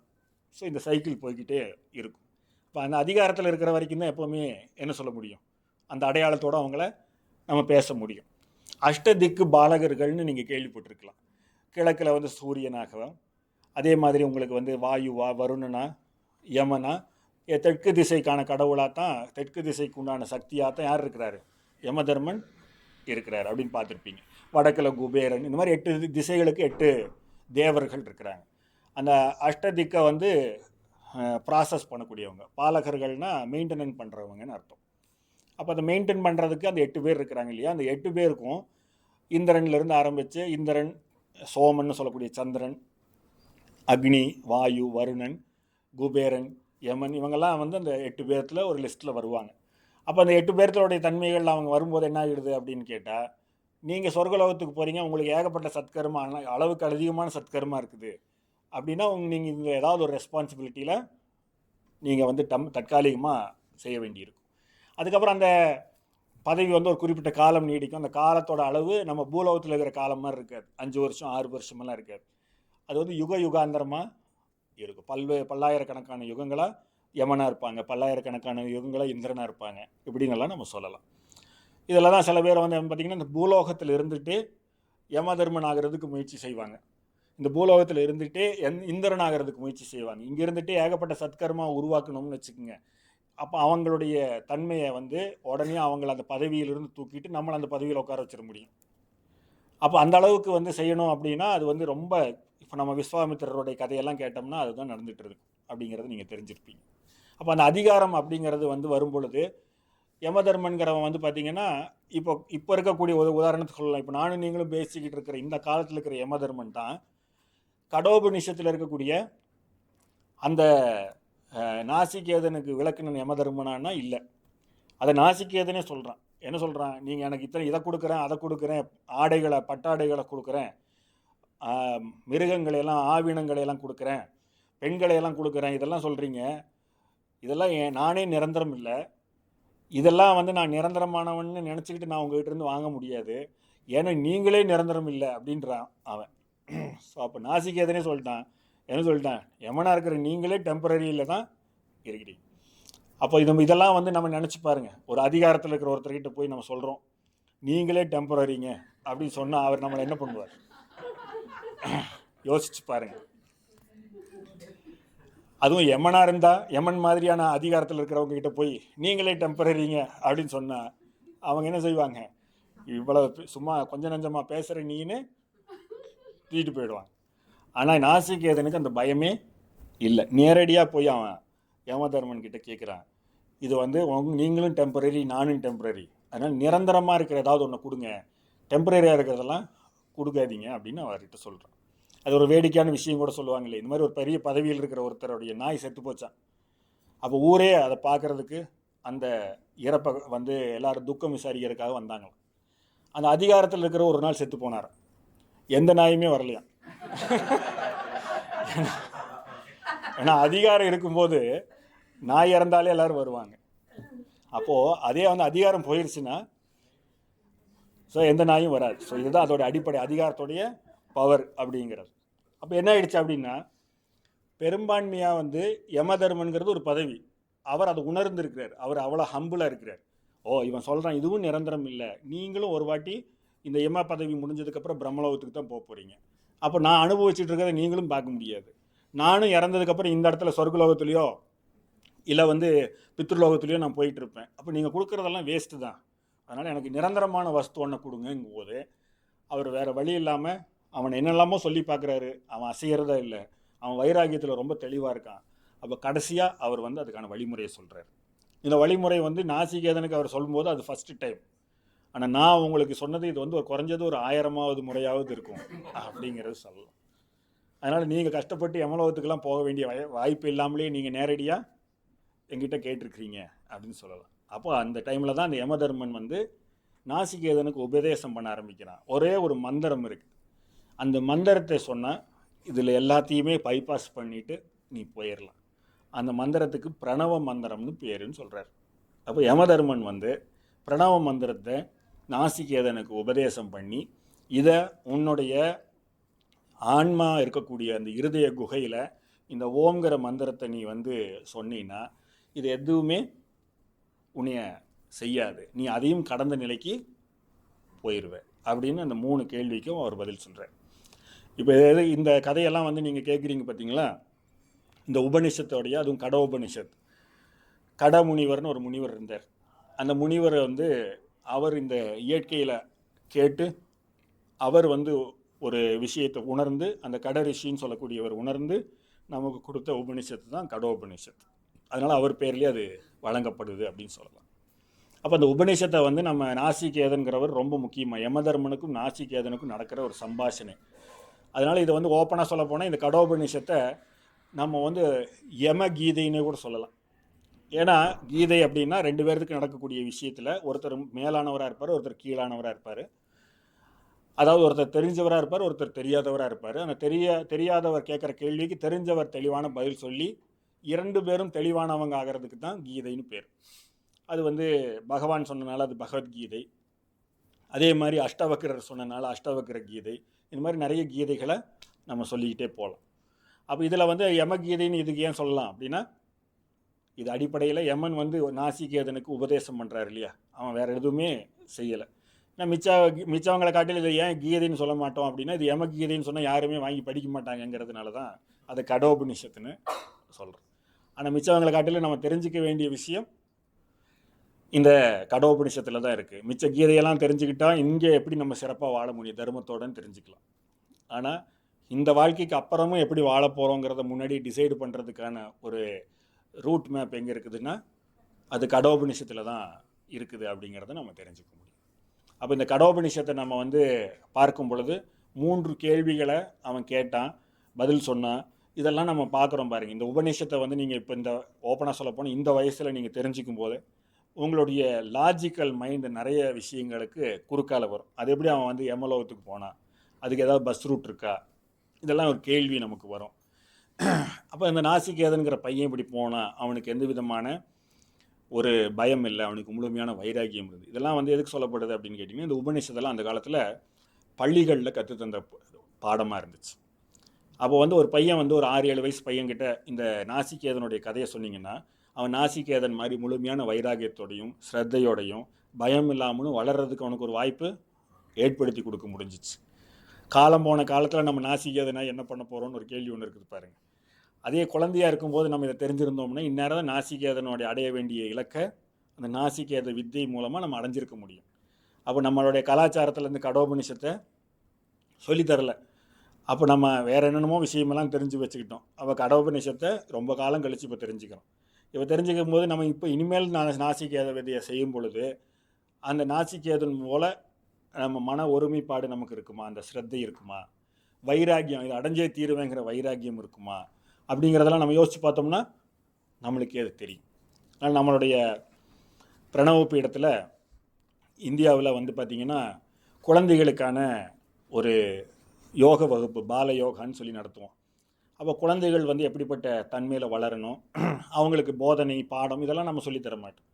A: ஸோ இந்த சைக்கிள் போய்கிட்டே இருக்கும். இப்போ அந்த அதிகாரத்தில் இருக்கிற வரைக்கும் தான் எப்போவுமே என்ன சொல்ல முடியும், அந்த அடையாளத்தோடு அவங்கள நம்ம பேச முடியும். அஷ்டதிக்கு பாலகர்கள்னு நீங்கள் கேள்விப்பட்டிருக்கலாம். கிழக்கில் வந்து சூரியனாகவும், அதே மாதிரி உங்களுக்கு வந்து வாயுவா, வருணனா, யமனா, தெற்கு திசைக்கான கடவுளாக தான், தெற்கு திசைக்கு உண்டான சக்தியாக தான் யார் இருக்கிறாரு, யமதர்மன் இருக்கிறார் அப்படின்னு பார்த்துருப்பீங்க. வடக்கில் குபேரன், இந்த மாதிரி 8 திசைகளுக்கு 8 தேவர்கள் இருக்கிறாங்க. அந்த அஷ்டதிக்கை வந்து ப்ராசஸ் பண்ணக்கூடியவங்க. பாலகர்கள்னால் மெயின்டெனன்ஸ் பண்ணுறவங்கன்னு அர்த்தம். அப்போ அதை மெயின்டைன் பண்ணுறதுக்கு அந்த 8 பேர் இருக்கிறாங்க இல்லையா. அந்த 8 பேருக்கும் இந்திரன்லேருந்து ஆரம்பித்து, இந்திரன், சோமன்னு சொல்லக்கூடிய சந்திரன், அக்னி, வாயு, வருணன், குபேரன், யமன், இவங்கெல்லாம் வந்து அந்த 8 பேர்த்தில் ஒரு லிஸ்ட்டில் வருவாங்க. அப்போ அந்த 8 பேர்த்தோடைய தன்மைகள் அவங்க வரும்போது என்ன ஆகிடுது அப்படின்னு கேட்டால், நீங்கள் சொர்க்கலோகத்துக்கு போகிறீங்க, உங்களுக்கு ஏகப்பட்ட சத்கர்மா, அளவுக்கு அதிகமான சத்கர்மா இருக்குது அப்படின்னா நீங்கள் இந்த ஏதாவது ஒரு ரெஸ்பான்சிபிலிட்டியில் நீங்கள் வந்து தற்காலிகமாக செய்ய வேண்டியிருக்கும். அதுக்கப்புறம் அந்த பதவி வந்து ஒரு குறிப்பிட்ட காலம் நீடிக்கும். அந்த காலத்தோட அளவு நம்ம பூலோகத்தில் இருக்கிற காலம் மாதிரி இருக்காது, 5 வருஷம் 6 வருஷமெல்லாம் இருக்காது. அது வந்து யுகாந்தரமாக இருக்கும். பல்லாயிரக்கணக்கான யுகங்களாக யமனாக இருப்பாங்க, பல்லாயிரக்கணக்கான யுகங்களாக இந்திரனாக இருப்பாங்க, இப்படின்னெல்லாம் நம்ம சொல்லலாம். இதில் தான் சில பேர் வந்து பார்த்திங்கன்னா இந்த பூலோகத்தில் இருந்துகிட்டே யமதர்மன் ஆகிறதுக்கு முயற்சி செய்வாங்க, இந்த பூலோகத்தில் இருந்துகிட்டே இந்திரன் ஆகிறதுக்கு முயற்சி செய்வாங்க. இங்கே இருந்துகிட்டே ஏகப்பட்ட சத்கர்மா உருவாக்கணும்னு வச்சுக்கோங்க. அப்போ அவங்களுடைய தன்மையை வந்து உடனே அவங்கள அந்த பதவியிலிருந்து தூக்கிட்டு நம்மளை அந்த பதவியில் உட்கார வச்சிட முடியும். அப்போ அந்த அளவுக்கு வந்து செய்யணும் அப்படின்னா அது வந்து ரொம்ப, இப்போ நம்ம விஸ்வாமித்திரருடைய கதையெல்லாம் கேட்டோம்னா அதுதான் நடந்துகிட்டு இருக்கு அப்படிங்கிறது நீங்கள் தெரிஞ்சிருப்பீங்க. அப்போ அந்த அதிகாரம் அப்படிங்கிறது வந்து வரும்பொழுது யமதர்மன்கிறவன் வந்து பார்த்திங்கன்னா இப்போ இருக்கக்கூடிய ஒரு உதாரணத்துக்கு சொல்லலாம். இப்போ நானும் நீங்களும் பேசிக்கிட்டு இருக்கிற இந்த காலத்தில் இருக்கிற யமதர்மன் தான் கடோபநிஷத்தில் இருக்கக்கூடிய அந்த நாசிகேதனுக்கு விளக்குன யமதர்மனானா இல்லை. அதை நாசிகேதனே சொல்கிறான். என்ன சொல்கிறான், நீங்கள் எனக்கு இதை கொடுக்குறேன், அதை கொடுக்குறேன், ஆடைகளை, பட்டாடைகளை கொடுக்குறேன், மிருகங்களையெல்லாம், ஆவினங்களையெல்லாம் கொடுக்குறேன், பெண்களையெல்லாம் கொடுக்குறேன், இதெல்லாம் சொல்கிறீங்க, இதெல்லாம் நானே நிரந்தரம் இல்லை, இதெல்லாம் வந்து நான் நிரந்தரமானவன்னு நினச்சிக்கிட்டு நான் உங்கள்கிட்ட இருந்து வாங்க முடியாது, ஏன்னா நீங்களே நிரந்தரம் இல்லை அப்படின்றான் அவன். ஸோ அப்போ நாசிகேதனே சொல்லிட்டான், என்ன சொல்லிட்டான், யமனாக இருக்கிற நீங்களே டெம்பரரியில் தான் இருக்கிறீங்க. அப்போ இதெல்லாம் வந்து நம்ம நினச்சி பாருங்கள், ஒரு அதிகாரத்தில் இருக்கிற ஒருத்தர்கிட்ட போய் நம்ம சொல்கிறோம் நீங்களே டெம்பரரிங்க அப்படின்னு சொன்னால் அவர் நம்மளை என்ன பண்ணுவார், யோசிச்சு பாருங்கள். அதுவும் எமனாக இருந்தால் எமன் மாதிரியான அதிகாரத்தில் இருக்கிறவங்க கிட்ட போய் நீங்களே டெம்பரரிங்க அப்படின்னு சொன்னால் அவங்க என்ன செய்வாங்க, இவ்வளோ சும்மா கொஞ்சம் நஞ்சமாக பேசுகிற நீன்னு தூக்கிட்டு போயிடுவாங்க. ஆனால் நாசிகேதனுக்கு அந்த பயமே இல்லை. நேரடியாக போய் அவன் யமதர்மன் கிட்ட கேட்குறான், இது வந்து நீங்களும் டெம்பரரி நானும் டெம்பரரி, அதனால் நிரந்தரமாக இருக்கிற ஏதாவது ஒன்று கொடுங்க, டெம்பரரியாக இருக்கிறதெல்லாம் கொடுக்காதீங்க அப்படின்னு அவர்கிட்ட சொல்கிறான். அது ஒரு வேடிக்கையான விஷயம் கூட சொல்லுவாங்களே, இந்த மாதிரி ஒரு பெரிய பதவியில் இருக்கிற ஒருத்தருடைய நாய் செத்து போச்சான். அப்போ ஊரே அதை பார்க்குறதுக்கு அந்த இறப்பை வந்து எல்லாரும் துக்கம் விசாரிக்கிறதுக்காக வந்தாங்க. அந்த அதிகாரத்தில் இருக்கிற ஒரு நாள் செத்து போனார், எந்த நாயுமே வரலையாம். ஏன்னா அதிகாரம் இருக்கும்போது நாய் இறந்தாலே எல்லாரும் வருவாங்க. அப்போது அதே வந்து அதிகாரம் போயிடுச்சுன்னா ஸோ எந்த நாயும் வராது. ஸோ இதுதான் அதோடைய அடிப்படை, அதிகாரத்துடைய பவர் அப்படிங்கிறது. அப்போ என்ன ஆயிடுச்சு அப்படின்னா, பெரும்பான்மையாக வந்து யமதர்மன்கிறது ஒரு பதவி, அவர் அதை உணர்ந்துருக்கிறார், அவர் அவ்வளோ ஹம்பிளாக இருக்கிறார். இவன் சொல்கிறான் இதுவும் நிரந்தரம் இல்லை, நீங்களும் ஒரு வாட்டி இந்த யம பதவி முடிஞ்சதுக்கப்புறம் பிரம்மலோகத்துக்கு தான் போக போகிறீங்க, அப்போ நான் அனுபவிச்சுட்டு இருக்கிறத நீங்களும் பார்க்க முடியாது, நானும் இறந்ததுக்கப்புறம் இந்த இடத்துல சொர்க்கலோகத்துலேயோ இல்லை வந்து பித்ருலோகத்துலேயோ நான் போயிட்டு இருப்பேன், அப்போ நீங்கள் கொடுக்குறதெல்லாம் வேஸ்ட்டு தான், அதனால் எனக்கு நிரந்தரமான வஸ்து ஒன்றை கொடுங்கும் போது அவர் வேறு வழி இல்லாமல் அவனை என்னெல்லாமோ சொல்லி பார்க்குறாரு, அவன் அசைகிறதா இல்லை, அவன் வைராகியத்தில் ரொம்ப தெளிவாக இருக்கான். அப்போ கடைசியாக அவர் வந்து அதுக்கான வழிமுறையை சொல்கிறார். இந்த வழிமுறை வந்து நாசிகேதனுக்கு அவர் சொல்லும்போது அது ஃபஸ்ட்டு டைம். ஆனால் நான் உங்களுக்கு சொன்னது இது வந்து ஒரு குறைஞ்சது ஒரு 1000வது முறையாவது இருக்கும் அப்படிங்கிறது சொல்லலாம். அதனால் நீங்கள் கஷ்டப்பட்டு யமலோகத்துக்கெல்லாம் போக வேண்டிய வாய்ப்பு இல்லாமலே நீங்கள் நேரடியாக எங்கிட்ட கேட்டிருக்கிறீங்க அப்படின்னு சொல்லலாம். அப்போ அந்த டைமில் தான் அந்த யமதர்மன் வந்து நாசிகேதனுக்கு உபதேசம் பண்ண ஆரம்பிக்கிறான். ஒரே ஒரு மந்திரம் இருக்குது, அந்த மந்திரத்தை சொன்னால் இதில் எல்லாத்தையுமே பைபாஸ் பண்ணிவிட்டு நீ போயிடலாம். அந்த மந்திரத்துக்கு பிரணவ மந்திரம்னு பேருன்னு சொல்கிறார். அப்போ யமதர்மன் வந்து பிரணவ மந்திரத்தை நாசிகேதனுக்கு உபதேசம் பண்ணி, இதை உன்னுடைய ஆன்மா இருக்கக்கூடிய அந்த இருதய குகையில் இந்த ஓம்ங்கிற மந்திரத்தை நீ வந்து சொன்னீன்னா இது எதுவுமே உன்னைய செய்யாது, நீ அதையும் கடந்த நிலைக்கு போயிடுவேன் அப்படின்னு அந்த 3 கேள்விக்கும் அவர் பதில் சொல்கிறார். இப்போ இந்த கதையெல்லாம் வந்து நீங்கள் கேட்குறீங்க பார்த்தீங்களா, இந்த உபனிஷத்தோடைய, அதுவும் கட உபனிஷத், கட முனிவர்னு ஒரு முனிவர் இருந்தார். அந்த முனிவரை வந்து அவர் இந்த இயற்கையில் கேட்டு அவர் வந்து ஒரு விஷயத்தை உணர்ந்து, அந்த கட ரிஷின்னு சொல்லக்கூடியவர் உணர்ந்து நமக்கு கொடுத்த உபனிஷத்து தான் கடோபனிஷத். அதனால் அவர் பேர்லேயே அது வழங்கப்படுது அப்படின்னு சொல்லலாம். அப்போ அந்த உபநிஷத்தை வந்து நம்ம நாசிகேதன்கிறவர் ரொம்ப முக்கியமாக, யமதர்மனுக்கும் நாசிகேதனுக்கும் நடக்கிற ஒரு சம்பாஷணை. அதனால் இதை வந்து ஓப்பனாக சொல்ல போனால் இந்த கடோபனிஷத்தை நம்ம வந்து யம கீதைன்னு கூட சொல்லலாம். ஏன்னா கீதை அப்படின்னா 2 பேருக்கு நடக்கக்கூடிய விஷயத்தில் ஒருத்தர் மேலானவராக இருப்பார், ஒருத்தர் கீழானவராக இருப்பார். அதாவது ஒருத்தர் தெரிஞ்சவராக இருப்பார், ஒருத்தர் தெரியாதவராக இருப்பார். அந்த தெரியாதவர் கேட்குற கேள்விக்கு தெரிஞ்சவர் தெளிவான பதில் சொல்லி 2 பேரும் தெளிவானவங்க ஆகிறதுக்கு தான் கீதைன்னு பேர். அது வந்து பகவான் சொன்னனால அது பகவத்கீதை, அதே மாதிரி அஷ்டவக்கிரர் சொன்னனால அஷ்டவக்கிர கீதை, இந்த மாதிரி நிறைய கீதைகளை நம்ம சொல்லிக்கிட்டே போகலாம். அப்போ இதில் வந்து யமகீதைன்னு இதுக்கு ஏன் சொல்லலாம் அப்படின்னா, இது அடிப்படையில் யமன் வந்து நாசிகேதனுக்கு உபதேசம் பண்ணுறாரு இல்லையா, அவன் வேறு எதுவுமே செய்யலை. ஏன்னா மிச்சவங்களை காட்டில் இதை ஏன் கீதைன்னு சொல்ல மாட்டோம் அப்படின்னா, இது யமகீதைன்னு சொன்னால் யாருமே வாங்கி படிக்க மாட்டாங்கங்கிறதுனால தான் அதை கடோபனிஷத்துன்னு சொல்கிறோம். ஆனால் மிச்சவங்களை காட்டில் நம்ம தெரிஞ்சிக்க வேண்டிய விஷயம் இந்த கடோபனிஷத்தில் தான் இருக்குது. மிச்ச கீதையெல்லாம் தெரிஞ்சுக்கிட்டால் இங்கே எப்படி நம்ம சிறப்பாக வாழ முடியும் தர்மத்தோடன்னு தெரிஞ்சுக்கலாம். ஆனால் இந்த வாழ்க்கைக்கு அப்புறமும் எப்படி வாழ போகிறோங்கிறத முன்னாடி டிசைடு பண்ணுறதுக்கான ஒரு ரூட் மேப் எங்கே இருக்குதுன்னா அது கடோபனிஷத்தில் தான் இருக்குது அப்படிங்கிறத நம்ம தெரிஞ்சுக்க முடியும். அப்போ இந்த கடோபனிஷத்தை நம்ம வந்து பார்க்கும் பொழுது 3 கேள்விகளை அவன் கேட்டான், பதில் சொன்னான். இதெல்லாம் நம்ம பார்க்குறோம் பாருங்கள். இந்த உபநிஷத்தை வந்து நீங்கள் இப்போ இந்த ஓப்பனாக சொல்ல போனால் இந்த வயசில் நீங்கள் தெரிஞ்சிக்கும் போது உங்களுடைய லாஜிக்கல் மைண்டு நிறைய விஷயங்களுக்கு குறுக்கால வரும். அது எப்படி அவன் வந்து யமலோகத்துக்கு போனான், அதுக்கு ஏதாவது பஸ் ரூட் இருக்கா, இதெல்லாம் ஒரு கேள்வி நமக்கு வரும். அப்போ இந்த நாசிகேதன்கிற பையன் இப்படி போனால் அவனுக்கு எந்த விதமான ஒரு பயம் இல்லை, அவனுக்கு முழுமையான வைராகியம் இருக்குது. இதெல்லாம் வந்து எதுக்கு சொல்லப்படுது அப்படின்னு கேட்டிங்கன்னா, இந்த உபநிஷத்தெல்லாம் அந்த காலத்தில் பள்ளிகளில் கற்றுத்தந்த பாடமாக இருந்துச்சு. அப்போ வந்து ஒரு பையன் வந்து ஒரு 6-7 வயசு பையன்கிட்ட இந்த நாசிகேதனுடைய கதையை சொன்னீங்கன்னா அவன் நாசிகேதன் மாதிரி முழுமையான வைராகியத்தோடையும் ஸ்ரத்தையோடையும் பயம் இல்லாமலும் வளர்கிறதுக்கு அவனுக்கு ஒரு வாய்ப்பு ஏற்படுத்தி கொடுக்க முடிஞ்சிச்சு. காலம் போன காலத்தில் நம்ம நாசிகேதனா என்ன பண்ண போகிறோன்னு ஒரு கேள்வி ஒன்று இருக்குது பாருங்கள். அதே குழந்தையாக இருக்கும்போது நம்ம இதை தெரிஞ்சிருந்தோம்னா இந்நேரம் தான் நாசிகேதனுடைய அடைய வேண்டிய இலக்கை அந்த நாசிகேத வித்தை மூலமாக நம்ம அடைஞ்சிருக்க முடியும். அப்போ நம்மளுடைய கலாச்சாரத்தில் இந்த கடோபனிஷத்தை சொல்லித்தரல. அப்போ நம்ம வேறு என்னென்னமோ விஷயமெல்லாம் தெரிஞ்சு வச்சுக்கிட்டோம். அப்போ கடோபனிஷத்தை ரொம்ப காலம் கழித்து இப்போ தெரிஞ்சுக்கிறோம். இப்போ தெரிஞ்சுக்கும் போது நம்ம இப்போ இனிமேல் நாசிகேத விதையை செய்யும் பொழுது அந்த நாசிகேதன் போல நம்ம மன ஒருமைப்பாடு நமக்கு இருக்குமா, அந்த ஸ்ரத்தை இருக்குமா, வைராக்கியம், இது அடைஞ்சே தீருவேங்கிற வைராக்கியம் இருக்குமா அப்படிங்கிறதெல்லாம் நம்ம யோசித்து பார்த்தோம்னா நம்மளுக்கே அது தெரியும். அதனால் நம்மளுடைய பிரணவ பீடத்தில் இந்தியாவில் வந்து பார்த்திங்கன்னா குழந்தைகளுக்கான ஒரு யோக வகுப்பு பால யோகான்னு சொல்லி நடத்துவோம். அப்போ குழந்தைகள் வந்து எப்படிப்பட்ட தன்மையில் வளரணும், அவங்களுக்கு போதனை பாடம் இதெல்லாம் நம்ம சொல்லித்தர மாட்டோம்.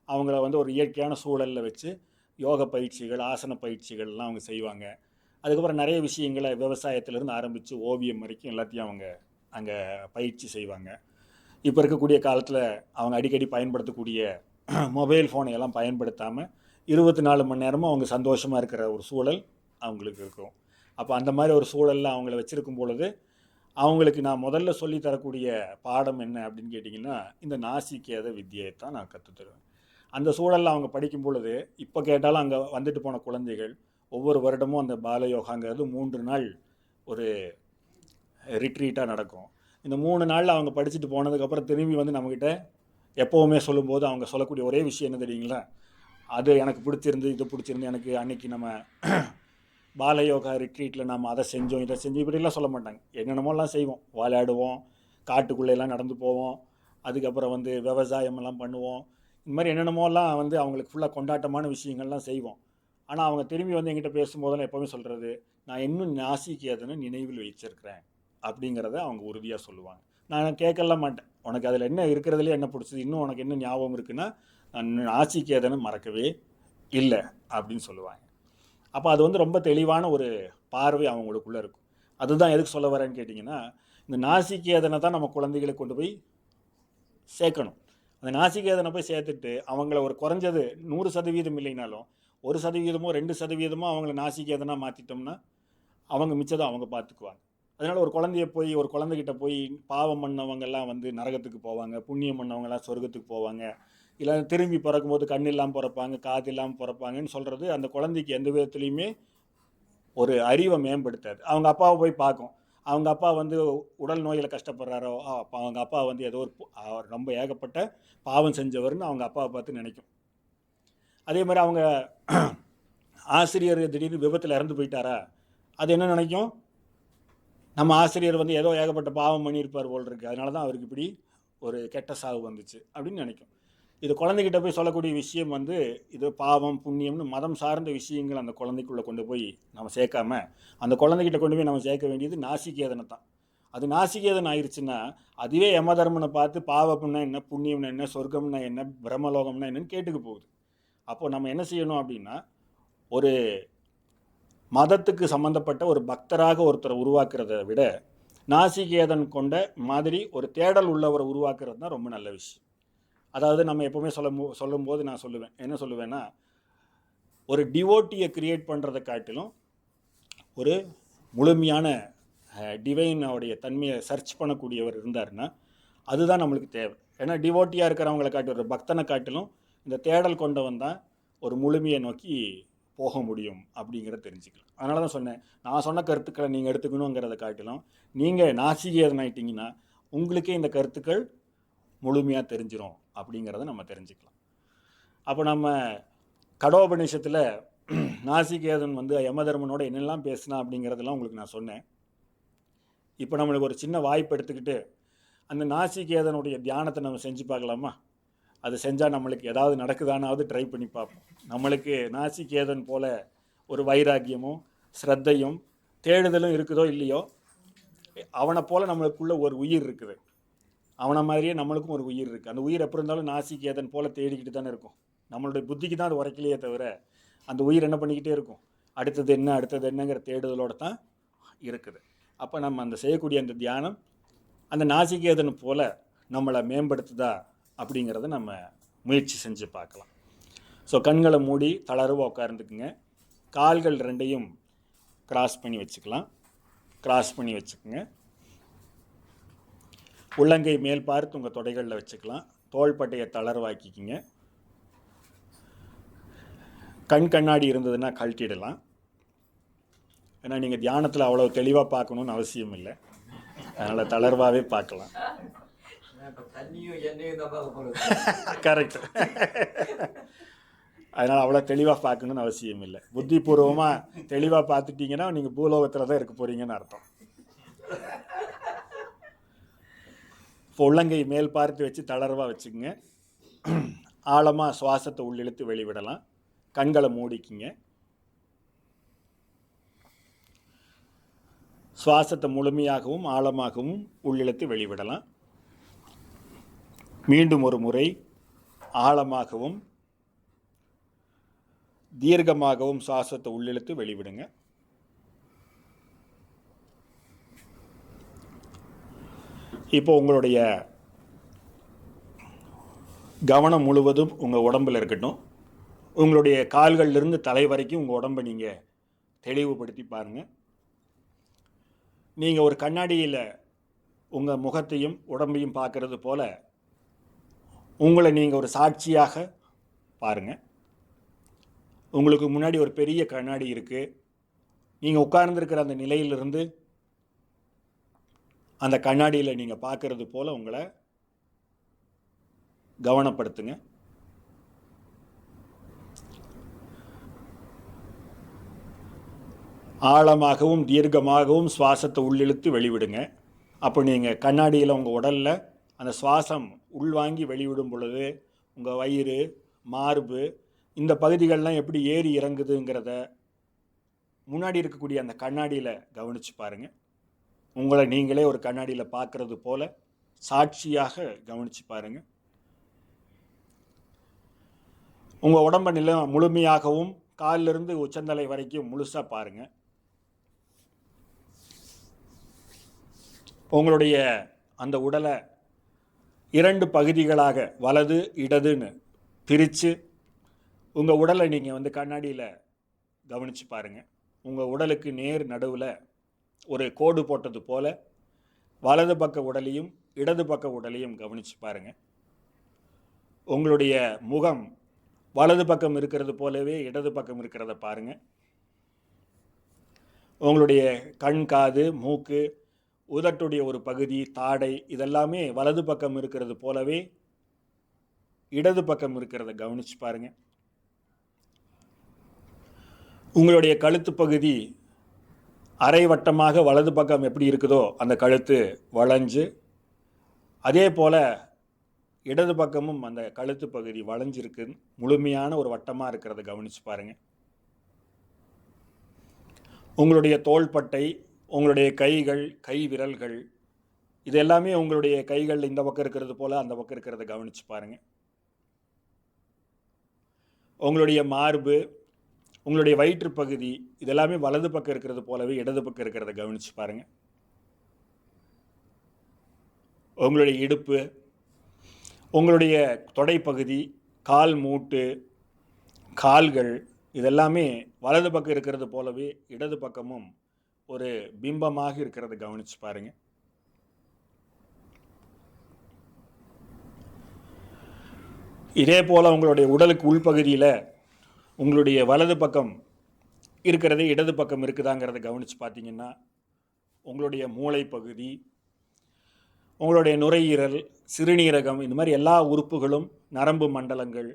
A: அவங்கள வந்து ஒரு இயற்கையான சூழலில் வச்சு யோக பயிற்சிகள் ஆசன பயிற்சிகள்லாம் அவங்க செய்வாங்க. அதுக்கப்புறம் நிறைய விஷயங்களை விவசாயத்திலேருந்து ஆரம்பித்து ஓவியம் வரைக்கும் எல்லாத்தையும் அவங்க அங்கே பயிற்சி செய்வாங்க. இப்போ இருக்கக்கூடிய காலத்தில் அவங்க அடிக்கடி பயன்படுத்தக்கூடிய மொபைல் ஃபோனை எல்லாம் பயன்படுத்தாமல் 24 மணி நேரமும் அவங்க சந்தோஷமாக இருக்கிற ஒரு சூழல் அவங்களுக்கு இருக்கும். அப்போ அந்த மாதிரி ஒரு சூழலில் அவங்கள வச்சுருக்கும் பொழுது அவங்களுக்கு நான் முதல்ல சொல்லித்தரக்கூடிய பாடம் என்ன அப்படின்னு கேட்டிங்கன்னா இந்த நாசிகேத வித்தியை தான் நான் கற்றுத்தருவேன். அந்த சூழலில் அவங்க படிக்கும் பொழுது இப்போ கேட்டாலும் அங்கே வந்துட்டு போன குழந்தைகள் ஒவ்வொரு வருடமும் அந்த பால யோகாங்கிறது 3 நாள் ஒரு ரிட்ரீட்டாக நடக்கும். இந்த 3 நாளில் அவங்க படிச்சுட்டு போனதுக்கப்புறம் திரும்பி வந்து நம்மக்கிட்ட எப்போவுமே சொல்லும்போது அவங்க சொல்லக்கூடிய ஒரே விஷயம் என்ன தெரியுங்களா, அது எனக்கு பிடிச்சிருந்து இது பிடிச்சிருந்து எனக்கு அன்றைக்கி நம்ம பால யோகா ரிட்ரீட்டில் நம்ம அதை செஞ்சோம் இதை செஞ்சோம் இப்படிலாம் சொல்ல மாட்டாங்க. என்னென்னமோலாம் செய்வோம், விளையாடுவோம், காட்டுக்குள்ளேலாம் நடந்து போவோம், அதுக்கப்புறம் வந்து விவசாயமெல்லாம் பண்ணுவோம், இந்த மாதிரி என்னென்னமோலாம் வந்து அவங்களுக்கு ஃபுல்லாக கொண்டாட்டமான விஷயங்கள்லாம் செய்வோம். ஆனால் அவங்க திரும்பி வந்து எங்கிட்ட பேசும்போதெல்லாம் எப்போவுமே சொல்கிறது, நான் இன்னும் நாசிகேதனை நினைவில் வச்சிருக்கிறேன் அப்படிங்கிறத அவங்க உறுதியாக சொல்லுவாங்க. நான் கேட்கலாம் மாட்டேன், உனக்கு அதில் என்ன இருக்கிறதுலே என்ன பிடிச்சது, இன்னும் உனக்கு என்ன ஞாபகம் இருக்குன்னா நான் நாசிகேதனை மறக்கவே இல்லை அப்படின்னு சொல்லுவாங்க. அப்போ அது வந்து ரொம்ப தெளிவான ஒரு பார்வை அவங்களுக்குள்ளே இருக்கும். அதுதான் எதுக்கு சொல்ல வரேன்னு கேட்டிங்கன்னா, இந்த நாசிகேதனை தான் நம்ம குழந்தைகளை கொண்டு போய் சேர்க்கணும். அந்த நாசிகேதனை போய் சேர்த்துட்டு அவங்கள ஒரு குறைஞ்சது 100% இல்லைனாலும் 1%மோ 2%மோ அவங்கள நாசிகேதனாக மாற்றிட்டோம்னா அவங்க மிச்சத்தை அவங்க பார்த்துக்குவாங்க. அதனால் ஒரு குழந்தைகிட்ட போய் பாவம் பண்ணவங்கெல்லாம் வந்து நரகத்துக்கு போவாங்க, புண்ணியம் பண்ணவங்கெல்லாம் சொர்க்கத்துக்கு போவாங்க, இல்லை திரும்பி பிறக்கும்போது கண் இல்லாமல் பிறப்பாங்க, காது இல்லாமல் பிறப்பாங்கன்னு சொல்கிறது அந்த குழந்தைக்கு எந்த விதத்துலையுமே ஒரு அறிவை மேம்படுத்தாது. அவங்க அப்பாவை போய் பார்க்கும், அவங்க அப்பா வந்து உடல் நோயில் கஷ்டப்படுறாரோ, அப்போ அவங்க அப்பா வந்து ஏதோ ஒரு ரொம்ப ஏகப்பட்ட பாவம் செஞ்சவர்னு அவங்க அப்பாவை பார்த்து நினைக்கும். அதே மாதிரி அவங்க ஆசிரியர் திடீர்னு விபத்தில் இறந்து போயிட்டாரா, அது என்ன நினைக்கும், நம்ம ஆசிரியர் வந்து ஏதோ ஏகப்பட்ட பாவம் பண்ணியிருப்பார் போல் இருக்குது, அதனால தான் அவருக்கு இப்படி ஒரு கெட்ட சாவு வந்துச்சு அப்படின்னு நினைக்கும். இது குழந்தைகிட்ட போய் சொல்லக்கூடிய விஷயம் வந்து இது பாவம் புண்ணியம்னு மதம் சார்ந்த விஷயங்கள் அந்த குழந்தைக்குள்ளே கொண்டு போய் நம்ம சேர்க்காம அந்த குழந்தைகிட்ட கொண்டு போய் நம்ம சேர்க்க வேண்டியது நாசிகேதனை தான். அது நாசிகேதன் ஆயிடுச்சுன்னா அதுவே யமதர்மனை பார்த்து பாவம்னா என்ன, புண்ணியம்னா என்ன, சொர்க்கம்னா என்ன, பிரம்மலோகம்னா என்னன்னு கேட்டுக்கு போகுது. அப்போது நம்ம என்ன செய்யணும் அப்படின்னா, ஒரு மதத்துக்கு சம்மந்தப்பட்ட ஒரு பக்தராக ஒருத்தரை உருவாக்குறத விட நாசிகேதன் கொண்ட மாதிரி ஒரு தேடல் உள்ளவரை உருவாக்குறது தான் ரொம்ப நல்ல விஷயம். அதாவது நம்ம எப்போவுமே சொல்லும்போது நான் என்ன சொல்லுவேன்னா, ஒரு டிவோட்டியை கிரியேட் பண்ணுறதை காட்டிலும் ஒரு முழுமையான டிவைனுடைய தன்மையை சர்ச் பண்ணக்கூடியவர் இருந்தாருன்னா அதுதான் நம்மளுக்கு தேவை. ஏன்னா டிவோட்டியாக இருக்கிறவங்களை காட்டி ஒரு பக்தனை காட்டிலும் இந்த தேடல் கொண்டவன் தான் ஒரு முழுமையை நோக்கி போக முடியும் அப்படிங்கிறத தெரிஞ்சுக்கலாம். அதனால தான் சொன்னேன், நான் சொன்ன கருத்துக்களை நீங்கள் எடுத்துக்கணுங்கிறத காட்டிலும் நீங்கள் நாசிகேதன் ஆகிட்டிங்கன்னா உங்களுக்கே இந்த கருத்துக்கள் முழுமையாக தெரிஞ்சிடும் அப்படிங்கிறத நம்ம தெரிஞ்சுக்கலாம். அப்போ நம்ம கடோபநிஷத்தில் நாசிகேதன் வந்து யமதர்மனோட என்னெல்லாம் பேசினா அப்படிங்கிறதெல்லாம் உங்களுக்கு நான் சொன்னேன். இப்போ நம்மளுக்கு ஒரு சின்ன வாய்ப்பு எடுத்துக்கிட்டு அந்த நாசிகேதனுடைய தியானத்தை நம்ம செஞ்சு பார்க்கலாமா? அது செஞ்சால் நம்மளுக்கு ஏதாவது நடக்குதானாவது ட்ரை பண்ணி பார்ப்போம். நம்மளுக்கு நாசிகேதன் போல் ஒரு வைராக்கியமும் ஸ்ரத்தையும் தேடுதலும் இருக்குதோ இல்லையோ, அவனை போல் நம்மளுக்குள்ள ஒரு உயிர் இருக்குது, அவனை மாதிரியே நம்மளுக்கும் ஒரு உயிர் இருக்குது. அந்த உயிர் எப்படி இருந்தாலும் நாசிகேதன் போல் தேடிக்கிட்டு தானே இருக்கும். நம்மளுடைய புத்திக்கு தான் அது உரைக்கலையே தவிர அந்த உயிர் என்ன பண்ணிக்கிட்டே இருக்கும், அடுத்தது என்னங்கிற தேடுதலோடு தான் இருக்குது. அப்போ நம்ம அந்த செய்யக்கூடிய அந்த தியானம் அந்த நாசிகேதன் போல் நம்மளை மேம்படுத்துதா அப்படிங்கிறத நம்ம முயற்சி செஞ்சு பார்க்கலாம். ஸோ கண்களை மூடி தளர்வாக உட்கார்ந்துக்குங்க. கால்கள் ரெண்டையும் கிராஸ் பண்ணி வச்சுக்கலாம். உள்ளங்கை மேல் பார்த்து உங்கள் தொடைகளில் வச்சுக்கலாம். தோள்பட்டையை தளர்வாக்கிக்கிங்க. கண் கண்ணாடி இருந்ததுன்னா கழட்டிடலாம். ஏன்னா நீங்கள் தியானத்தில் அவ்வளோ தெளிவாக பார்க்கணுன்னு அவசியம் இல்லை, அதனால் தளர்வாகவே பார்க்கலாம். கரெக்ட். அதனால் அவ்வளோ தெளிவாக பார்க்கணுன்னு அவசியம் இல்லை. புத்திபூர்வமாக தெளிவாக பார்த்துட்டிங்கன்னா நீங்கள் பூலோகத்தில் தான் இருக்க போகிறீங்கன்னு அர்த்தம். இப்போ உள்ளங்கை மேல் பார்த்து வச்சு தளர்வாக வச்சுக்கோங்க. ஆழமாக சுவாசத்தை உள்ளிழுத்து வெளிவிடலாம். கண்களை மூடிக்கிங்க. சுவாசத்தை முழுமையாகவும் ஆழமாகவும் உள்ளிழுத்து வெளிவிடலாம். மீண்டும் ஒரு முறை ஆழமாகவும் தீர்க்கமாகவும் சுவாசத்தை உள்ளிழுத்து வெளிவிடுங்க. இப்போ உங்களுடைய கவனம் முழுவதும் உங்கள் உடம்பில் இருக்கட்டும். உங்களுடைய கால்களிலிருந்து தலை வரைக்கும் உங்கள் உடம்பை நீங்கள் தெளிவுபடுத்தி பாருங்கள். நீங்கள் ஒரு கண்ணாடியில் உங்கள் முகத்தையும் உடம்பையும் பார்க்குறது போல் உங்களை நீங்கள் ஒரு சாட்சியாக பாருங்கள். உங்களுக்கு முன்னாடி ஒரு பெரிய கண்ணாடி இருக்குது. நீங்கள் உட்கார்ந்துருக்கிற அந்த நிலையிலிருந்து அந்த கண்ணாடியில் நீங்கள் பார்க்குறது போல் உங்களை கவனப்படுத்துங்க. ஆழமாகவும் தீர்க்கமாகவும் சுவாசத்தை உள்ளிழுத்து வெளிவிடுங்க. அப்போ நீங்கள் கண்ணாடியில் உங்கள் உடலில் அந்த சுவாசம் உள்வாங்கி வெளிவிடும் பொழுது உங்கள் வயிறு, மார்பு, இந்த பகுதிகள்லாம் எப்படி ஏறி இறங்குதுங்கிறத முன்னாடி இருக்கக்கூடிய அந்த கண்ணாடியில் கவனித்து பாருங்கள். உங்களை நீங்களே ஒரு கண்ணாடியில் பார்க்குறது போல் சாட்சியாக கவனித்து பாருங்கள். உங்கள் உடம்பை முழுமையாகவும் காலிலிருந்து உச்சந்தலை வரைக்கும் முழுசாக பாருங்கள். உங்களுடைய அந்த உடலை 2 பகுதிகளாக வலது இடதுன்னு பிரித்து உங்கள் உடலை நீங்கள் கண்ணாடியில் கவனித்து பாருங்கள். உங்கள் உடலுக்கு நேர் நடுவில் ஒரு கோடு போட்டது போல் வலது பக்க உடலையும் இடது பக்க உடலையும் கவனித்து பாருங்கள். உங்களுடைய முகம் வலது பக்கம் இருக்கிறது போலவே இடது பக்கம் இருக்கிறத பாருங்கள். உங்களுடைய கண், காது, மூக்கு, உதட்டுடைய ஒரு பகுதி, தாடை, இதெல்லாமே வலது பக்கம் இருக்கிறது போலவே இடது பக்கம் இருக்கிறத கவனித்து பாருங்கள். உங்களுடைய கழுத்து பகுதி அரை வட்டமாக வலது பக்கம் எப்படி இருக்குதோ அந்த கழுத்து வளைஞ்சு, அதே போல் இடது பக்கமும் அந்த கழுத்து பகுதி வளைஞ்சிருக்கு, முழுமையான ஒரு வட்டமாக இருக்கிறத கவனித்து பாருங்கள். உங்களுடைய தோள்பட்டை, உங்களுடைய கைகள், கை விரல்கள், இது எல்லாமே உங்களுடைய கைகள் இந்த பக்கம் இருக்கிறது போல் அந்த பக்கம் இருக்கிறத கவனித்து பாருங்கள். உங்களுடைய மார்பு, உங்களுடைய வயிற்று பகுதி, இதெல்லாமே வலது பக்கம் இருக்கிறது போலவே இடது பக்கம் இருக்கிறத கவனித்து பாருங்கள். உங்களுடைய இடுப்பு, உங்களுடைய தொடைப்பகுதி, கால் மூட்டு, கால்கள், இதெல்லாமே வலது பக்கம் இருக்கிறது போலவே இடது பக்கமும் ஒரு பிம்பமாக இருக்கிறத கவனித்து பாருங்கள். இதே போல் உங்களுடைய உடலுக்கு உள்பகுதியில் உங்களுடைய வலது பக்கம் இருக்கிறதே இடது பக்கம் இருக்குதாங்கிறத கவனித்து பார்த்தீங்கன்னா உங்களுடைய மூளை பகுதி, உங்களுடைய நுரையீரல், சிறுநீரகம், இந்த மாதிரி எல்லா உறுப்புகளும், நரம்பு மண்டலங்கள்,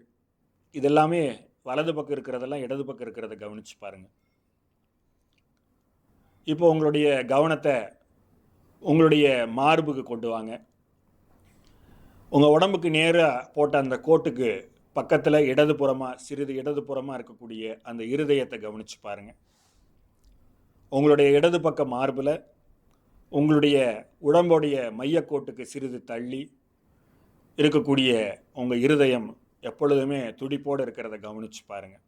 A: இதெல்லாமே வலது பக்கம் இருக்கிறதெல்லாம் இடது பக்கம் இருக்கிறத கவனித்து பாருங்கள். இப்போ உங்களுடைய கவனத்தை உங்களுடைய மார்புக்கு கொண்டு வாங்க. உங்கள் உடம்புக்கு நேராக போட்ட அந்த கோட்டுக்கு பக்கத்தில் இடதுபுறமாக, சிறிது இடதுபுறமாக இருக்கக்கூடிய அந்த இருதயத்தை கவனித்து பாருங்கள். உங்களுடைய இடது பக்க மார்பில் உங்களுடைய உடம்புடைய மையக்கோட்டுக்கு சிறிது தள்ளி இருக்கக்கூடிய உங்கள் இருதயம் எப்பொழுதுமே துடிப்போடு இருக்கிறத கவனித்து பாருங்கள்.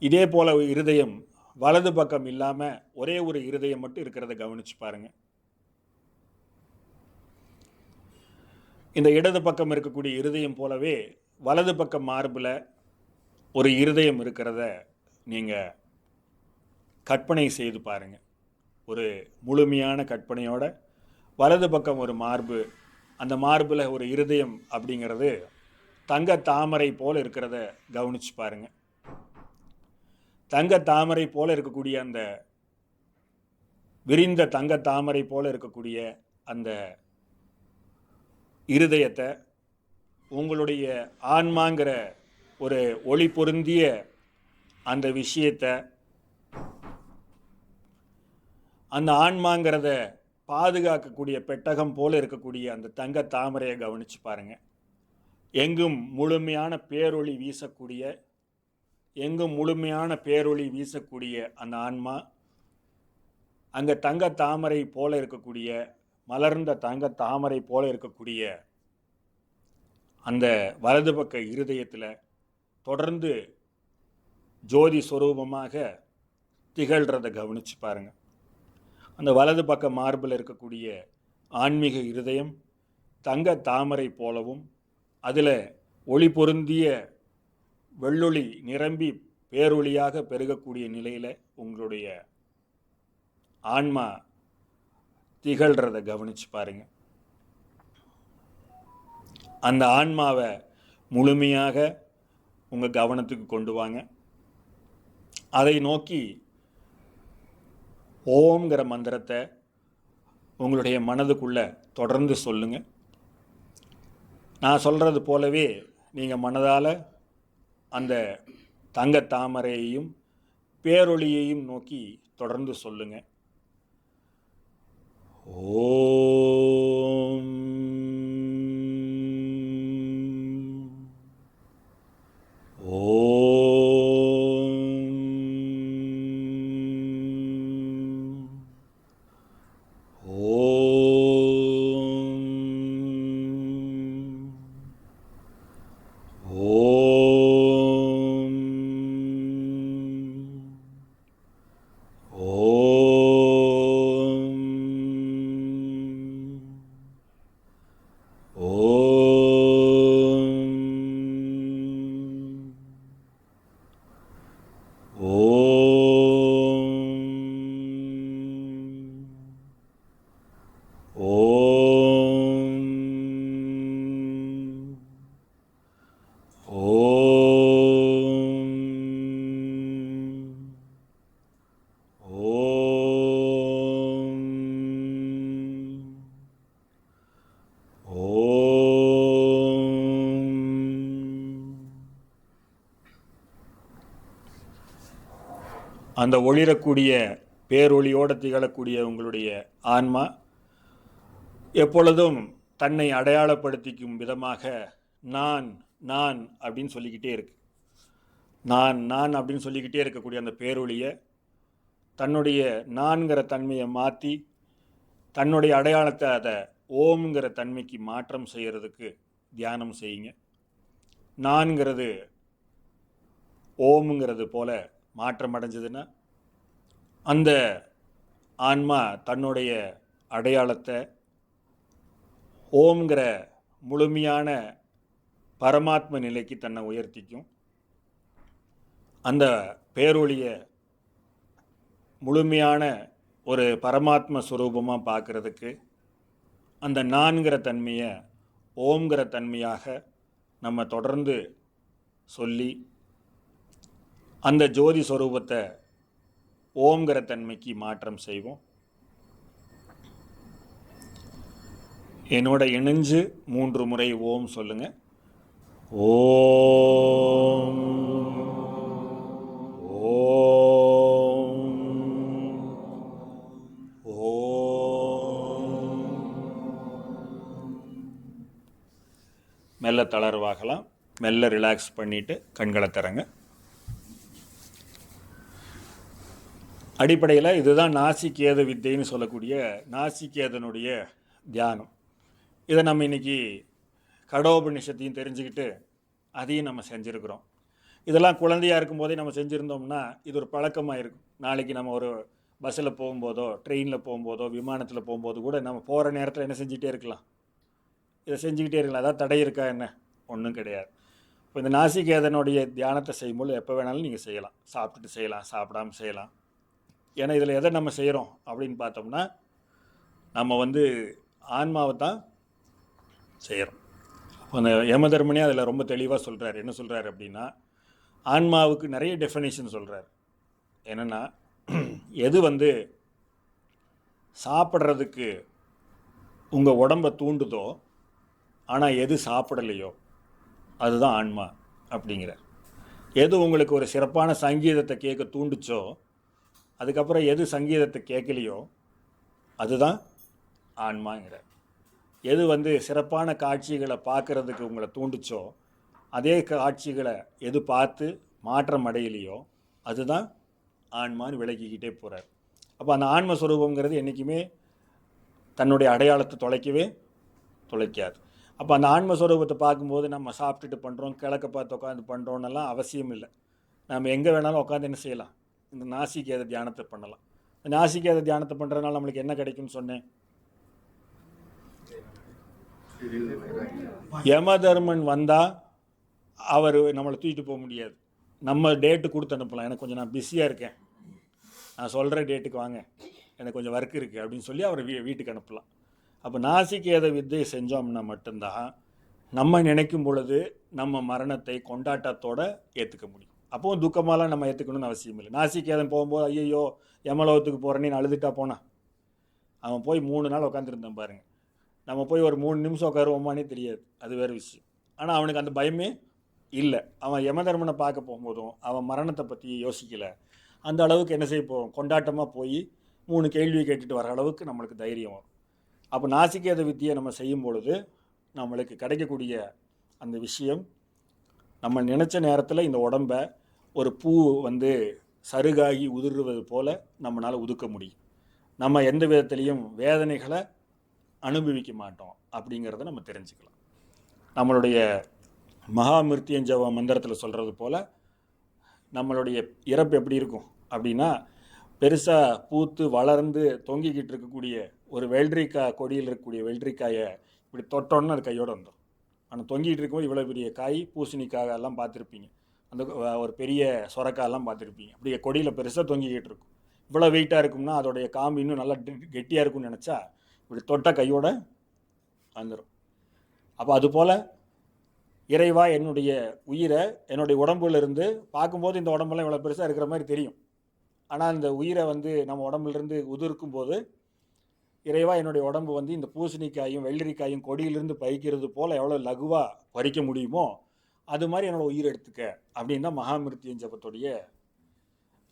A: இதே போல் இருதயம் வலது பக்கம் இல்லாமல் ஒரே ஒரு இருதயம் மட்டும் இருக்கிறத கவனித்து பாருங்கள். இந்த இடது பக்கம் இருக்கக்கூடிய இருதயம் போலவே வலது பக்கம் மார்பில் ஒரு இருதயம் இருக்கிறத நீங்கள் கற்பனை செய்து பாருங்கள். ஒரு முழுமையான கற்பனையோட வலது பக்கம் ஒரு மார்பு, அந்த மார்பில் ஒரு இருதயம் அப்படிங்கிறது தங்க தாமரை போல் இருக்கிறத கவனிச்சு பாருங்க. தங்க தாமரை போல இருக்கக்கூடிய அந்த விரிந்த தங்க தாமரை போல இருக்கக்கூடிய அந்த இருதயத்தை உங்களுடைய ஆன்மாங்கிற ஒரு ஒளி பொருந்திய அந்த விஷயத்தை, அந்த ஆன்மாங்கிறத பாதுகாக்கக்கூடிய பெட்டகம் போல இருக்கக்கூடிய அந்த தங்க தாமரையை கவனிச்சு பாருங்க. எங்கும் முழுமையான பேரொளி வீசக்கூடிய, எங்கும் முழுமையான பேரொளி வீசக்கூடிய அந்த ஆன்மா அங்கே தங்க தாமரை போல இருக்கக்கூடிய, மலர்ந்த தங்க தாமரை போல இருக்கக்கூடிய அந்த வலது பக்க இருதயத்தில் தொடர்ந்து ஜோதி ஸ்வரூபமாக திகழ்கிறத கவனிச்சு பாருங்க. அந்த வலது பக்க மார்பில் இருக்கக்கூடிய ஆன்மீக இருதயம் தங்க தாமரை போலவும், அதில் ஒளி பொருந்திய வெள்ளொளி நிரம்பி பேரொளியாக பெருகக்கூடிய நிலையில் உங்களுடைய ஆன்மா திகழ்கிறத கவனிச்சு பாருங்க. அந்த ஆன்மாவை முழுமையாக உங்கள் கவனத்துக்கு கொண்டு வாங்க. அதை நோக்கி ஓம்ங்கிற மந்திரத்தை உங்களுடைய மனதுக்குள்ள தொடர்ந்து சொல்லுங்க. நான் சொல்கிறது போலவே நீங்கள் மனதால் அந்த தங்க தாமரையையும் பேரொளியையும் நோக்கி தொடர்ந்து சொல்லுங்க. ஓம் அந்த ஒளிரக்கூடிய பேரொளியோடு திகழக்கூடிய உங்களுடைய ஆன்மா எப்பொழுதும் தன்னை அடையாளப்படுத்திக்கும் விதமாக நான் நான் அப்படின்னு சொல்லிக்கிட்டே இருக்கு. நான் நான் அப்படின்னு சொல்லிக்கிட்டே இருக்கக்கூடிய அந்த பேரொளியை தன்னுடைய நான்கிற தன்மையை மாற்றி தன்னுடைய அடையாளத்தை அதை ஓம்ங்கிற தன்மைக்கு மாற்றம் செய்கிறதுக்கு தியானம் செய்யுங்க. நான்கிறது ஓம்ங்கிறது போல மாற்றம் அடைஞ்சதுன்னா அந்த ஆன்மா தன்னுடைய அடையாளத்தை ஓம்ங்கிற முழுமையான பரமாத்ம நிலைக்கு தன்னை உயர்த்திக்கும். அந்த பேரொளியை முழுமையான ஒரு பரமாத்ம ஸ்வரூபமாக பார்க்குறதுக்கு அந்த நான்கிற தன்மையை ஓம்ங்கிற தன்மையாக நம்ம தொடர்ந்து சொல்லி அந்த ஜோதி ஸ்வரூபத்தை ஓம்ங்கிற தன்மைக்கு மாற்றம் செய்வோம். என்னோட இணைஞ்சு 3 முறை ஓம் சொல்லுங்க. ஓம் ஓம் ஓம். மெல்ல தளர்வாகலாம். மெல்ல ரிலாக்ஸ் பண்ணிட்டு கண்களை திறங்க. அடிப்படையில் இதுதான் நாசிகேத வித்தைன்னு சொல்லக்கூடிய நாசிகேதனுடைய தியானம். இதை நம்ம இன்றைக்கி கடோபனிஷத்தையும் தெரிஞ்சுக்கிட்டு அதையும் நம்ம செஞ்சுருக்கிறோம். இதெல்லாம் குழந்தையாக இருக்கும்போதே நம்ம செஞ்சுருந்தோம்னா இது ஒரு பழக்கமாக இருக்கும். நாளைக்கு நம்ம ஒரு பஸ்ஸில் போகும்போதோ ட்ரெயினில் போகும்போதோ விமானத்தில் போகும்போது கூட நம்ம போகிற நேரத்தில் என்ன செஞ்சுக்கிட்டே இருக்கலாம், இதை செஞ்சுக்கிட்டே இருக்கலாம். அதாவது தடை இருக்கா என்ன? ஒன்றும் கிடையாது. இப்போ இந்த நாசிகேதனுடைய தியானத்தை செய்யும்போது எப்போ வேணாலும் நீங்கள் செய்யலாம். சாப்பிட்டுட்டு செய்யலாம், சாப்பிடாமல் செய்யலாம். ஏன்னா இதில் எதை நம்ம செய்கிறோம் அப்படின்னு பார்த்தோம்னா நம்ம ஆன்மாவை தான் செய்கிறோம். அப்போ அந்த யமதர்மனே அதில் ரொம்ப தெளிவாக சொல்கிறார். என்ன சொல்கிறார் அப்படின்னா, ஆன்மாவுக்கு நிறைய டெஃபினேஷன் சொல்கிறார். என்னென்னா, எது வந்து சாப்பிட்றதுக்கு உங்கள் உடம்பை தூண்டுதோ ஆனால் எது சாப்பிடலையோ அதுதான் ஆன்மா அப்படிங்கிறார். எது உங்களுக்கு ஒரு சிறப்பான சங்கீதத்தை கேட்க தூண்டுச்சோ, அதுக்கப்புறம் எது சங்கீதத்தை கேட்கலையோ அதுதான் ஆன்மாங்கிறார். எது வந்து சிறப்பான காட்சிகளை பார்க்குறதுக்கு உங்களை தூண்டுச்சோ, அதே காட்சிகளை எது பார்த்து மாற்றம் அடையலையோ அதுதான் ஆன்மான்னு விளக்கிக்கிட்டே போகிறார். அப்போ அந்த ஆன்மஸ்வரூபங்கிறது என்றைக்குமே தன்னுடைய அடையாளத்தை தொலைக்காது. அப்போ அந்த ஆன்மஸ்வரூபத்தை பார்க்கும்போது நம்ம சாப்பிட்டுட்டு பண்ணுறோம், கிழக்க பார்த்து உட்காந்து பண்ணுறோன்னெல்லாம் அவசியம் இல்லை. நம்ம எங்கே வேணாலும் உட்காந்து என்ன செய்யலாம், இந்த நாசிகேத தியானத்தை பண்ணலாம். இந்த நாசிகேத தியானத்தை பண்ணுறதுனால நம்மளுக்கு என்ன கிடைக்கும்னு சொன்னேன். யமதர்மன் வந்தால் அவர் நம்மளை தூக்கிட்டு போக முடியாது. நம்ம டேட்டு கொடுத்து அனுப்பலாம். எனக்கு கொஞ்சம் நான் பிஸியாக இருக்கேன், நான் சொல்கிற டேட்டுக்கு வாங்க, எனக்கு கொஞ்சம் ஒர்க் இருக்குது அப்படின்னு சொல்லி அவர் வீட்டுக்கு அனுப்பலாம். அப்போ நாசிகேத வித்தையை செஞ்சோம்னா மட்டும்தான் நம்ம நினைக்கும் பொழுது நம்ம மரணத்தை கொண்டாட்டத்தோடு ஏற்றுக்க முடியும். அப்போவும் துக்கமாலாம் நம்ம ஏற்றுக்கணும்னு அவசியம் இல்லை. நாசிகேதன் போகும்போது ஐயோ யமலோகத்துக்கு போகிறேன்னு அழுதுட்டா போனான். அவன் போய் 3 நாள் உட்காந்துருந்தான் பாருங்கள். நம்ம போய் ஒரு 3 நிமிஷம் உட்காருவோமானே தெரியாது, அது வேறு விஷயம். ஆனால் அவனுக்கு அந்த பயமே இல்லை. அவன் யமதர்மனை பார்க்க போகும்போதும் அவன் மரணத்தை பற்றி யோசிக்கலை. அந்த அளவுக்கு என்ன செய்ய போகிறோம், கொண்டாட்டமாக போய் 3 கேள்வி கேட்டுட்டு வர அளவுக்கு நம்மளுக்கு தைரியம் வரும். அப்போ நாசிகேத வித்தியை நம்ம செய்யும் பொழுது நம்மளுக்கு கிடைக்கக்கூடிய அந்த விஷயம், நம்ம நினச்ச நேரத்தில் இந்த உடம்பை ஒரு பூ வந்து சருகாகி உதிர்வது போல் நம்மளால் உதுக்க முடியும். நம்ம எந்த விதத்துலேயும் வேதனைகளை அனுபவிக்க மாட்டோம் அப்படிங்கிறத நம்ம தெரிஞ்சுக்கலாம். நம்மளுடைய மகாமிருத்யுஞ்சய மந்திரத்தில் சொல்கிறது போல் நம்மளுடைய இறப்பு எப்படி இருக்கும் அப்படின்னா, பெருசாக பூத்து வளர்ந்து தொங்கிக்கிட்டு இருக்கக்கூடிய ஒரு வெள்ளரிக்காய் கொடியில் இருக்கக்கூடிய வெள்ளரிக்காயை இப்படி தொட்டோன்னு அது கையோடு வந்துடும். ஆனால் தொங்கிட்டு இருக்கும்போது இவ்வளோ பெரிய காய், பூசணிக்காய் எல்லாம் பார்த்துருப்பீங்க, அந்த ஒரு பெரிய சொரக்காயெல்லாம் பார்த்துருப்பீங்க. அப்படியே கொடியில் பெருசாக தொங்கிக்கிட்டு இருக்கும். இவ்வளோ வெயிட்டாக இருக்கும்னா அதோடைய காம்பு இன்னும் நல்லா கெட்டியாக இருக்கும்னு நினச்சா இப்படி தொட்ட கையோடு வந்துடும். அப்போ அதுபோல் இறைவா என்னுடைய உயிரை என்னுடைய உடம்புலேருந்து பார்க்கும்போது இந்த உடம்பெல்லாம் இவ்வளோ பெருசாக இருக்கிற மாதிரி தெரியும். ஆனால் அந்த உயிரை வந்து நம்ம உடம்புலேருந்து உதிர்க்கும் போது இறைவா என்னுடைய உடம்பு வந்து இந்த பூசணிக்காயும் வெள்ளரிக்காயும் கொடியிலிருந்து பறிக்கிறது போல் எவ்வளோ லகுவாக பறிக்க முடியுமோ அது மாதிரி என்னோடய உயிரை எடுத்துக்க அப்படின்னு தான் மகாமிருத்யுஞ்சபத்துடைய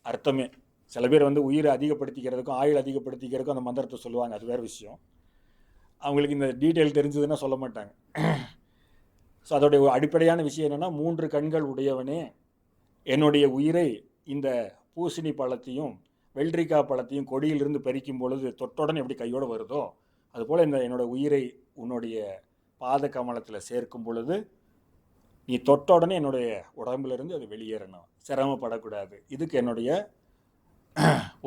A: அர்த்தமே. சில பேர் வந்து உயிரை அதிகப்படுத்திக்கிறதுக்கும் ஆயுள் அதிகப்படுத்திக்கிறதுக்கும் அந்த மந்திரத்தை சொல்லுவாங்க, அது வேறு விஷயம். அவங்களுக்கு இந்த டீட்டெயில் தெரிஞ்சதுன்னா சொல்ல மாட்டாங்க. ஸோ அதோடைய அடிப்படையான விஷயம் என்னென்னா, 3 கண்கள் உடையவனே என்னுடைய உயிரை இந்த பூசணி பழத்தையும் வெள்ளரிக்காய் பழத்தையும் கொடியிலிருந்து பறிக்கும் பொழுது தொட்டுடன் எப்படி கையோடு வருதோ அதுபோல் இந்த என்னோடய உயிரை உன்னுடைய பாத கமலத்தில் சேர்க்கும் பொழுது நீ தொட்டோடனே என்னுடைய உடம்புலேருந்து அது வெளியேறணும், சிரமப்படக்கூடாது. இதுக்கு என்னுடைய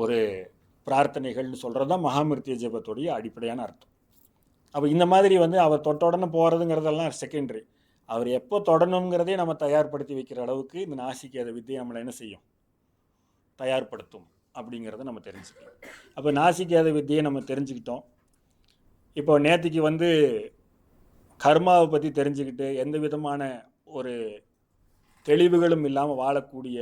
A: ஒரு பிரார்த்தனைகள்னு சொல்கிறது தான் மகாமிருத்யுஞ்சபத்துடைய அடிப்படையான அர்த்தம். அப்போ இந்த மாதிரி வந்து அவர் தொட்டோடனே போகிறதுங்கிறதெல்லாம் செகண்டரி. அவர் எப்போ தொடணுங்கிறதே நம்ம தயார்படுத்தி வைக்கிற அளவுக்கு இந்த நாசிகேத வித்தியை நம்மளை என்ன செய்யும், தயார்படுத்தும் அப்படிங்கிறத நம்ம தெரிஞ்சுக்கலாம். அப்போ நாசிகேத வித்தியை நம்ம தெரிஞ்சுக்கிட்டோம். இப்போ நேற்றுக்கு வந்து கர்மாவை பற்றி தெரிஞ்சுக்கிட்டு எந்த விதமான ஒரு தெளிவுகளும் இல்லாமல் வாழக்கூடிய,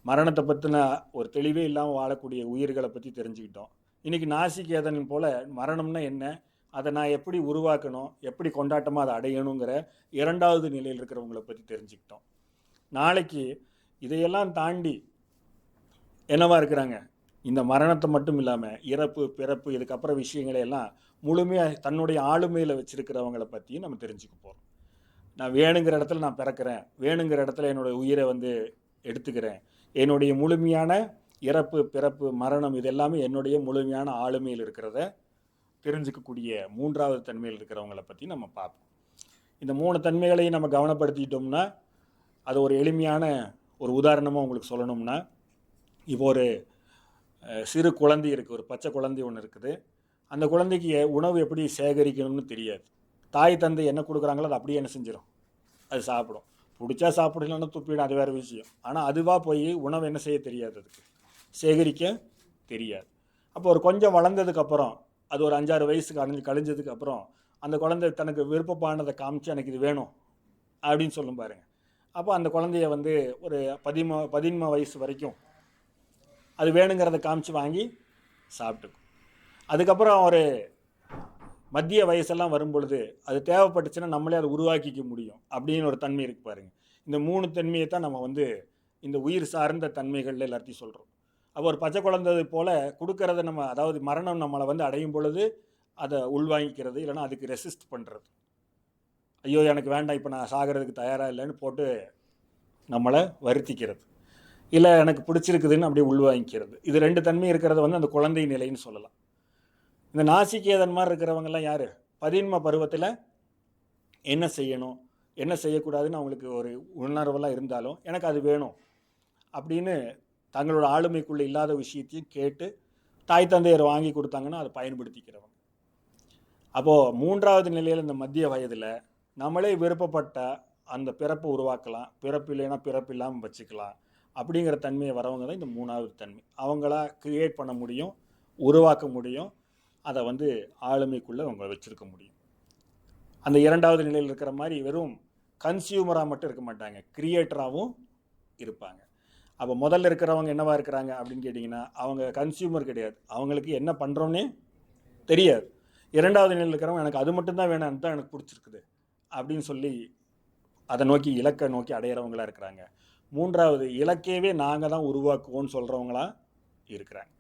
A: மரணத்தை பற்றின ஒரு தெளிவே இல்லாமல் வாழக்கூடிய உயிர்களை பற்றி தெரிஞ்சுக்கிட்டோம். இன்றைக்கி நாசிகேதன் போல் மரணம்னா என்ன, அதை நான் எப்படி உருவாக்கணும், எப்படி கொண்டாட்டமாக அதை அடையணுங்கிற 2வது நிலையில் இருக்கிறவங்களை பற்றி தெரிஞ்சுக்கிட்டோம். நாளைக்கு இதையெல்லாம் தாண்டி என்னவா இருக்கிறாங்க, இந்த மரணத்தை மட்டும் இல்லாமல் இறப்பு பிறப்பு இதுக்கப்புறம் விஷயங்களை எல்லாம் முழுமையாக தன்னுடைய ஆளுமையில் வச்சுருக்கிறவங்களை பற்றியும் நம்ம தெரிஞ்சுக்க போகிறோம். நான் வேணுங்கிற இடத்துல நான் பிறக்கிறேன், வேணுங்கிற இடத்துல என்னுடைய உயிரை வந்து எடுத்துக்கிறேன், என்னுடைய முழுமையான இறப்பு பிறப்பு மரணம் இது எல்லாமே என்னுடைய முழுமையான ஆளுமையில் இருக்கிறத தெரிஞ்சுக்கக்கூடிய 3வது தன்மையில் இருக்கிறவங்களை பற்றி நம்ம பார்ப்போம். இந்த 3 தன்மைகளையும் நம்ம கவனப்படுத்திக்கிட்டோம்னா, அது ஒரு எளிமையான ஒரு உதாரணமாக உங்களுக்கு சொல்லணும்னா, இப்போ ஒரு சிறு குழந்தை இருக்குது, ஒரு பச்சை குழந்தை ஒன்று இருக்குது. அந்த குழந்தைக்கு உணவு எப்படி சேகரிக்கணும்னு தெரியாது. தாய் தந்தை என்ன கொடுக்குறாங்களோ அது அப்படியே என்ன செஞ்சிடும், அது சாப்பிடும். பிடிச்சா சாப்பிடலன்னு துப்பிடும், அது வேறு விஷயம். ஆனால் அதுவாக போய் உணவு என்ன செய்ய தெரியாது, அதுக்கு சேகரிக்க தெரியாது. அப்போ ஒரு கொஞ்சம் வளர்ந்ததுக்கப்புறம் அது ஒரு 5-6 வயசுக்கு கழிஞ்சதுக்கு அப்புறம் அந்த குழந்தை தனக்கு விருப்பமானதை காமிச்சு எனக்கு இது வேணும் அப்படின்னு சொல்லும் பாருங்க. அப்போ அந்த குழந்தைய வந்து ஒரு 13 வயசு வரைக்கும் அது வேணுங்கிறத காமிச்சு வாங்கி சாப்பிட்டுக்கும். அதுக்கப்புறம் ஒரு மத்திய வயசெல்லாம் வரும் பொழுது அது தேவைப்பட்டுச்சுன்னா நம்மளே அதை உருவாக்கிக்க முடியும் அப்படின்னு ஒரு தன்மை இருக்கு பாருங்க. இந்த 3 தன்மையை தான் நம்ம வந்து இந்த உயிர் சார்ந்த தன்மைகள் எல்லாத்தையும் சொல்கிறோம். அப்போ ஒரு பச்சை குழந்தை போல் கொடுக்கறத நம்ம, அதாவது மரணம் நம்மளை வந்து அடையும் பொழுது அதை உள்வாங்கிக்கிறது, இல்லைன்னா அதுக்கு ரெசிஸ்ட் பண்ணுறது. ஐயோ எனக்கு வேண்டாம், இப்போ நான் சாகிறதுக்கு தயாராக இல்லைன்னு போட்டு நம்மளை வருத்திக்கிறது, இல்லை எனக்கு பிடிச்சிருக்குதுன்னு அப்படியே உள்வாங்கிக்கிறது. இது 2 தன்மை இருக்கிறத வந்து அந்த குழந்தை நிலைன்னு சொல்லலாம். இந்த நாசிகேதன் மாதிரி இருக்கிறவங்கெல்லாம் யார்? பதின்ம பருவத்தில் என்ன செய்யணும் என்ன செய்யக்கூடாதுன்னு அவங்களுக்கு ஒரு உணர்வெல்லாம் இருந்தாலும் எனக்கு அது வேணும் அப்படின்னு தங்களோட ஆளுமைக்குள்ளே இல்லாத விஷயத்தையும் கேட்டு தாய் தந்தையர் வாங்கி கொடுத்தாங்கன்னா அதை பயன்படுத்திக்கிறவங்க. அப்போது 3வது நிலையில் இந்த மத்திய வயதில் நம்மளே விருப்பப்பட்ட அந்த பிறப்பு உருவாக்கலாம், பிறப்பு இல்லைன்னா பிறப்பு இல்லாமல் வச்சுக்கலாம் அப்படிங்கிற தன்மையை வரவங்க தான் இந்த 3வது தன்மை. அவங்களா கிரியேட் பண்ண முடியும், உருவாக்க முடியும், அதை வந்து ஆளுமைக்குள்ளே அவங்க வச்சுருக்க முடியும். அந்த 2வது நிலையில் இருக்கிற மாதிரி வெறும் கன்சியூமராக மட்டும் இருக்க மாட்டாங்க, கிரியேட்டராகவும் இருப்பாங்க. அப்போ முதல்ல இருக்கிறவங்க என்னவா இருக்கிறாங்க அப்படின்னு கேட்டிங்கன்னா அவங்க கன்சியூமர் கிடையாது, அவங்களுக்கு என்ன பண்ணுறோன்னே தெரியாது. 2வது நிலையில் இருக்கிறவங்க எனக்கு அது மட்டும்தான் வேணும், அதுதான் எனக்கு பிடிச்சிருக்குது அப்படின்னு சொல்லி அதை நோக்கி இலக்கை நோக்கி அடையிறவங்களா இருக்கிறாங்க. 3வது இலக்கையவே நாங்கள் தான் உருவாக்குவோன்னு சொல்கிறவங்களா இருக்கிறாங்க.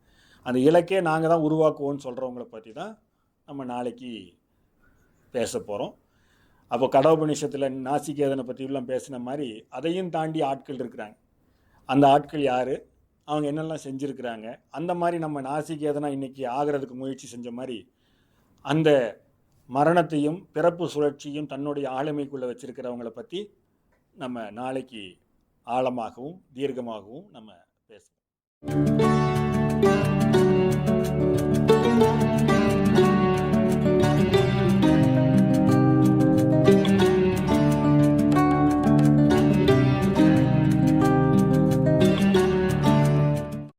A: அந்த இலக்கையே நாங்கள் தான் உருவாக்குவோன்னு சொல்கிறவங்கள பற்றி தான் நம்ம நாளைக்கு பேச போகிறோம். அப்போ கடவுபனிஷத்தில் நாசிகேதனை பற்றிலாம் பேசின மாதிரி அதையும் தாண்டி ஆட்கள் இருக்கிறாங்க. அந்த ஆட்கள் யார், அவங்க என்னெல்லாம் செஞ்சுருக்கிறாங்க, அந்த மாதிரி நம்ம நாசிகேதனா இன்றைக்கி ஆகிறதுக்கு முயற்சி செஞ்ச மாதிரி அந்த மரணத்தையும் பிறப்பு சுழற்சியும் தன்னுடைய ஆளுமைக்குள்ளே வச்சுருக்கிறவங்கள பற்றி நம்ம நாளைக்கு ஆழமாகவும் தீர்க்கமாகவும் நம்ம பேசுவோம்.